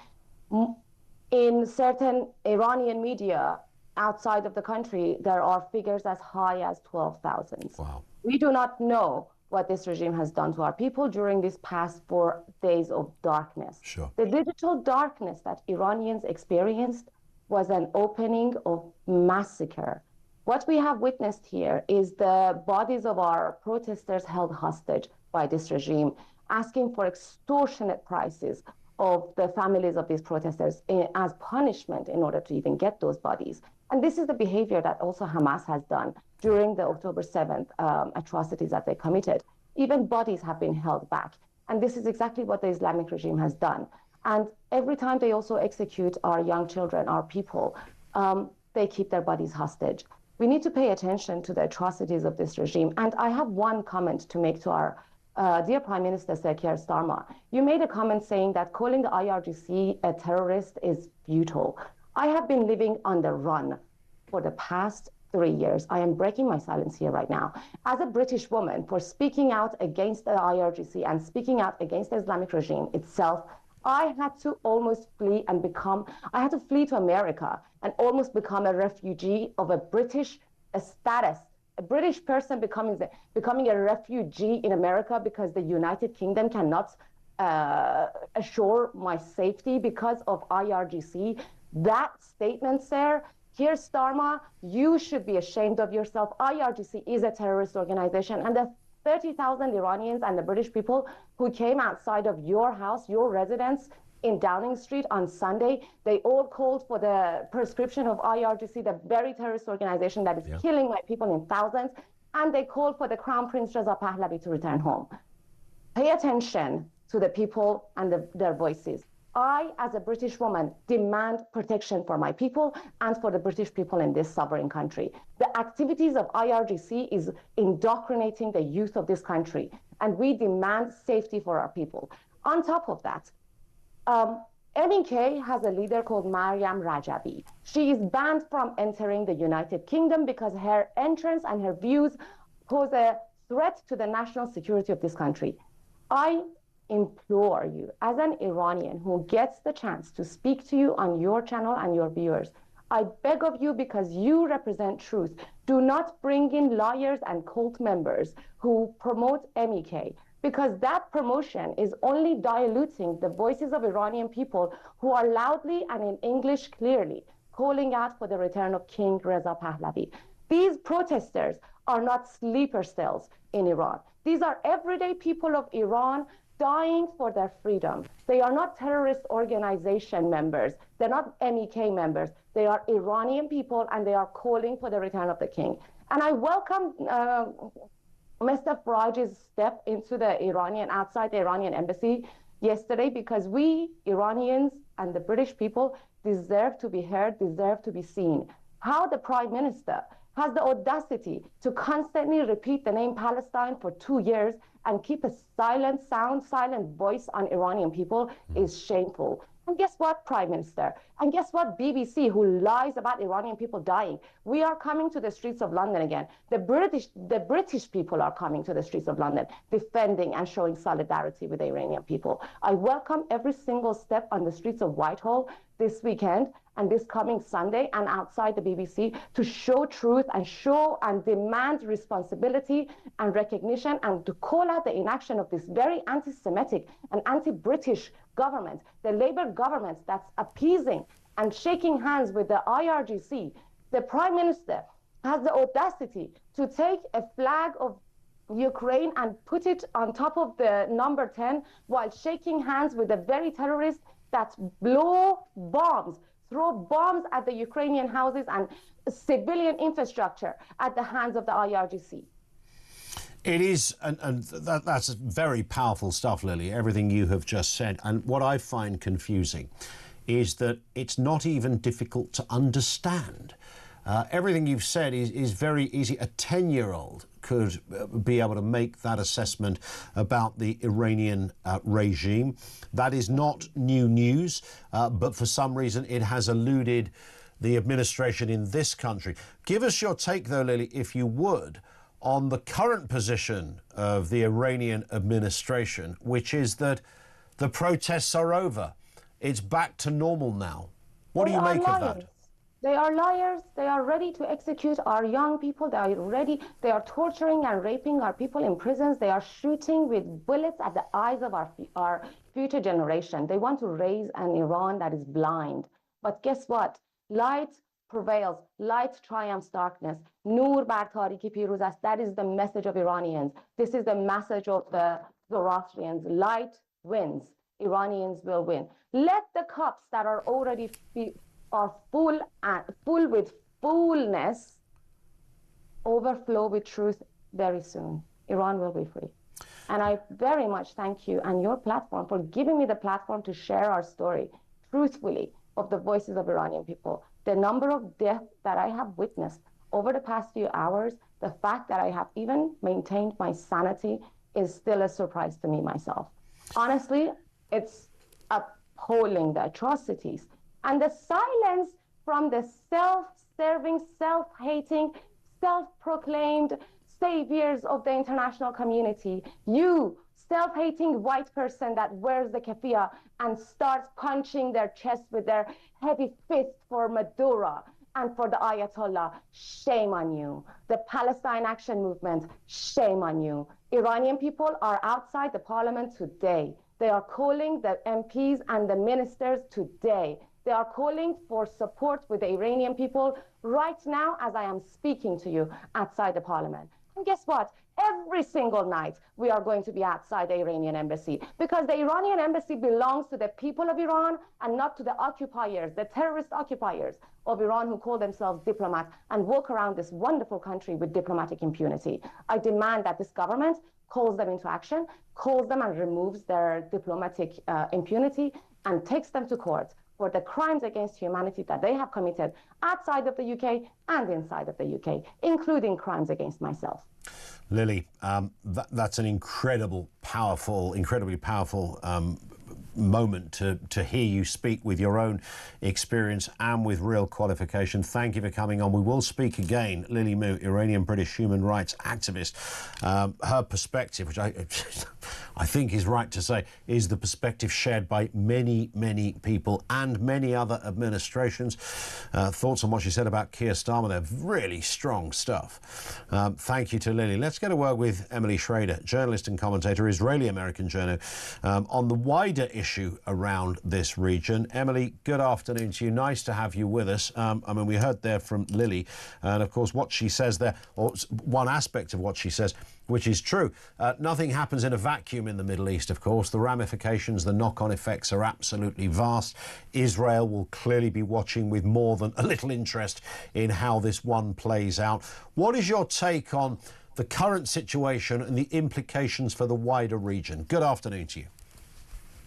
In certain Iranian media, outside of the country, there are figures as high as 12,000. Wow. We do not know what this regime has done to our people during these past 4 days of darkness. Sure. The digital darkness that Iranians experienced was an opening of massacre. What we have witnessed here is the bodies of our protesters held hostage by this regime, asking for extortionate prices of the families of these protesters as punishment in order to even get those bodies. And this is the behavior that also Hamas has done during the October 7th atrocities that they committed. Even bodies have been held back. And this is exactly what the Islamic regime has done. And every time they also execute our young children, our people, they keep their bodies hostage. We need to pay attention to the atrocities of this regime. And I have one comment to make to our dear Prime Minister Sir Keir Starmer. You made a comment saying that calling the IRGC a terrorist is futile. I have been living on the run for the past 3 years. I am breaking my silence here right now. As a British woman, for speaking out against the IRGC and speaking out against the Islamic regime itself, I had to almost flee to America and almost become a refugee of a British status. A British person becoming a refugee in America because the United Kingdom cannot assure my safety because of IRGC. That statement, sir, Keir Starmer, you should be ashamed of yourself. IRGC is a terrorist organization, and the 30,000 Iranians and the British people who came outside of your house, your residence in Downing Street on Sunday, they all called for the proscription of IRGC, the very terrorist organization that is killing my people in thousands, and they called for the Crown Prince Reza Pahlavi to return home. Pay attention to the people and their voices. I, as a British woman, demand protection for my people and for the British people in this sovereign country. The activities of IRGC is indoctrinating the youth of this country, and we demand safety for our people. On top of that, MEK has a leader called Maryam Rajabi. She is banned from entering the United Kingdom because her entrance and her views pose a threat to the national security of this country. I implore you, as an Iranian who gets the chance to speak to you on your channel and your viewers, I beg of you, because you represent truth, do not bring in lawyers and cult members who promote MEK, because that promotion is only diluting the voices of Iranian people who are loudly and in English clearly calling out for the return of King Reza Pahlavi. These protesters are not sleeper cells in Iran. These are everyday people of Iran dying for their freedom. They are not terrorist organization members. They're not MEK members. They are Iranian people, and they are calling for the return of the king. And I welcome Mr. Faraj's step into the outside the Iranian embassy yesterday because we, Iranians and the British people, deserve to be heard, deserve to be seen. How the Prime Minister has the audacity to constantly repeat the name Palestine for 2 years and keep a silent voice on Iranian people is shameful. And guess what, Prime Minister? And guess what, BBC, who lies about Iranian people dying? We are coming to the streets of London again. The British people are coming to the streets of London, defending and showing solidarity with the Iranian people. I welcome every single step on the streets of Whitehall this weekend and this coming Sunday and outside the BBC to show truth and show and demand responsibility and recognition and to call out the inaction of this very anti-Semitic and anti-British government, the Labour government that's appeasing and shaking hands with the IRGC. The Prime Minister has the audacity to take a flag of Ukraine and put it on top of the number 10 while shaking hands with the very terrorists that blow bombs, throw bombs at the Ukrainian houses and civilian infrastructure at the hands of the IRGC. It is, and that's very powerful stuff, Lily, everything you have just said. And what I find confusing is that it's not even difficult to understand. Everything you've said is very easy. A 10-year-old could be able to make that assessment about the Iranian regime. That is not new news, but for some reason it has eluded the administration in this country. Give us your take, though, Lily, if you would, on the current position of the Iranian administration, which is that the protests are over. It's back to normal now. What do you make of that? They are liars. They are ready to execute our young people. They are torturing and raping our people in prisons. They are shooting with bullets at the eyes of our future generation. They want to raise an Iran that is blind. But guess what? Light prevails. Light triumphs darkness. Nur bar tariki piruz ast. That is the message of Iranians. This is the message of the Zoroastrians. Light wins. Iranians will win. Let the cups that are already full with fullness overflow with truth very soon. Iran will be free. And I very much thank you and your platform for giving me the platform to share our story truthfully of the voices of Iranian people. The number of deaths that I have witnessed over the past few hours, the fact that I have even maintained my sanity is still a surprise to me myself. Honestly, it's appalling, the atrocities and the silence from the self-serving, self-hating, self-proclaimed saviors of the international community. You, self-hating white person that wears the keffiyeh and starts punching their chest with their heavy fist for Maduro and for the Ayatollah, shame on you. The Palestine Action Movement, shame on you. Iranian people are outside the parliament today. They are calling the MPs and the ministers today. They are calling for support with the Iranian people right now as I am speaking to you outside the parliament. And guess what? Every single night we are going to be outside the Iranian embassy because the Iranian embassy belongs to the people of Iran and not to the occupiers, the terrorist occupiers of Iran who call themselves diplomats and walk around this wonderful country with diplomatic impunity. I demand that this government calls them into action, calls them and removes their diplomatic impunity and takes them to court for the crimes against humanity that they have committed outside of the UK and inside of the UK, including crimes against myself. Lily, that's an incredibly powerful moment to hear you speak with your own experience and with real qualification. Thank you for coming on. We will speak again. Lily Mu, Iranian British human rights activist. Her perspective, which I think is right to say, is the perspective shared by many, many people and many other administrations. Thoughts on what she said about Keir Starmer there, really strong stuff. Thank you to Lily. Let's get a word with Emily Schrader, journalist and commentator, Israeli-American journal, on the wider issue around this region. Emily, good afternoon to you. Nice to have you with us. I mean, we heard there from Lily, and of course what she says there, or one aspect of what she says, which is true. Nothing happens in a vacuum in the Middle East, of course. The ramifications, the knock-on effects are absolutely vast. Israel will clearly be watching with more than a little interest in how this one plays out. What is your take on the current situation and the implications for the wider region? Good afternoon to you.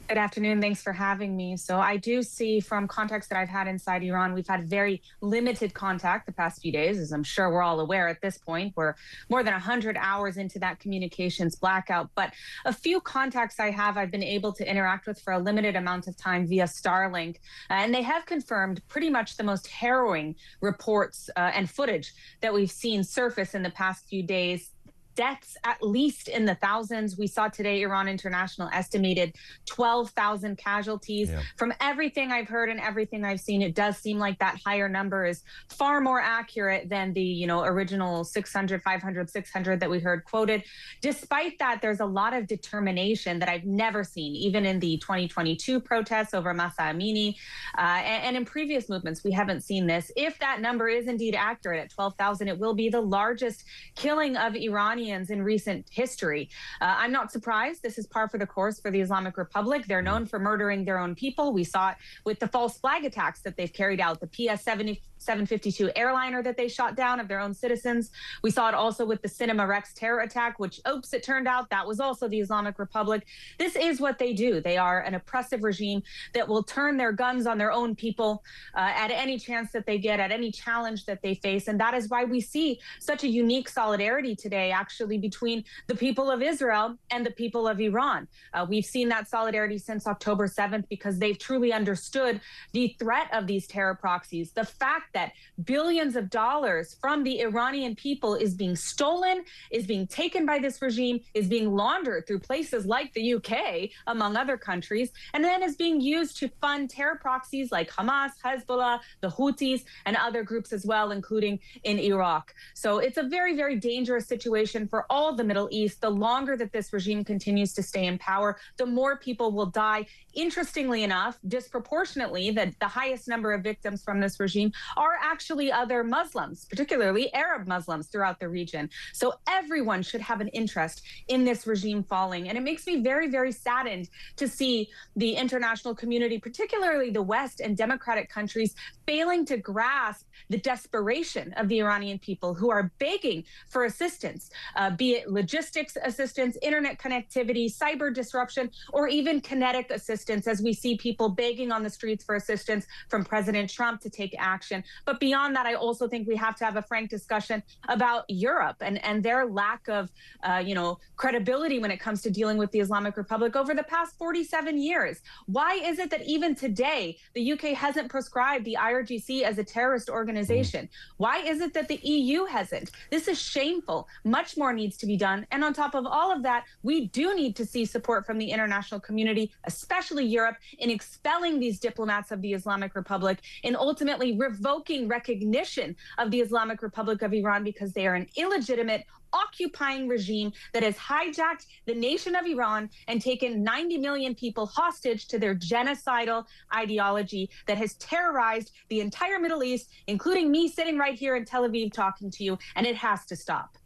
Good afternoon. Thanks for having me. So I do see from contacts that I've had inside Iran, we've had very limited contact the past few days, as I'm sure we're all aware at this point. We're more than 100 hours into that communications blackout. But a few contacts I've been able to interact with for a limited amount of time via Starlink. And they have confirmed pretty much the most harrowing reports and footage that we've seen surface in the past few days. Deaths at least in the thousands. We saw today Iran International estimated 12,000 casualties. Yeah. From everything I've heard and everything I've seen, it does seem like that higher number is far more accurate than the original 600, 500, 600 that we heard quoted. Despite that, there's a lot of determination that I've never seen, even in the 2022 protests over Mahsa Amini and in previous movements. We haven't seen this. If that number is indeed accurate at 12,000, it will be the largest killing of Iranians in recent history. I'm not surprised. This is par for the course for the Islamic Republic. They're known for murdering their own people. We saw it with the false flag attacks that they've carried out, the PS-752 airliner that they shot down of their own citizens. We saw it also with the Cinema Rex terror attack, which, oops, it turned out that was also the Islamic Republic. This is what they do. They are an oppressive regime that will turn their guns on their own people at any chance that they get, at any challenge that they face. And that is why we see such a unique solidarity today, actually, between the people of Israel and the people of Iran. We've seen that solidarity since October 7th because they've truly understood the threat of these terror proxies. The fact that billions of dollars from the Iranian people is being stolen, is being taken by this regime, is being laundered through places like the UK, among other countries, and then is being used to fund terror proxies like Hamas, Hezbollah, the Houthis, and other groups as well, including in Iraq. So it's a very, very dangerous situation for all the Middle East. The longer that this regime continues to stay in power, the more people will die. Interestingly enough, disproportionately, the highest number of victims from this regime are actually other Muslims, particularly Arab Muslims throughout the region. So everyone should have an interest in this regime falling. And it makes me very, very saddened to see the international community, particularly the West and democratic countries, failing to grasp the desperation of the Iranian people who are begging for assistance, be it logistics assistance, internet connectivity, cyber disruption, or even kinetic assistance, as we see people begging on the streets for assistance from President Trump to take action. But beyond that, I also think we have to have a frank discussion about Europe and their lack of, credibility when it comes to dealing with the Islamic Republic over the past 47 years. Why is it that even today, the UK hasn't proscribed the IRGC as a terrorist organization? Why is it that the EU hasn't? This is shameful. Much more needs to be done. And on top of all of that, we do need to see support from the international community, especially Europe, in expelling these diplomats of the Islamic Republic and ultimately revoking recognition of the Islamic Republic of Iran because they are an illegitimate, occupying regime that has hijacked the nation of Iran and taken 90 million people hostage to their genocidal ideology that has terrorized the entire Middle East, including me sitting right here in Tel Aviv talking to you, and it has to stop.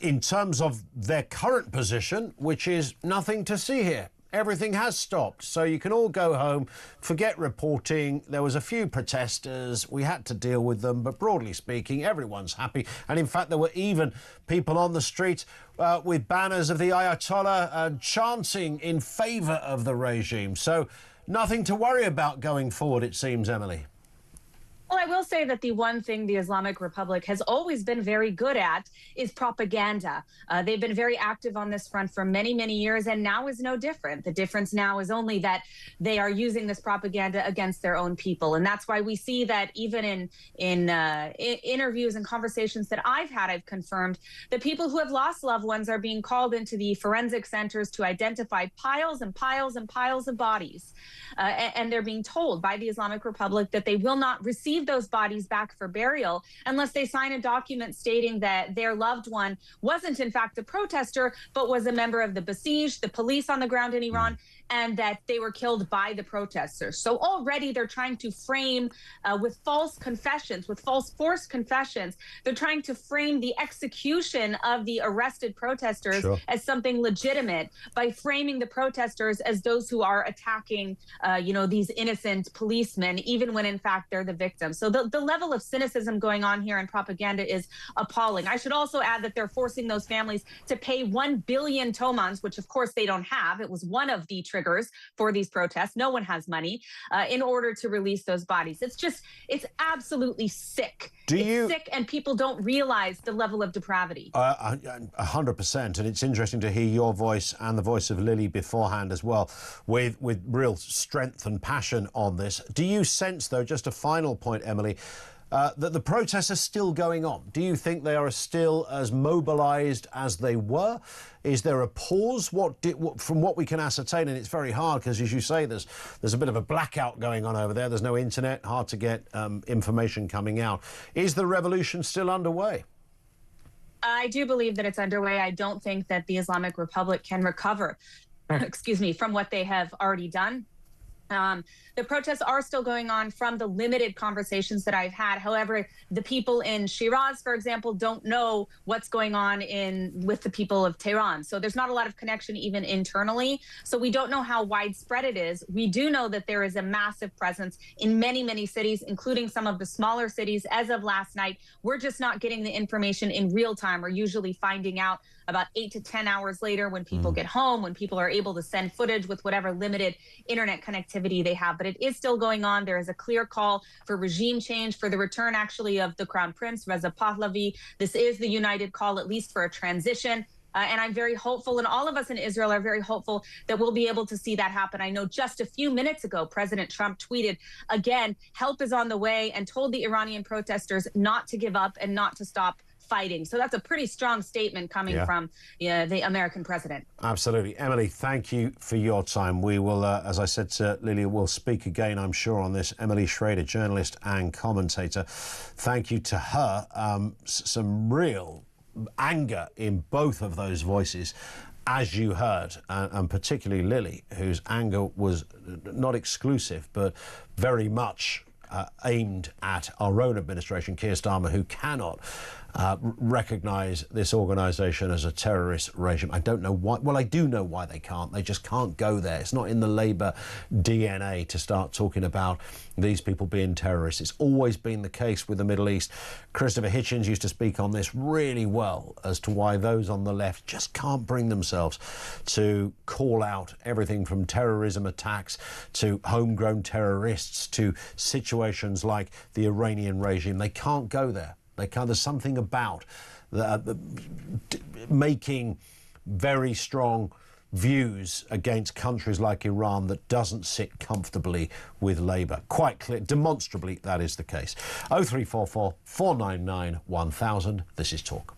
In terms of their current position, which is nothing to see here. Everything has stopped, so you can all go home, forget reporting. There was a few protesters, we had to deal with them, but broadly speaking, everyone's happy. And in fact, there were even people on the street with banners of the Ayatollah chanting in favour of the regime. So nothing to worry about going forward, it seems, Emily. Well, I will say that the one thing the Islamic Republic has always been very good at is propaganda. They've been very active on this front for many, many years, and now is no different. The difference now is only that they are using this propaganda against their own people. And that's why we see that even in interviews and conversations that I've had, I've confirmed that people who have lost loved ones are being called into the forensic centers to identify piles and piles and piles of bodies. And they're being told by the Islamic Republic that they will not receive those bodies back for burial unless they sign a document stating that their loved one wasn't in fact a protester, but was a member of the Basij, the police on the ground in Iran, and that they were killed by the protesters. So already they're trying to frame with false confessions, with false forced confessions, they're trying to frame the execution of the arrested protesters as something legitimate by framing the protesters as those who are attacking, these innocent policemen, even when in fact they're the victims. So the level of cynicism going on here and propaganda is appalling. I should also add that they're forcing those families to pay 1 billion tomans, which of course they don't have. It was one of the triggers for these protests. No one has money in order to release those bodies. It's absolutely sick. It's sick, and people don't realize the level of depravity. 100%, and it's interesting to hear your voice and the voice of Lily beforehand as well, with real strength and passion on this. Do you sense, though, just a final point, Emily, that the protests are still going on? Do you think they are still as mobilised as they were? Is there a pause? From what we can ascertain, and it's very hard because, as you say, there's a bit of a blackout going on over there. There's no internet, hard to get information coming out. Is the revolution still underway? I do believe that it's underway. I don't think that the Islamic Republic can recover, from what they have already done. The protests are still going on from the limited conversations that I've had. However, the people in Shiraz, for example, don't know what's going on with the people of Tehran. So there's not a lot of connection even internally. So we don't know how widespread it is. We do know that there is a massive presence in many, many cities, including some of the smaller cities. As of last night, we're just not getting the information in real time. We're usually finding out about 8 to 10 hours later when people get home, when people are able to send footage with whatever limited internet connectivity they have. But it is still going on. There is a clear call for regime change, for the return actually of the Crown Prince, Reza Pahlavi. This is the united call, at least for a transition. And I'm very hopeful, and all of us in Israel are very hopeful that we'll be able to see that happen. I know just a few minutes ago, President Trump tweeted, again, help is on the way, and told the Iranian protesters not to give up and not to stop fighting. So that's a pretty strong statement coming from the American president. Absolutely. Emily, thank you for your time. We will, as I said to Lily, we'll speak again, I'm sure, on this. Emily Schrader, journalist and commentator. Thank you to her. Some real anger in both of those voices, as you heard, and particularly Lily, whose anger was not exclusive, but very much aimed at our own administration, Keir Starmer, who cannot recognise this organisation as a terrorist regime. I don't know why. Well, I do know why they can't. They just can't go there. It's not in the Labour DNA to start talking about these people being terrorists. It's always been the case with the Middle East. Christopher Hitchens used to speak on this really well as to why those on the left just can't bring themselves to call out everything from terrorism attacks to homegrown terrorists to situations like the Iranian regime. They can't go there. They can't. There's something about making very strong views against countries like Iran that doesn't sit comfortably with Labour. Quite clear, demonstrably, that is the case. 0344 499 1000. This is Talk.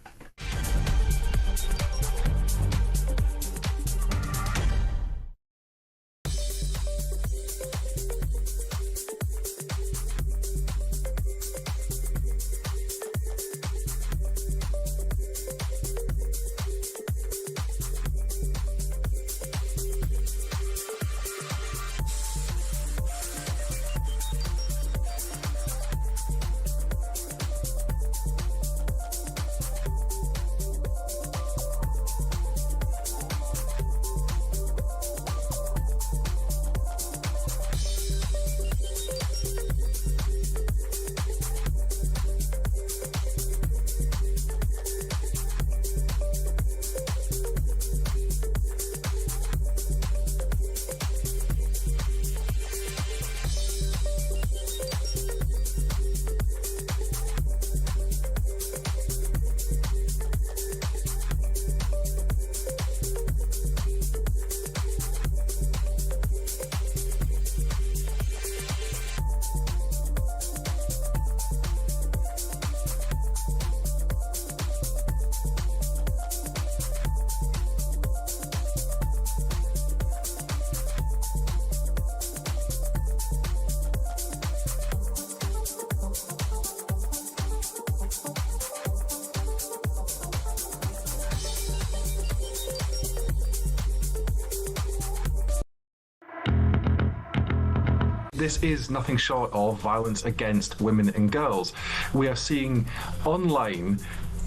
This is nothing short of violence against women and girls. We are seeing online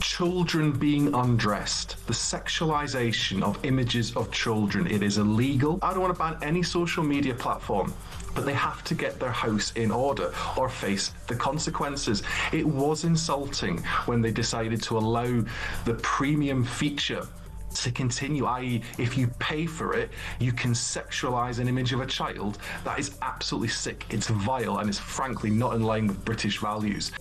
children being undressed, the sexualization of images of children. It is illegal. I don't want to ban any social media platform, but they have to get their house in order or face the consequences. It was insulting when they decided to allow the premium feature to continue, i.e. if you pay for it, you can sexualise an image of a child. That is absolutely sick, it's vile, and it's frankly not in line with British values.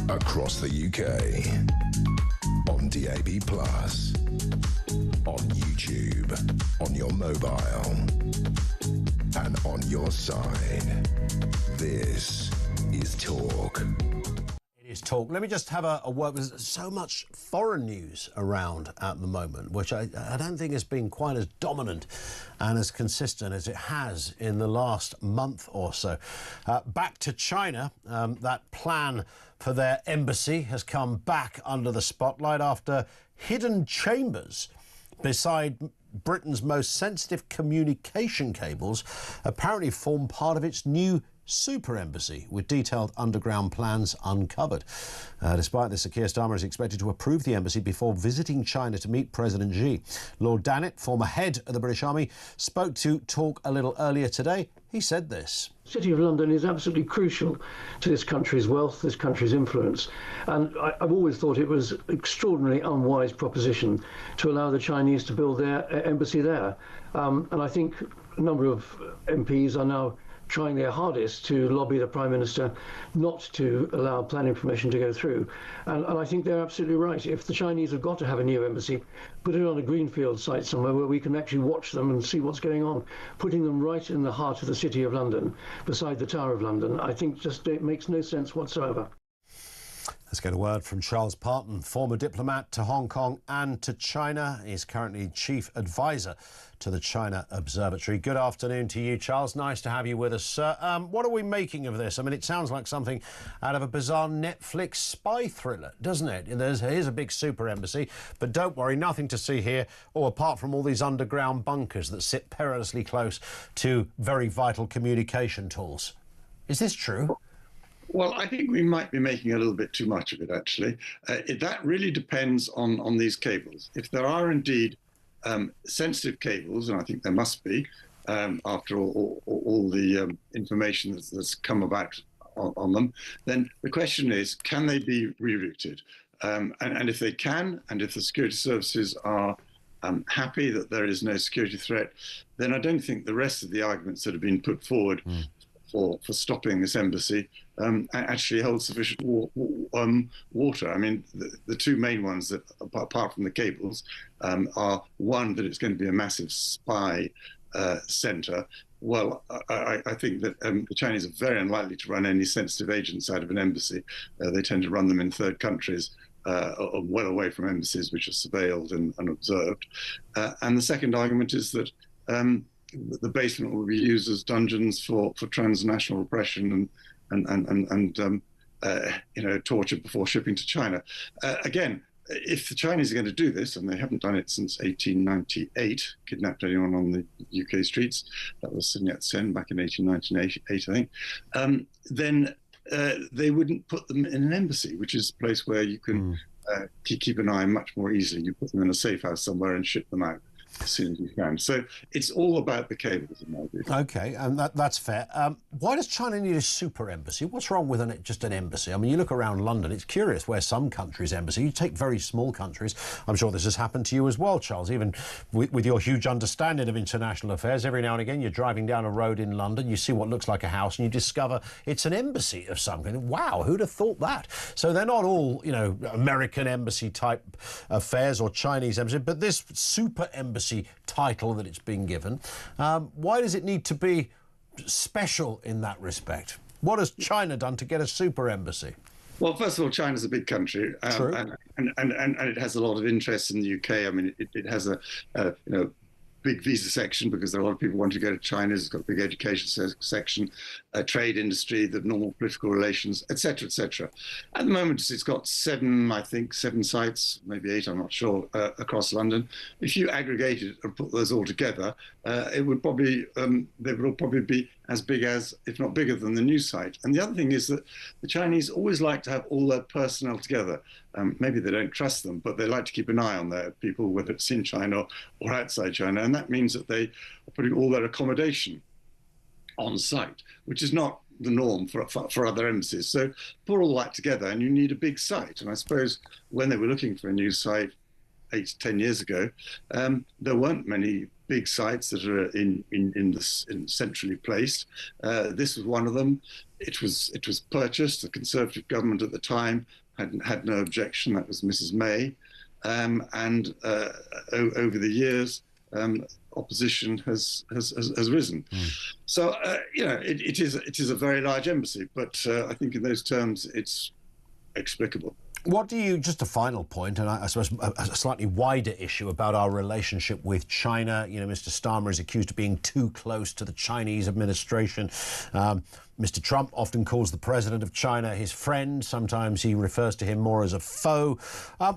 Across the UK, on DAB+, on YouTube, on your mobile, and on your side. This is Talk. It is Talk. Let me just have a word. There's so much foreign news around at the moment, which I don't think has been quite as dominant and as consistent as it has in the last month or so. Back to China, that plan for their embassy has come back under the spotlight after hidden chambers beside Britain's most sensitive communication cables apparently form part of its new super embassy, with detailed underground plans uncovered. Despite this, Keir Starmer is expected to approve the embassy before visiting China to meet President Xi. Lord Dannett, former head of the British Army, spoke to Talk a little earlier today. He said this. The City of London is absolutely crucial to this country's wealth, this country's influence. And I've always thought it was an extraordinarily unwise proposition to allow the Chinese to build their embassy there. And I think a number of MPs are now trying their hardest to lobby the Prime Minister not to allow planning permission to go through. And I think they're absolutely right. If the Chinese have got to have a new embassy, put it on a greenfield site somewhere where we can actually watch them and see what's going on. Putting them right in the heart of the City of London, beside the Tower of London, I think just it makes no sense whatsoever. Let's get a word from Charles Parton, former diplomat to Hong Kong and to China. He's currently chief advisor to the China Observatory. Good afternoon to you, Charles. Nice to have you with us, sir. What are we making of this? I mean, it sounds like something out of a bizarre Netflix spy thriller, doesn't it? Here's a big super embassy, but don't worry, nothing to see here, or apart from all these underground bunkers that sit perilously close to very vital communication tools. Is this true? Well, I think we might be making a little bit too much of it, actually. That really depends on these cables. If there are indeed sensitive cables, and I think there must be, after all the information that's come about on them, then the question is, can they be rerouted? And if they can, and if the security services are happy that there is no security threat, then I don't think the rest of the arguments that have been put forward for stopping this embassy actually hold sufficient water. I mean, the two main ones that, apart from the cables, are one, that it's going to be a massive spy centre. Well, I think that the Chinese are very unlikely to run any sensitive agents out of an embassy. They tend to run them in third countries, well away from embassies which are surveilled and observed. And the second argument is that the basement will be used as dungeons for transnational repression and torture before shipping to China. Again, if the Chinese are going to do this, and they haven't done it since 1898, kidnapped anyone on the UK streets, that was Sun Yat-sen back in 1898, I think, then they wouldn't put them in an embassy, which is a place where you can keep an eye much more easily. You put them in a safe house somewhere and ship them out. as soon as you can. So it's all about the cables, in my view. OK, and that's fair. Why does China need a super embassy? What's wrong with just an embassy? I mean, you look around London, it's curious where some countries' embassy, you take very small countries, I'm sure this has happened to you as well, Charles, even with your huge understanding of international affairs, every now and again you're driving down a road in London, you see what looks like a house and you discover it's an embassy of some kind. Wow, who'd have thought that? So they're not all, you know, American embassy type affairs or Chinese embassy, but this super embassy title that it's been given, why does it need to be special in that respect? What has China done to get a super embassy? Well, first of all, China's a big country, and it has a lot of interest in the UK. I mean, it has a big visa section because there are a lot of people wanting to go to China. It's got a big education section, a trade industry, the normal political relations, etc., etc. At the moment, it's got seven sites, maybe 8, I'm not sure, across London. If you aggregate it and put those all together, it would probably they would all probably be as big as, if not bigger than, the new site. And the other thing is that the Chinese always like to have all their personnel together. Maybe they don't trust them, but they like to keep an eye on their people, whether it's in China or outside China. And that means that they are putting all their accommodation on site, which is not the norm for other embassies. So put all that together and you need a big site. And I suppose when they were looking for a new site 8 to 10 years ago, there weren't many big sites that are in centrally placed. This was one of them. It was purchased. The Conservative government at the time had no objection. That was Mrs. May, and over the years, opposition has risen. So it is a very large embassy, but I think in those terms it's explicable. What do you, just a final point, and I suppose a slightly wider issue about our relationship with China. You know, Mr. Starmer is accused of being too close to the Chinese administration. Mr. Trump often calls the president of China his friend. Sometimes he refers to him more as a foe.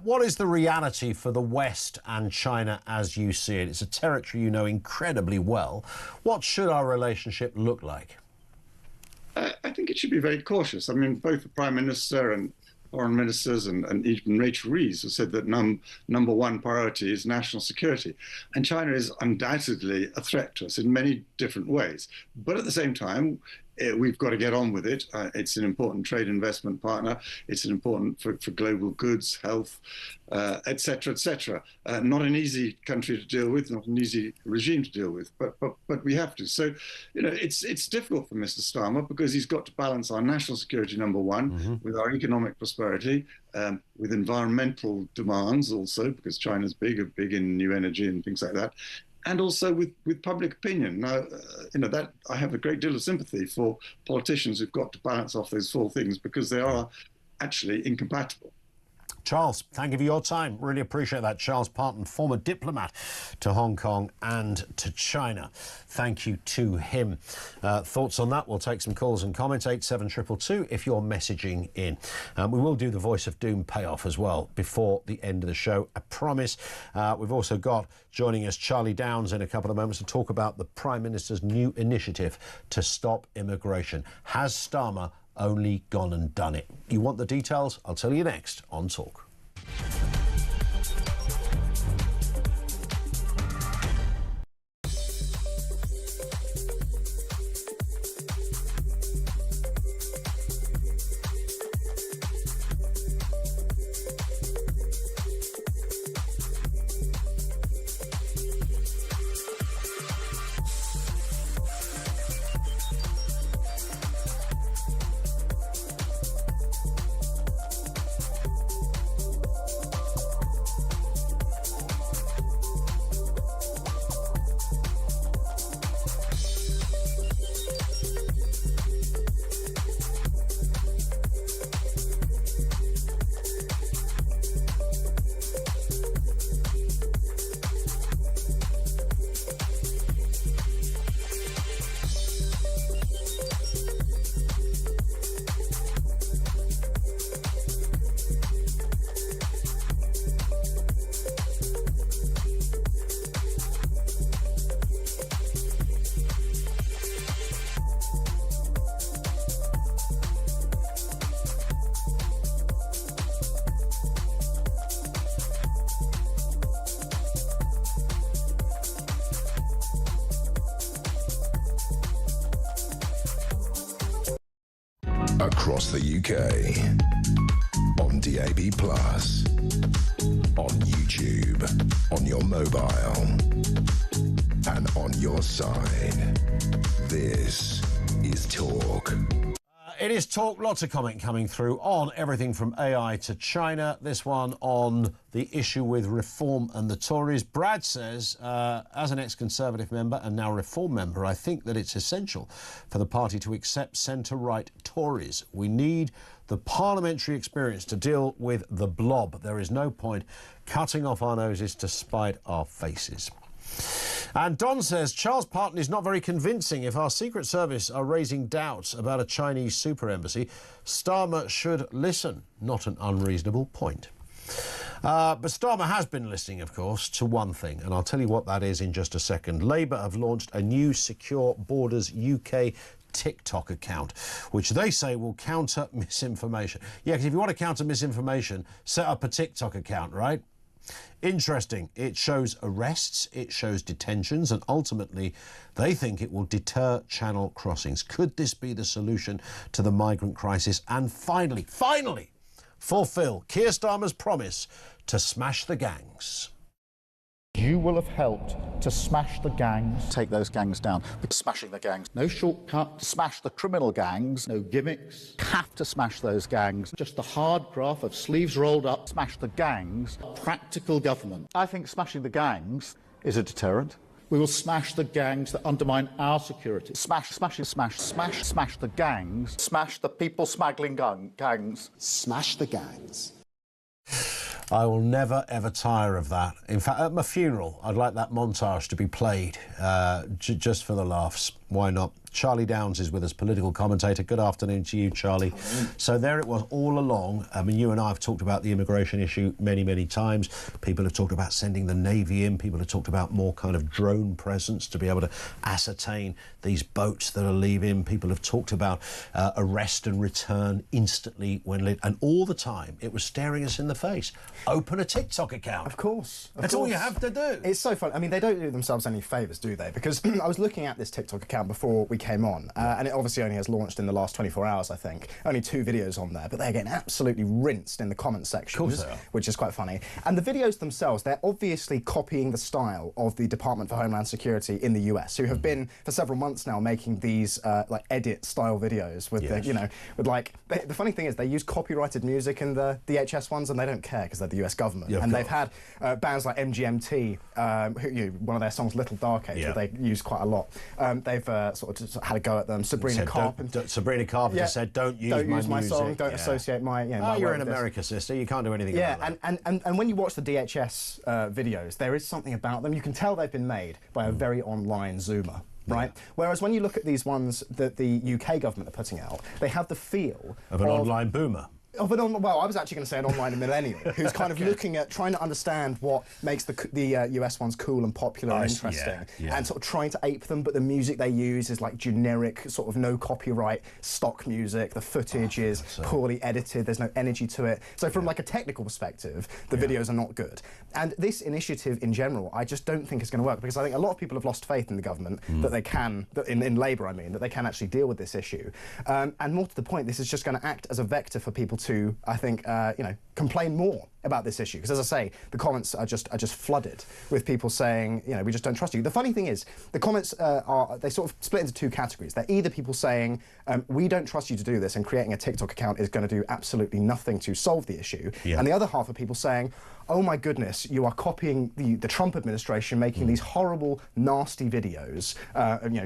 What is the reality for the West and China as you see it? It's a territory you know incredibly well. What should our relationship look like? I think it should be very cautious. I mean, both the Prime Minister and foreign ministers and even Rachel Reeves have said that number one priority is national security. And China is undoubtedly a threat to us in many different ways. But at the same time, we've got to get on with it. It's an important trade investment partner. It's an important for global goods, health, et cetera, et cetera. Not an easy country to deal with, not an easy regime to deal with, but we have to. So, you know, it's difficult for Mr. Starmer because he's got to balance our national security, number one, with our economic prosperity, with environmental demands also, because China's big in new energy and things like that, and also with public opinion. Now, that I have a great deal of sympathy for politicians who've got to balance off those 4 things because they are actually incompatible. Charles, thank you for your time. Really appreciate that. Charles Parton, former diplomat to Hong Kong and to China. Thank you to him. Thoughts on that? We'll take some calls and comments. 87222 if you're messaging in. We will do the Voice of Doom payoff as well before the end of the show, I promise. We've also got joining us Charlie Downs in a couple of moments to talk about the Prime Minister's new initiative to stop immigration. Has Starmer only gone and done it? You want the details? I'll tell you next on Talk. Across the UK. On DAB+. On YouTube. On your mobile. And on your side. This is Talk. It is Talk. Lots of comment coming through on everything from AI to China. This one on the issue with Reform and the Tories. Brad says, as an ex-Conservative member and now Reform member, I think that it's essential for the party to accept centre-right Tories. We need the parliamentary experience to deal with the blob. There is no point cutting off our noses to spite our faces. And Don says, Charles Parton is not very convincing. If our Secret Service are raising doubts about a Chinese super embassy, Starmer should listen. Not an unreasonable point. But Starmer has been listening, of course, to one thing, and I'll tell you what that is in just a second. Labour have launched a new Secure Borders UK TikTok account, which they say will counter misinformation. Yeah, because if you want to counter misinformation, set up a TikTok account, right? Interesting. It shows arrests, it shows detentions, and ultimately they think it will deter channel crossings. Could this be the solution to the migrant crisis? And finally, fulfil Keir Starmer's promise to smash the gangs. You will have helped to smash the gangs. Take those gangs down. Smashing the gangs. No shortcut. Smash the criminal gangs. No gimmicks. Have to smash those gangs. Just the hard graph of sleeves rolled up. Smash the gangs. Practical government. I think smashing the gangs is a deterrent. We will smash the gangs that undermine our security. Smash the gangs. Smash the people smuggling gangs. Smash the gangs. I will never, ever tire of that. In fact, at my funeral, I'd like that montage to be played just for the laughs. Why not? Charlie Downs is with us, political commentator. Good afternoon to you, Charlie. So there it was all along. I mean, you and I have talked about the immigration issue many, many times. People have talked about sending the Navy in. People have talked about more kind of drone presence to be able to ascertain these boats that are leaving. People have talked about arrest and return instantly when lit. And all the time, it was staring us in the face. Open a TikTok account. Of course. That's all you have to do. It's so fun. I mean, they don't do themselves any favours, do they? Because I was looking at this TikTok account before we came on, and it obviously only has launched in the last 24 hours, I think. Only 2 videos on there, but they're getting absolutely rinsed in the comment sections, which is quite funny. And the videos themselves, they're obviously copying the style of the Department for Homeland Security in the US, who have been for several months now making these like edit-style videos with the, you know, with like the funny thing is they use copyrighted music in the DHS ones, and they don't care because they're the US government. Yeah, and they've had bands like MGMT, one of their songs, Little Dark Age, that they use quite a lot. They've sort of just had a go at them. Sabrina Carpenter said, don't use my song, don't associate my, my you're work in with this. America, sister, you can't do anything about that. And when you watch the DHS videos, there is something about them. You can tell they've been made by a very online Zoomer. Right? Whereas when you look at these ones that the UK government are putting out, they have the feel of an online boomer. Well, I was actually going to say an online millennial who's kind of looking at trying to understand what makes the US ones cool and popular and interesting, and sort of trying to ape them. But the music they use is like generic, sort of no copyright stock music. The footage is poorly edited. There's no energy to it. So from like a technical perspective, the videos are not good. And this initiative in general, I just don't think is going to work, because I think a lot of people have lost faith in the government that they can, in Labour, I mean, that they can actually deal with this issue. And more to the point, this is just going to act as a vector for people to, I think, complain more about this issue. Because as I say, the comments are just flooded with people saying, we just don't trust you. The funny thing is, the comments they sort of split into 2 categories. They're either people saying, we don't trust you to do this, and creating a TikTok account is going to do absolutely nothing to solve the issue. And the other half are people saying, oh my goodness, you are copying the Trump administration, making these horrible, nasty videos,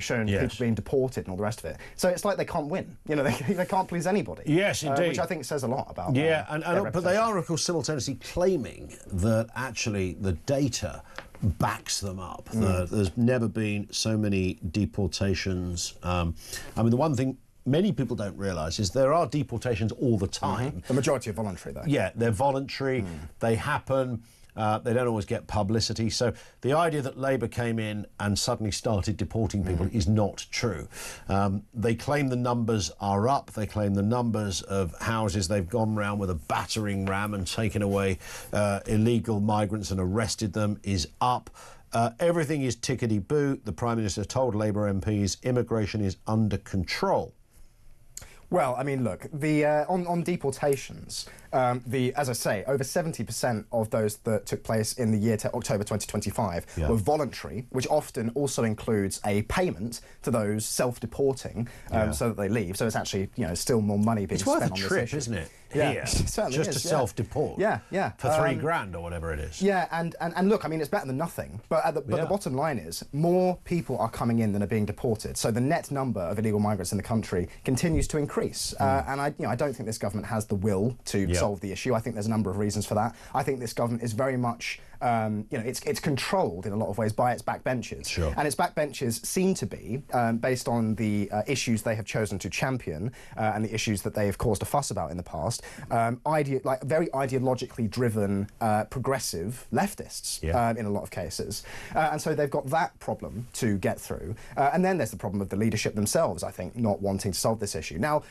showing people being deported and all the rest of it. So it's like they can't win. They can't please anybody. Yes, indeed. Which I think says a lot about but they are, of course, simultaneously claiming that actually the data backs them up. There's never been so many deportations. I mean, the one thing many people don't realise is there are deportations all the time. The majority are voluntary, though. Yeah, they're voluntary. They happen. They don't always get publicity. So the idea that Labour came in and suddenly started deporting people is not true. They claim the numbers are up. They claim the numbers of houses they've gone round with a battering ram and taken away illegal migrants and arrested them is up. Everything is tickety-boo. The Prime Minister told Labour MPs immigration is under control. Well, I mean, look, the on deportations, as I say, over 70% of those that took place in the year to October 2025 were voluntary, which often also includes a payment to those self-deporting so that they leave. So it's actually, still more money being spent on this issue. It's worth a trip, isn't it? Yeah, Here, it certainly just is, to self-deport. Yeah. For $3,000 or whatever it is. Yeah, and look, I mean, it's better than nothing. But the bottom line is, more people are coming in than are being deported. So the net number of illegal migrants in the country continues to increase. And I don't think this government has the will to solve the issue. I think there's a number of reasons for that. I think this government is very much, it's controlled in a lot of ways by its backbenchers. Sure. And its backbenchers seem to be, based on the issues they have chosen to champion and the issues that they have caused a fuss about in the past, very ideologically driven progressive leftists in a lot of cases. And so they've got that problem to get through. And then there's the problem of the leadership themselves, I think, not wanting to solve this issue. Now,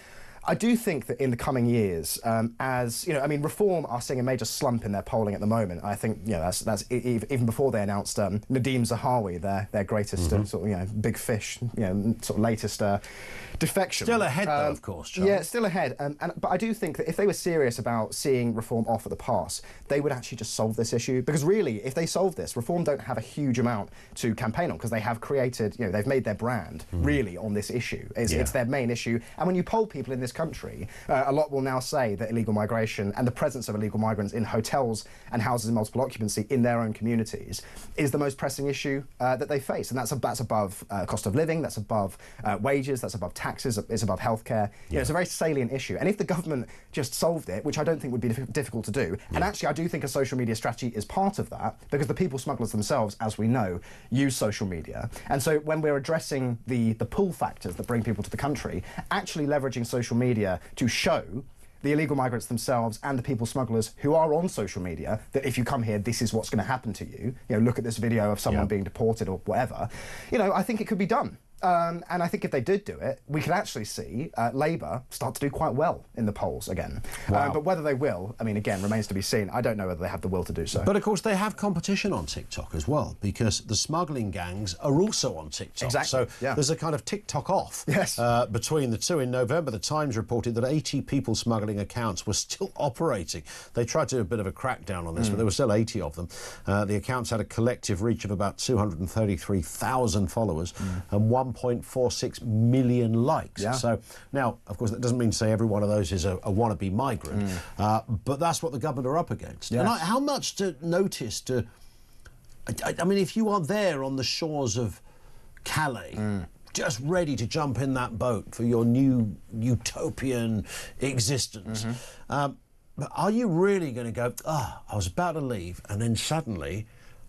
I do think that in the coming years, Reform are seeing a major slump in their polling at the moment. I think, that's even before they announced Nadeem Zahawi, their greatest big fish, sort of latest defection. Still ahead, though, of course, John. Yeah, still ahead. But I do think that if they were serious about seeing Reform off at the pass, they would actually just solve this issue. Because really, if they solve this, Reform don't have a huge amount to campaign on because they have created, they've made their brand really on this issue. It's their main issue. And when you poll people in this country, a lot will now say that illegal migration and the presence of illegal migrants in hotels and houses in multiple occupancy in their own communities is the most pressing issue that they face. And that's above cost of living, that's above wages, that's above taxes, it's above healthcare. It's a very salient issue. And if the government just solved it, which I don't think would be difficult to do, and actually I do think a social media strategy is part of that, because the people smugglers themselves, as we know, use social media. And so when we're addressing the pull factors that bring people to the country, actually leveraging social media to show the illegal migrants themselves and the people smugglers who are on social media that if you come here, this is what's going to happen to you. Look at this video of someone being deported or whatever. I think it could be done. And I think if they did do it, we could actually see Labour start to do quite well in the polls again. Wow. But whether they will, again, remains to be seen. I don't know whether they have the will to do so. But of course, they have competition on TikTok as well, because the smuggling gangs are also on TikTok. Exactly. So there's a kind of TikTok off between the two. In November, the Times reported that 80 people smuggling accounts were still operating. They tried to do a bit of a crackdown on this, but there were still 80 of them. The accounts had a collective reach of about 233,000 followers and 1.46 million likes. So now, of course, that doesn't mean to say every one of those is a wannabe migrant, but that's what the government are up against. And how much to notice to... I mean, if you are there on the shores of Calais, just ready to jump in that boat for your new utopian existence, but are you really going to go, I was about to leave, and then suddenly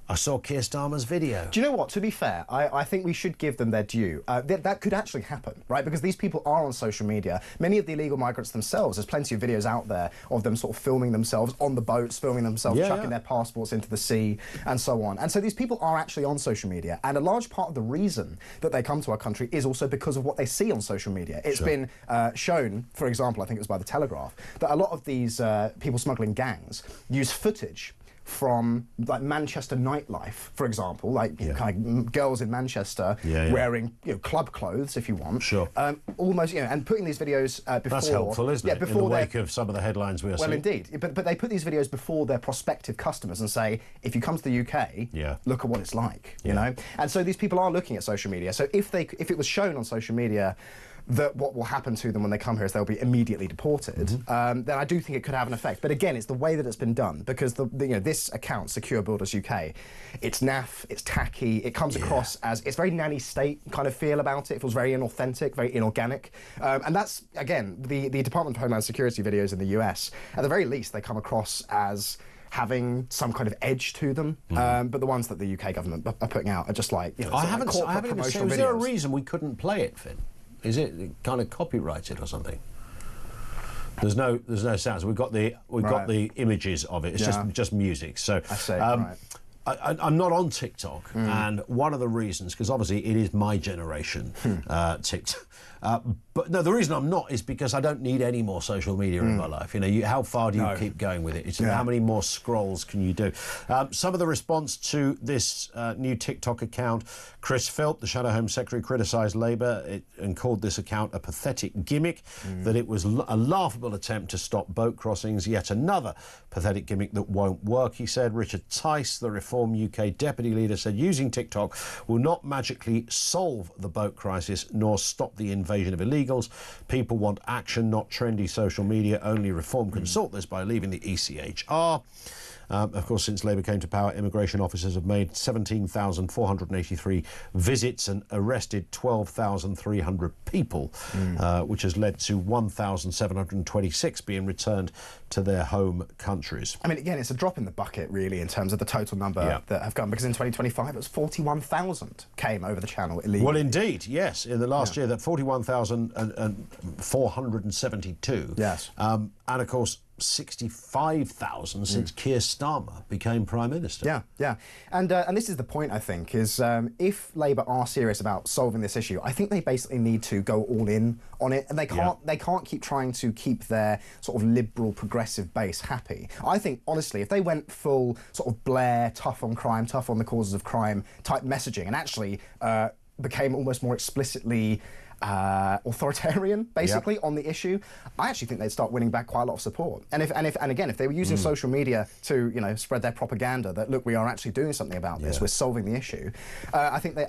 I saw Keir Starmer's video? Do you know what? To be fair, I think we should give them their due. That could actually happen, right? Because these people are on social media. Many of the illegal migrants themselves, there's plenty of videos out there of them sort of filming themselves on the boats, filming themselves chucking their passports into the sea, and so on. And so these people are actually on social media. And a large part of the reason that they come to our country is also because of what they see on social media. It's been shown, for example, I think it was by The Telegraph, that a lot of these people smuggling gangs use footage from like Manchester nightlife, for example, kind of girls in Manchester wearing club clothes, if you want. Almost, and putting these videos before. That's helpful, isn't it? Before in the wake of some of the headlines we are seeing. Well, indeed, but they put these videos before their prospective customers and say, if you come to the UK, look at what it's like, you know. And so these people are looking at social media. So if it was shown on social media that what will happen to them when they come here is they'll be immediately deported, then I do think it could have an effect. But again, it's the way that it's been done, because this account, Secure Borders UK, it's naff, it's tacky, it comes across as, it's very nanny state kind of feel about it. It feels very inauthentic, very inorganic. And that's, again, the Department of Homeland Security videos in the US, at the very least, they come across as having some kind of edge to them, but the ones that the UK government are putting out are just like, I haven't even seen. Is there a reason we couldn't play it, Finn? Is it kind of copyrighted or something? There's no sounds. We've got the images of it. It's just music. So I see, right. I'm not on TikTok, and one of the reasons, because obviously it is my generation, TikTok. But no, the reason I'm not is because I don't need any more social media in my life. You know, how far do you keep going with it? It's how many more scrolls can you do? Some of the response to this new TikTok account, Chris Philp, the Shadow Home Secretary, criticised Labour and called this account a pathetic gimmick, that it was a laughable attempt to stop boat crossings, yet another pathetic gimmick that won't work, he said. Richard Tice, the Reform UK deputy leader, said using TikTok will not magically solve the boat crisis nor stop the invasion of illegals. People want action, not trendy social media. Only Reform can sort this by leaving the ECHR. Of course, since Labour came to power, immigration officers have made 17,483 visits and arrested 12,300 people, which has led to 1,726 being returned to their home countries. I mean, again, it's a drop in the bucket, really, in terms of the total number that have come, because in 2025 it was 41,000 came over the channel illegally. Well, indeed, yes. In the last year, that 41,472. Yes. And, of course, 65,000 since Keir Starmer became Prime Minister. Yeah. And this is the point, I think, is if Labour are serious about solving this issue, I think they basically need to go all in on it, and they can't keep trying to keep their sort of liberal progressive base happy. I think, honestly, if they went full sort of Blair, tough on crime, tough on the causes of crime type messaging, and actually became almost more explicitly authoritarian, basically, on the issue, I actually think they'd start winning back quite a lot of support. And again, if they were using social media to, spread their propaganda that, look, we are actually doing something about this, we're solving the issue, I think they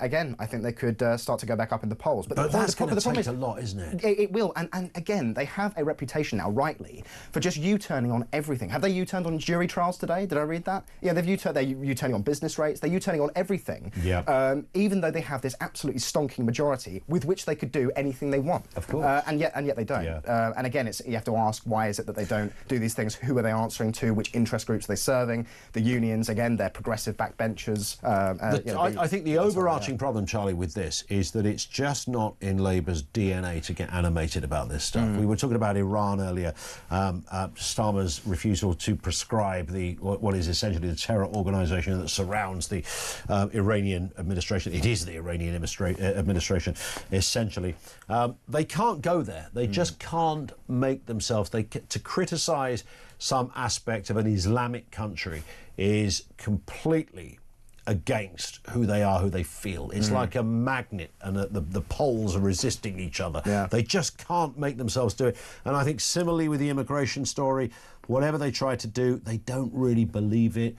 could start to go back up in the polls. But that's going to take a lot, isn't it? It will. And again, they have a reputation now, rightly, for just U-turning on everything. Have they U-turned on jury trials today? Did I read that? Yeah, they're U-turning on business rates. They're U-turning on everything. Yeah. Even though they have this absolutely stonking majority with which they could do anything they want. Of course. And yet they don't. Yeah. And again, you have to ask, why is it that they don't do these things? Who are they answering to? Which interest groups are they serving? The unions, again, they're progressive backbenchers. I think the overarching problem, Charlie, with this is that it's just not in Labour's DNA to get animated about this stuff. We were talking about Iran earlier. Starmer's refusal to prescribe what is essentially the terror organisation that surrounds the Iranian administration. It is the Iranian administration, essentially. They can't go there. They just can't make themselves. To criticise some aspect of an Islamic country is completely against who they are, who they feel. It's like a magnet, and the poles are resisting each other. They just can't make themselves do it. And I think similarly with the immigration story, whatever they try to do, they don't really believe it.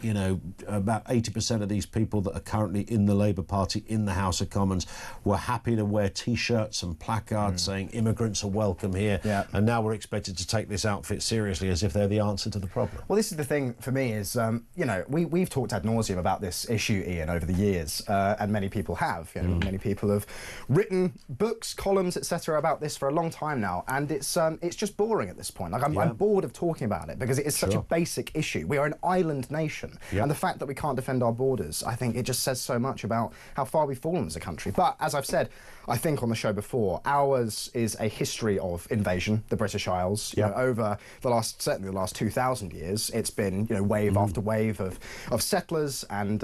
About 80% of these people that are currently in the Labour Party in the House of Commons were happy to wear T-shirts and placards saying immigrants are welcome here. And now we're expected to take this outfit seriously as if they're the answer to the problem. Well, this is the thing for me is, we've talked ad nauseum about this issue, Ian, over the years, and many people have. Many people have written books, columns, etc. about this for a long time now, and it's just boring at this point. Like I'm bored of talking about it, because it is such a basic issue. We are an island nation, and the fact that we can't defend our borders, I think it just says so much about how far we've fallen as a country. But as I've said, I think on the show before, ours is a history of invasion, the British Isles. Over certainly the last 2,000 years, it's been wave after wave of settlers and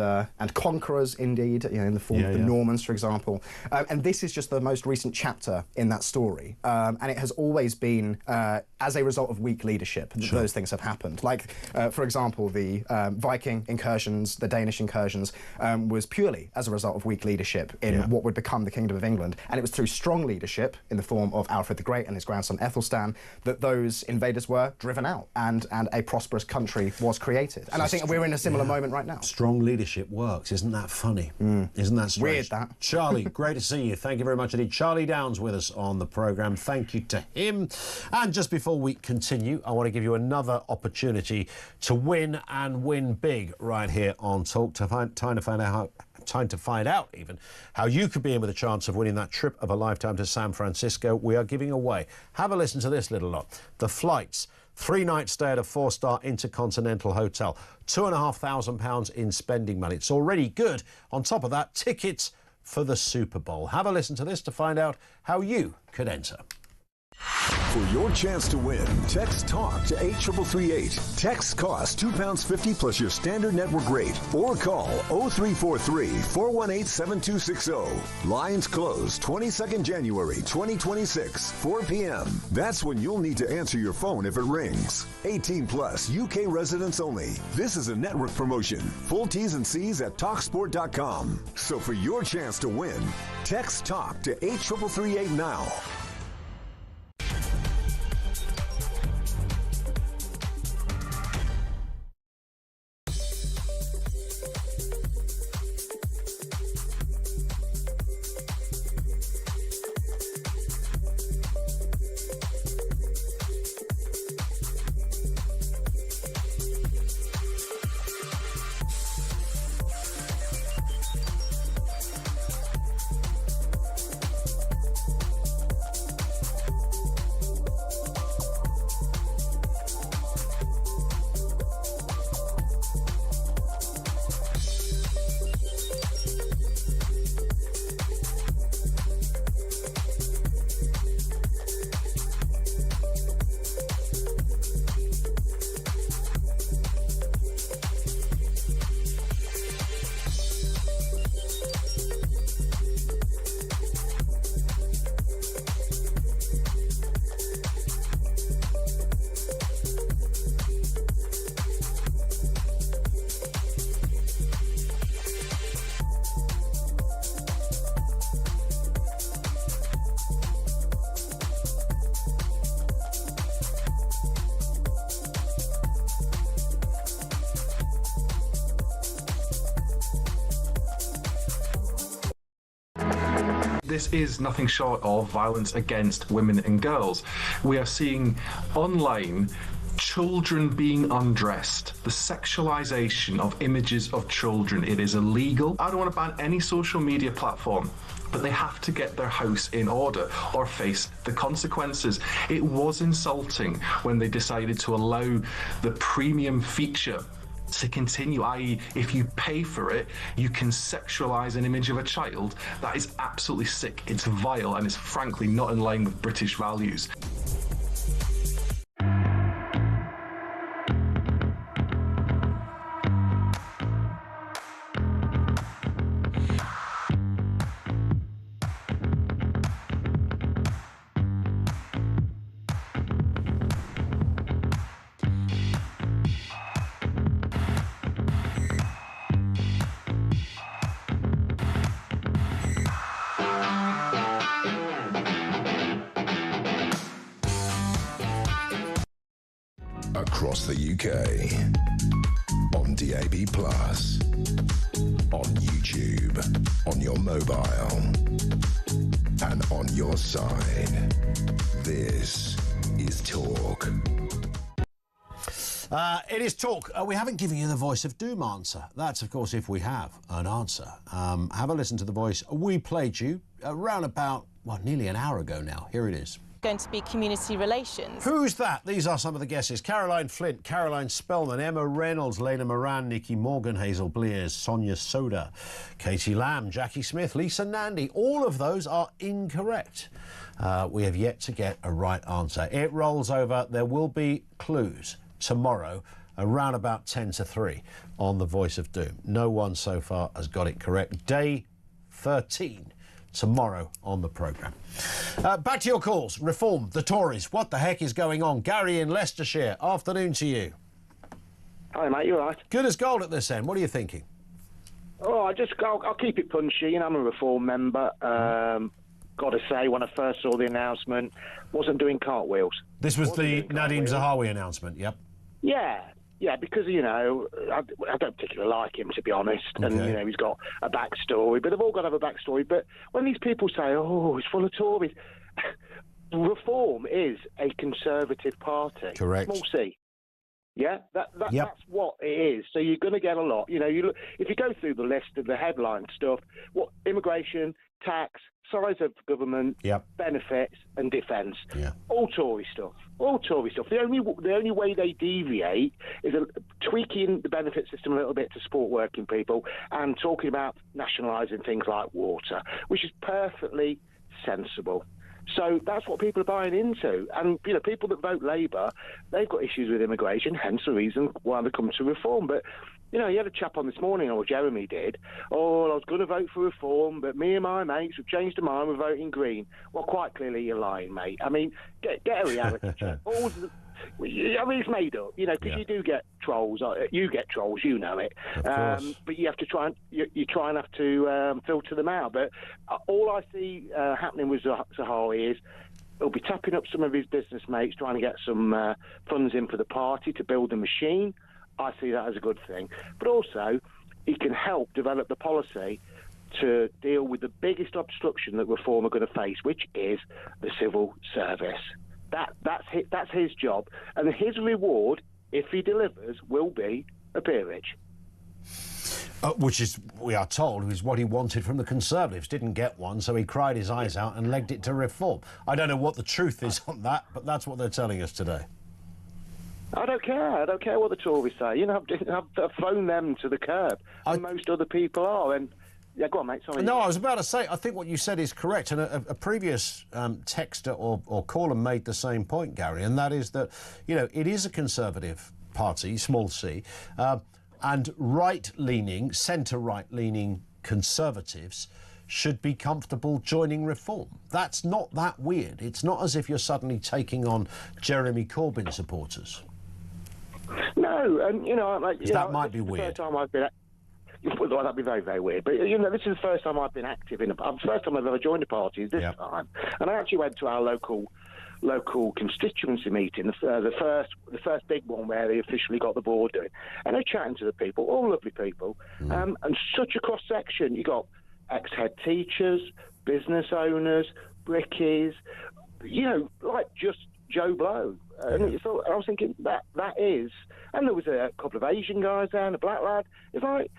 conquerors, indeed, in the form of the Normans, for example. And this is just the most recent chapter in that story. And it has always been as a result of weak leadership that those things have happened. Like, for example, the Viking incursions, the Danish incursions, was purely as a result of weak leadership in what would become the Kingdom of England. And it was through strong leadership in the form of Alfred the Great and his grandson Ethelstan that those invaders were driven out and a prosperous country was created. And I think we're in a similar moment right now. Strong leadership works. Isn't that funny? Isn't that strange? Weird, that. Charlie, great to see you. Thank you very much indeed. Charlie Downs with us on the programme. Thank you to him. And just before we continue, I want to give you another opportunity to win, and win big, right here on Talk. Time to find out even how you could be in with a chance of winning that trip of a lifetime to San Francisco. We are giving away. Have a listen to this little lot. The flights, 3-night stay at a 4-star Intercontinental Hotel, £2,500 in spending money. It's already good. On top of that, tickets for the Super Bowl. Have a listen to this to find out how you could enter. For your chance to win, text TALK to 83338. Texts cost £2.50 plus your standard network rate. Or call 0343-418-7260. Lines close 22nd January 2026, 4 p.m. That's when you'll need to answer your phone if it rings. 18 plus, UK residents only. This is a network promotion. Full T's and C's at TalkSport.com. So for your chance to win, text TALK to 83338 now. This is nothing short of violence against women and girls. We are seeing online children being undressed, the sexualization of images of children. It is illegal. I don't want to ban any social media platform, but they have to get their house in order or face the consequences. It was insulting when they decided to allow the premium feature to continue, i.e. if you pay for it, you can sexualize an image of a child. That is absolutely sick, it's vile, and it's frankly not in line with British values. Across the UK, on DAB+, on YouTube, on your mobile, and on your side. This is Talk. It is Talk. We haven't given you the voice of doom answer. That's, of course, if we have an answer. Have a listen to the voice we played you around about, well, nearly an hour ago now. Here it is. Going to be community relations. Who's that? These are some of the guesses. Caroline Flint, Caroline Spellman, Emma Reynolds, Lena Moran, Nikki Morgan, Hazel Blears, Sonia Soda, Katie Lamb, Jackie Smith, Lisa Nandy. All of those are incorrect. We have yet to get a right answer. It rolls over. There will be clues tomorrow around about 10 to 3 on the Voice of Doom. No one so far has got it correct. Day 13. Tomorrow on the programme. Back to your calls. Reform, the Tories. What the heck is going on? Gary in Leicestershire. Afternoon to you. Hi, mate. You all right? Good as gold at this end. What are you thinking? Oh, I'll keep it punchy. You know, I'm a Reform member. Got to say, when I first saw the announcement, wasn't doing cartwheels. This was the Nadeem Zahawi announcement, yep. Yeah, because, you know, I don't particularly like him, to be honest. Okay. And, you know, he's got a backstory, but they've all got to have a backstory. But when these people say, oh, he's full of Tories, Reform is a Conservative party. Correct. Small c. Yeah, that's what it is. So you're going to get a lot. You know, if you go through the list of the headline stuff, what immigration, tax, size of government, benefits, and defence, all Tory stuff. All Tory stuff. The only way they deviate is tweaking the benefit system a little bit to support working people and talking about nationalising things like water, which is perfectly sensible. So that's what people are buying into. And, you know, people that vote Labour, they've got issues with immigration, hence the reason why they come to reform. But, you know, you had a chap on this morning, or Jeremy did, I was going to vote for reform, but me and my mates have changed our mind, we're voting Green. Well, quite clearly you're lying, mate. I mean, get a reality check. I mean, it's made up, you know, because you do get trolls. You get trolls, you know it. But you have to try and you try and have to filter them out. But all I see happening with Zahawi is he'll be tapping up some of his business mates, trying to get some funds in for the party to build a machine. I see that as a good thing. But also, he can help develop the policy to deal with the biggest obstruction that Reform are going to face, which is the civil service. That's his job. And his reward, if he delivers, will be a peerage. Which is, we are told, is what he wanted from the Conservatives. Didn't get one, so he cried his eyes out and legged it to Reform. I don't know what the truth is on that, but that's what they're telling us today. I don't care. I don't care what the Tories say. You know, I've thrown them to the curb, and most other people are. And yeah, go on, mate. Sorry. No, I was about to say, I think what you said is correct. And a previous texter or caller made the same point, Gary, and that is that, you know, it is a Conservative party, small c, and right-leaning, centre-right-leaning Conservatives should be comfortable joining Reform. That's not that weird. It's not as if you're suddenly taking on Jeremy Corbyn supporters. No, and, you know, like, that might be weird. First time I've been... Well, that'd be very, very weird. But, you know, this is the first time I've been active in the first time I've ever joined a party is this time. And I actually went to our local constituency meeting, the first big one where they officially got the board doing. And they're chatting to the people, all lovely people, and such a cross-section. You got ex-head teachers, business owners, brickies, you know, like just Joe Blow. And I was thinking, that is... And there was a couple of Asian guys there and a black lad. It's like...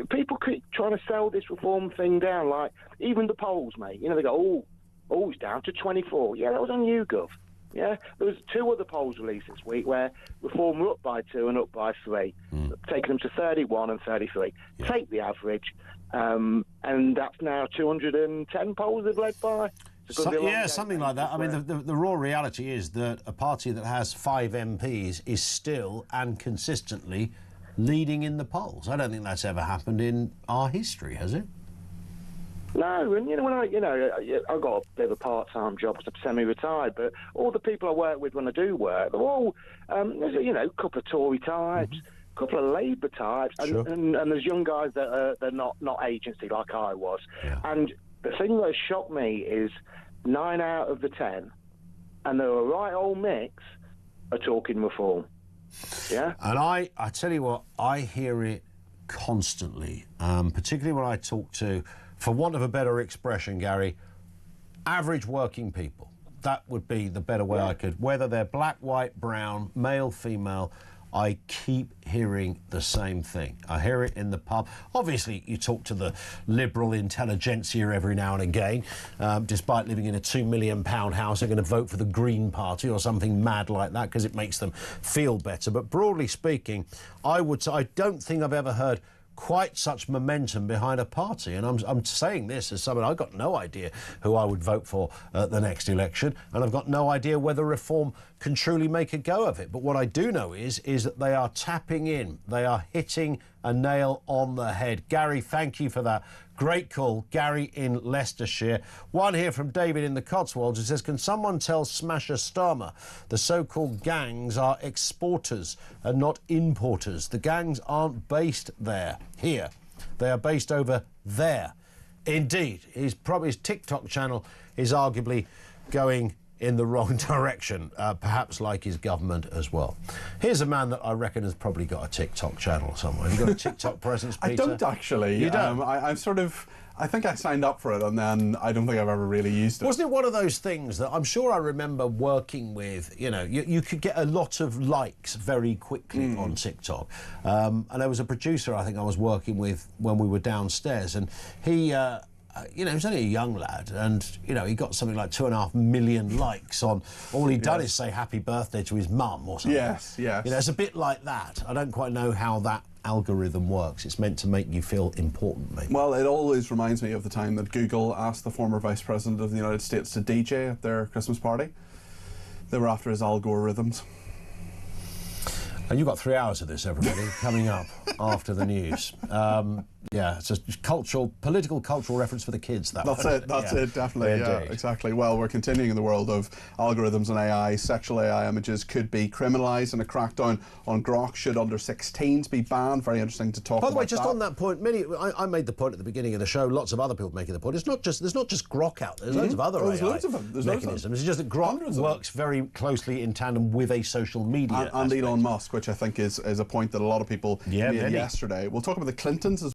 People keep trying to sell this Reform thing down, like, even the polls, mate. You know, they go, it's down to 24. Yeah, that was on YouGov. Yeah, there was 2 other polls released this week where Reform were up by 2 and up by 3, taking them to 31 and 33. Take the average, and that's now 210 polls they've led by. Something like that. I mean, the raw reality is that a party that has 5 MPs is still and consistently leading in the polls. I don't think that's ever happened in our history, has it? No, and you know, I've got a bit of a part-time job because I'm semi-retired, but all the people I work with when I do work, they're all, there's a couple of Tory types, a couple of Labour types, and there's young guys that are not agency like I was. Yeah. And the thing that shocked me is 9 out of the 10, and they're a right old mix, are talking Reform. Yeah. And I tell you what, I hear it constantly, particularly when I talk to, for want of a better expression, Gary, average working people. That would be the better way I could, whether they're black, white, brown, male, female, I keep hearing the same thing. I hear it in the pub. Obviously, you talk to the liberal intelligentsia every now and again. Despite living in a £2 million house, they're going to vote for the Green Party or something mad like that because it makes them feel better. But broadly speaking, I don't think I've ever heard quite such momentum behind a party. And I'm saying this as someone, I've got no idea who I would vote for at the next election, and I've got no idea whether Reform can truly make a go of it. But what I do know is that they are tapping in. They are hitting a nail on the head. Gary, thank you for that. Great call. Gary in Leicestershire. One here from David in the Cotswolds who says, can someone tell Smasher Starmer the so-called gangs are exporters and not importers? The gangs aren't based here. They are based over there. Indeed. His TikTok channel is arguably going in the wrong direction, perhaps like his government as well. Here's a man that I reckon has probably got a TikTok channel somewhere. Have you got a TikTok presence, Peter? I don't actually. You don't? I think I signed up for it and then I don't think I've ever really used it. Wasn't it one of those things that I'm sure I remember working with, you could get a lot of likes very quickly on TikTok. And there was a producer I think I was working with when we were downstairs, and he you know, he's only a young lad, and, you know, he got something like 2.5 million likes on... All he'd done is say happy birthday to his mum or something. Yes, yes. You know, it's a bit like that. I don't quite know how that algorithm works. It's meant to make you feel important, maybe. Well, it always reminds me of the time that Google asked the former Vice President of the United States to DJ at their Christmas party. They were after his algorithms. And you've got 3 hours of this, everybody, coming up after the news. Yeah, it's a political cultural reference for the kids, that That's one, it, that's it, definitely, yeah, exactly. Well, we're continuing in the world of algorithms and AI. Sexual AI images could be criminalised, and a crackdown on grok should under 16s be banned. Very interesting to talk about. By the way, just on that point, I made the point at the beginning of the show, lots of other people making the point. There's not just grok out there, there's loads of other AI loads of them. mechanisms. It's just that grok works very closely in tandem with a social media and Elon Musk, which I think is a point that a lot of people made yesterday. We'll talk about the Clintons as